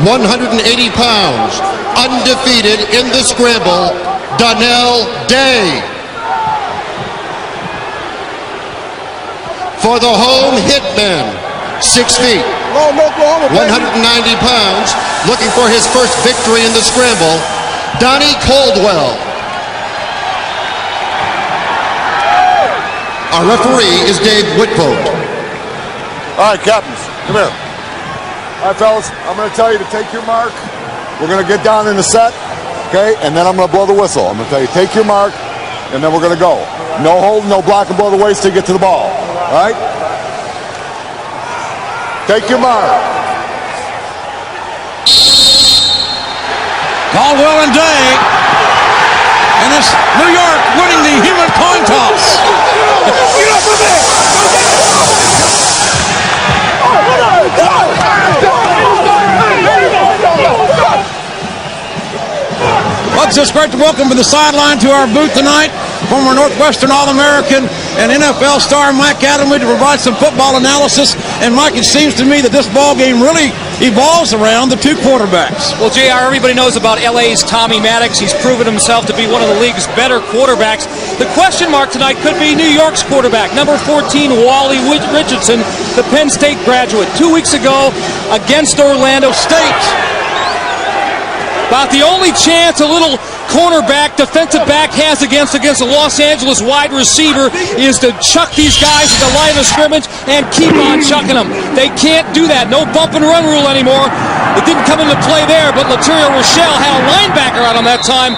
180 pounds, undefeated in the scramble, Donnell Day. For the home Hitmen, 6 feet, 190 pounds, looking for his first victory in the scramble, Donnie Caldwell. Our referee is Dave Whitvogt. All right, captains, come here. All right, fellas, I'm going to tell you to take your mark. We're going to get down in the set, okay? And then I'm going to blow the whistle. I'm going to tell you, take your mark, and then we're going to go. No hold, no block, and blow the waist to get to the ball. All right? Take your mark. Caldwell and Day. And it's New York winning the human coin toss. Get up with it! Well, it's just great to welcome to the sideline to our booth tonight, former Northwestern All-American and NFL star Mike Adamley to provide some football analysis. And Mike, it seems to me that this ball game really evolves around the two quarterbacks. Well, JR, everybody knows about LA's Tommy Maddox. He's proven himself to be one of the league's better quarterbacks. The question mark tonight could be New York's quarterback, number 14, Wally Richardson, the Penn State graduate. 2 weeks ago against Orlando State. About the only chance a little cornerback, defensive back has against a Los Angeles wide receiver is to chuck these guys at the line of scrimmage and keep on chucking them. They can't do that. No bump and run rule anymore. It didn't come into play there, but Lateral Rochelle had a linebacker out on that time.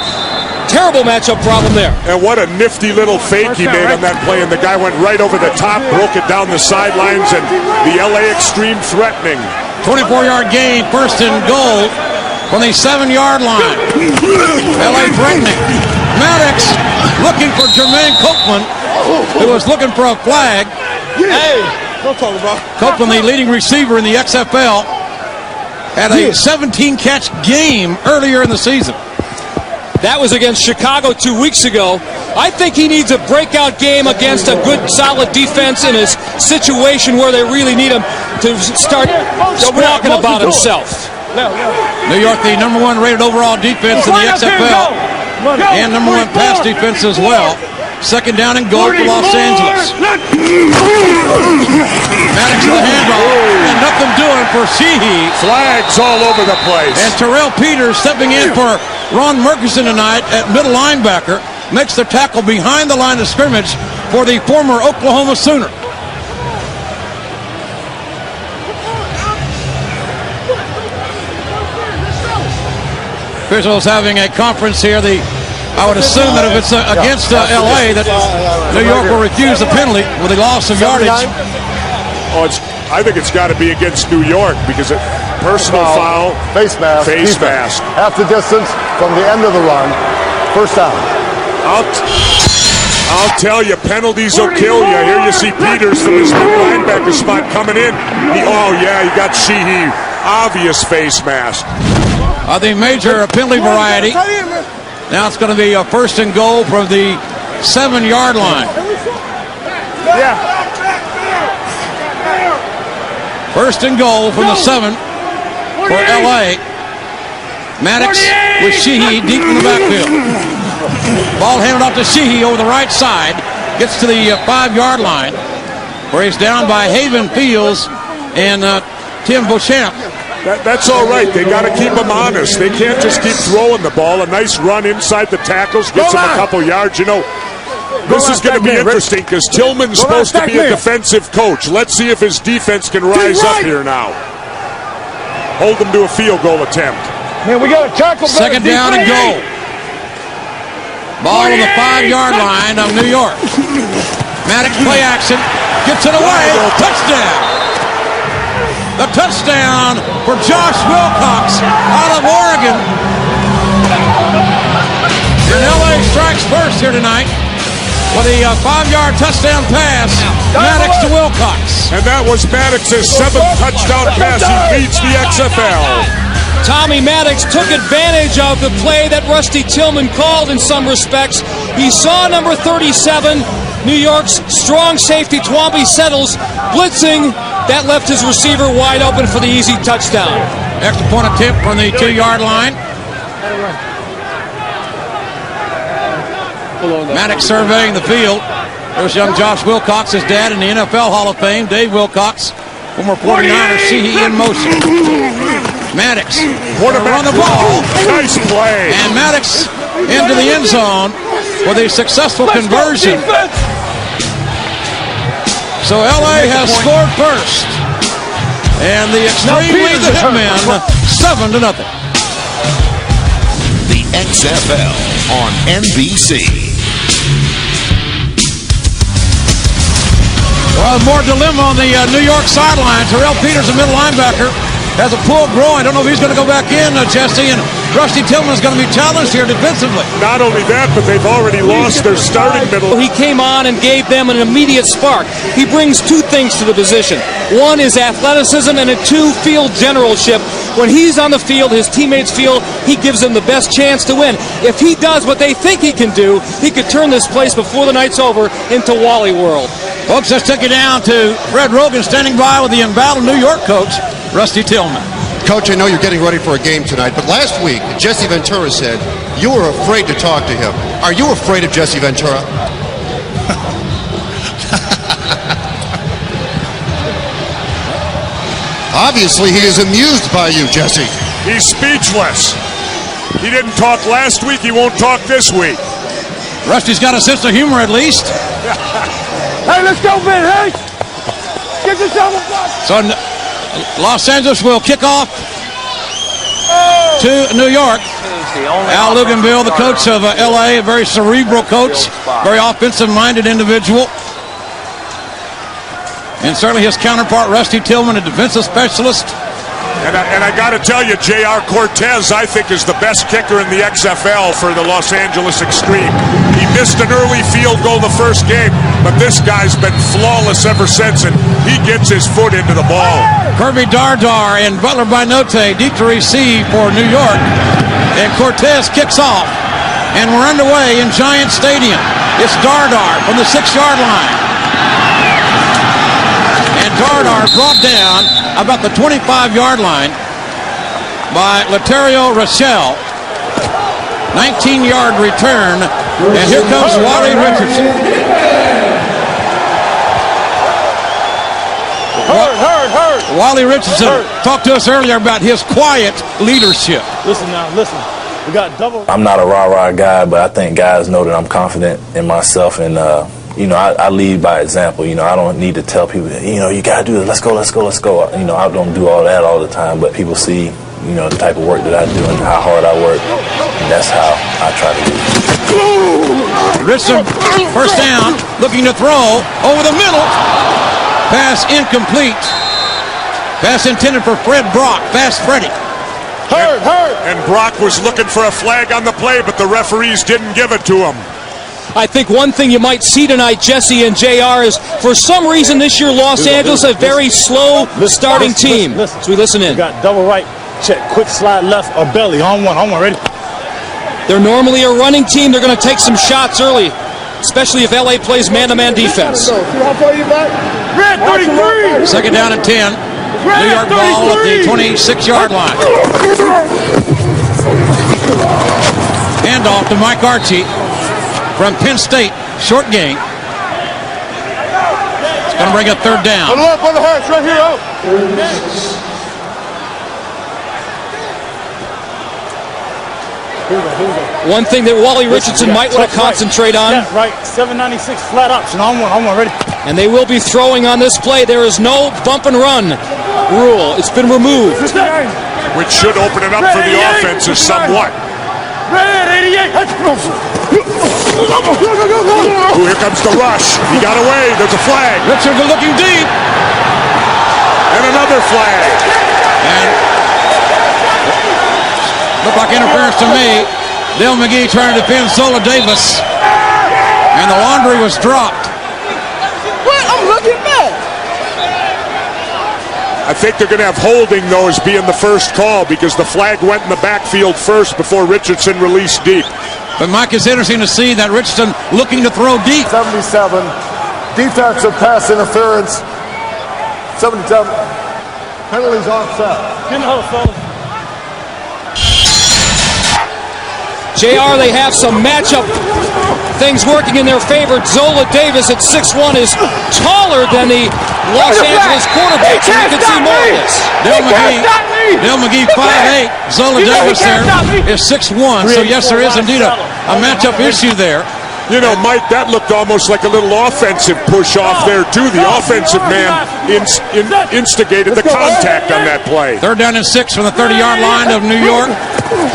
Terrible matchup problem there. And what a nifty little fake he made on that play, and the guy went right over the top, broke it down the sidelines, and the LA Xtreme threatening. 24-yard gain, first and goal from the 7-yard line. LA threatening. Maddox looking for Jermaine Copeland, who was looking for a flag. Hey, don't talk about Copeland, the leading receiver in the XFL, had a 17-catch game earlier in the season. That was against Chicago 2 weeks ago. I think he needs a breakout game against a good, solid defense in a situation where they really need him to start squawking about himself. New York, the number 1 rated overall defense in the XFL, and number 1 pass defense as well. Second down and goal for Los Angeles. Maddox to the handoff, and nothing doing for Sheehy. Flags all over the place. And Terrell Peters stepping in for Ron Murkison tonight at middle linebacker, makes the tackle behind the line of scrimmage for the former Oklahoma Sooner. Officials having a conference here. I would assume that if it's against LA, that New York will refuse the penalty with a loss of yardage. Oh, I think it's got to be against New York because personal foul, face mask, half the distance from the end of the run, first down. I'll tell you, penalties will kill you. Here you see Peters from his linebacker spot coming in. He got Sheehy, obvious face mask. The major penalty variety. Now it's going to be a first and goal from the 7-yard line. First and goal from the 7 for LA. Maddox with Sheehy deep in the backfield. Ball handed off to Sheehy over the right side. Gets to the 5-yard line where he's down by Haven Fields and Tim Beauchamp. That's all right. They got to keep them honest. They can't just keep throwing the ball. A nice run inside the tackles gets them a couple yards. You know, this is going to be interesting because Tillman's supposed to be a defensive coach. Let's see if his defense can rise up here now. Hold them to a field goal attempt. Man, we got a tackle. Second down and goal. Ball on the 5-yard line of New York. Maddox play action. Gets it away. Touchdown. The touchdown for Josh Wilcox out of Oregon. And LA strikes first here tonight with a 5-yard touchdown pass. Maddox to Wilcox. And that was Maddox's 7th touchdown pass. He leads the XFL. Tommy Maddox took advantage of the play that Rusty Tillman called in some respects. He saw number 37, New York's strong safety, Twomby Settles, blitzing. That left his receiver wide open for the easy touchdown. Extra point attempt from the 2-yard line. Maddox surveying the field. There's young Josh Wilcox, his dad in the NFL Hall of Fame, Dave Wilcox, former 49er, Sheehy in motion. Maddox run the ball. Nice play. And Maddox into the end zone with a successful conversion. So LA has scored first. And the Xtreme lead the Hitmen 7-0. The XFL on NBC. Well, more dilemma on the New York sideline. Terrell Peters, a middle linebacker, has a pulled groin. I don't know if he's going to go back in, Jesse, and Rusty Tillman's going to be challenged here defensively. Not only that, but they've already lost their starting middle. He came on and gave them an immediate spark. He brings 2 things to the position. 1 is athleticism, and 2, field generalship. when he's on the field, his teammates feel he gives them the best chance to win. If he does what they think he can do, he could turn this place before the night's over into Wally World. Folks, let's take it down to Fred Rogan standing by with the embattled New York coach, Rusty Tillman. Coach, I know you're getting ready for a game tonight, but last week, Jesse Ventura said you were afraid to talk to him. Are you afraid of Jesse Ventura? Obviously, he is amused by you, Jesse. He's speechless. He didn't talk last week. He won't talk this week. Rusty's got a sense of humor, at least. Hey, let's go, Ben. Hey, get this on the block. So Los Angeles will kick off to New York. Al Luganville, the coach of LA, a very cerebral coach, very offensive-minded individual. And certainly his counterpart, Rusty Tillman, a defensive specialist. And I got to tell you, J.R. Cortez, I think, is the best kicker in the XFL for the Los Angeles Xtreme. He missed an early field goal the first game, but this guy's been flawless ever since, and he gets his foot into the ball. Kirby Dardar and Butler by Note deep to receive for New York. And Cortez kicks off. And we're underway in Giant Stadium. It's Dardar from the 6-yard line. And Dardar brought down about the 25-yard line by Laterio Rochelle. 19-yard return. And here comes Wally Richardson. Wally Richardson talked to us earlier about his quiet leadership. Listen now, listen. We got double. I'm not a rah-rah guy, but I think guys know that I'm confident in myself, and you know, I lead by example. You know, I don't need to tell people, you know, you gotta do this. Let's go, let's go, let's go. You know, I don't do all that all the time, but people see, you know, the type of work that I do and how hard I work, and that's how I try to do it. Richardson, first down, looking to throw over the middle. Pass incomplete. Pass intended for Fred Brock. Fast Freddy. Hurt. And Brock was looking for a flag on the play, but the referees didn't give it to him. I think one thing you might see tonight, Jesse and JR, is for some reason this year Los Angeles a very slow starting team. So we listen in. We got double right, check, quick slide left or belly. On one, ready. They're normally a running team. They're going to take some shots early, especially if LA plays man-to-man defense. See how far you back? Red 33. Second down and 10. New York ball at the 26-yard line. Handoff to Mike Archie from Penn State. Short gain. It's going to bring a third down. Put up on the horse right here. One thing that Wally Richardson might want to concentrate on. Right, 796 flat option. On one, ready. And they will be throwing on this play. There is no bump and run rule. It's been removed. Which should open it up for the offenses somewhat. Red 88. Ooh, here comes the rush. He got away. There's a flag. Richardson looking deep. And another flag. And looked like interference to me. Dale McGee trying to defend Zola Davis. And the laundry was dropped. What? I'm looking back. I think they're going to have holding, though, as being the first call because the flag went in the backfield first before Richardson released deep. But, Mike, it's interesting to see that Richardson looking to throw deep. 77. Defensive pass interference. 77. Penalties offset. Get in the huddle, fellas. JR, they have some matchup things working in their favor. Zola Davis at 6'1" is taller than the Los Angeles quarterback, so you can see more of this. Dale McGee 5'8". Zola Davis there is 6'1", so yes, there is indeed a matchup issue there. You know, Mike, that looked almost like a little offensive push off there, too. The offensive man instigated the contact on that play. Third down and 6 from the 30-yard line of New York.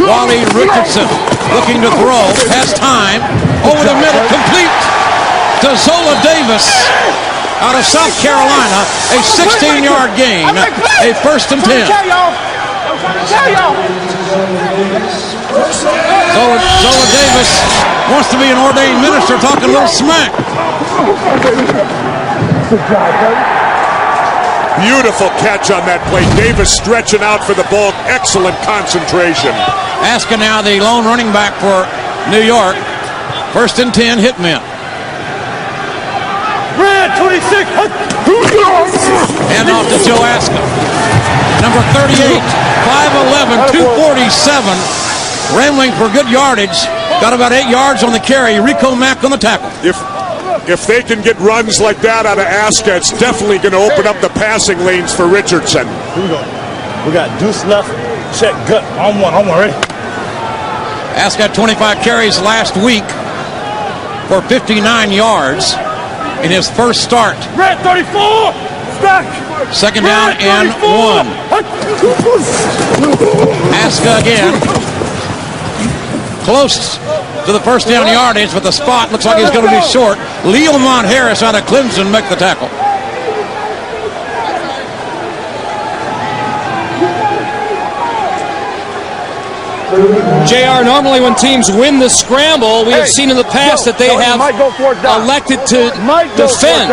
Wally Richardson looking to throw. Has time. Over the middle, complete to Zola Davis out of South Carolina. A 16-yard gain. A first and 10. Zola Davis wants to be an ordained minister, talking a little smack. Beautiful catch on that play. Davis stretching out for the ball. Excellent concentration. Aska now the lone running back for New York. 1st and 10, Hitmen. Red 26. And off to Joe Aska. Number 38, 5'11", 247. Rambling for good yardage. Got about 8 yards on the carry. Rico Mack on the tackle. If they can get runs like that out of Aska, it's definitely going to open up the passing lanes for Richardson. Here we go. We got deuce left, check gut. On one, ready? Aska had 25 carries last week for 59 yards in his first start. Red 34, stack. 2nd down and 1. Aska again. Close to the 1st down yardage, but the spot looks like he's going to be short. Leomont Harris out of Clemson make the tackle. JR, normally when teams win the scramble, we have seen in the past that they have elected to defend.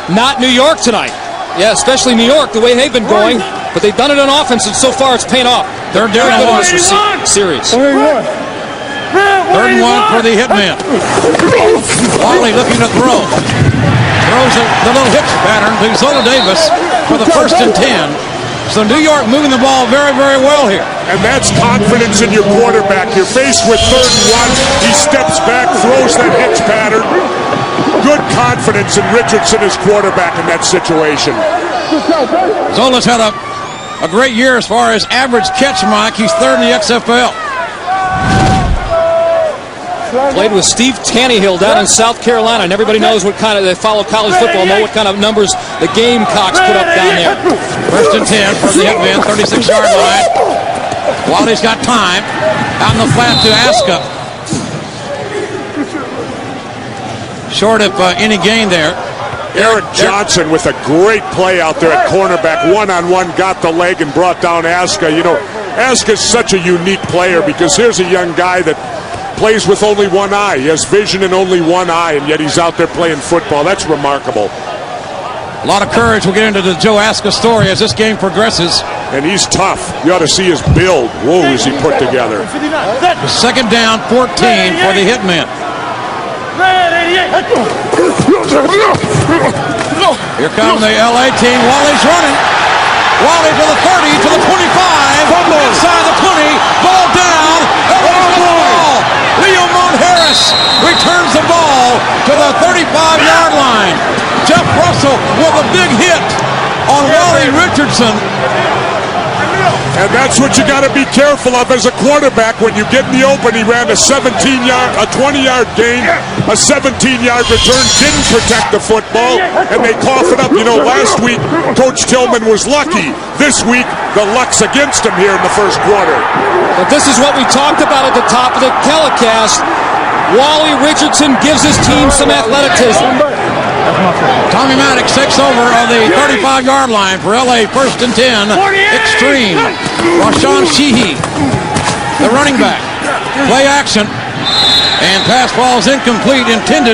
Not New York tonight. Yeah, especially New York, the way they've been going. But they've done it on offense, and so far it's paying off. They're very good in this series. 3rd and 1 for the Hitman. Wally looking to throw. Throws the little hitch pattern to Zola Davis for the 1st and 10. So New York moving the ball very, very well here. And that's confidence in your quarterback. You're faced with 3rd and 1. He steps back, throws that hitch pattern. Good confidence in Richardson as quarterback in that situation. Zola's had a great year as far as average catch, Mike. He's 3rd in the XFL. Played with Steve Tannehill down in South Carolina, and everybody knows what kind of, they follow college football, know what kind of numbers the Gamecocks put up down there. 1st and 10 for the Hitmen, 36-yard line. Wally's got time. Out in the flat to Aska. Short of any gain there. Eric Johnson with a great play out there at cornerback. One-on-one, got the leg and brought down Aska. You know, Aska's such a unique player because here's a young guy that plays with only one eye. He has vision in only one eye, and yet he's out there playing football. That's remarkable. A lot of courage. We'll get into the Joe Aska story as this game progresses. And he's tough. You ought to see his build. Whoa, is he put together. 2nd down, 14 for the Hitmen. Here come the LA team. Wally's running. Wally to the 30, to the 25. Inside the 20. Ball down. LA's got the ball. Leomont Harris returns the ball to the 35-yard line. Jeff Russell with a big hit on Wally Richardson. And that's what you got to be careful of as a quarterback. When you get in the open, he ran a 20-yard gain, a 17-yard return, didn't protect the football, and they cough it up. You know, last week, Coach Tillman was lucky. This week, the luck's against him here in the first quarter. But this is what we talked about at the top of the telecast. Wally Richardson gives his team some athleticism. Tommy Maddox takes over on the 35-yard line for LA, 1st and 10. Xtreme. Rashawn Sheehy, the running back. Play action. And pass ball is incomplete, intended.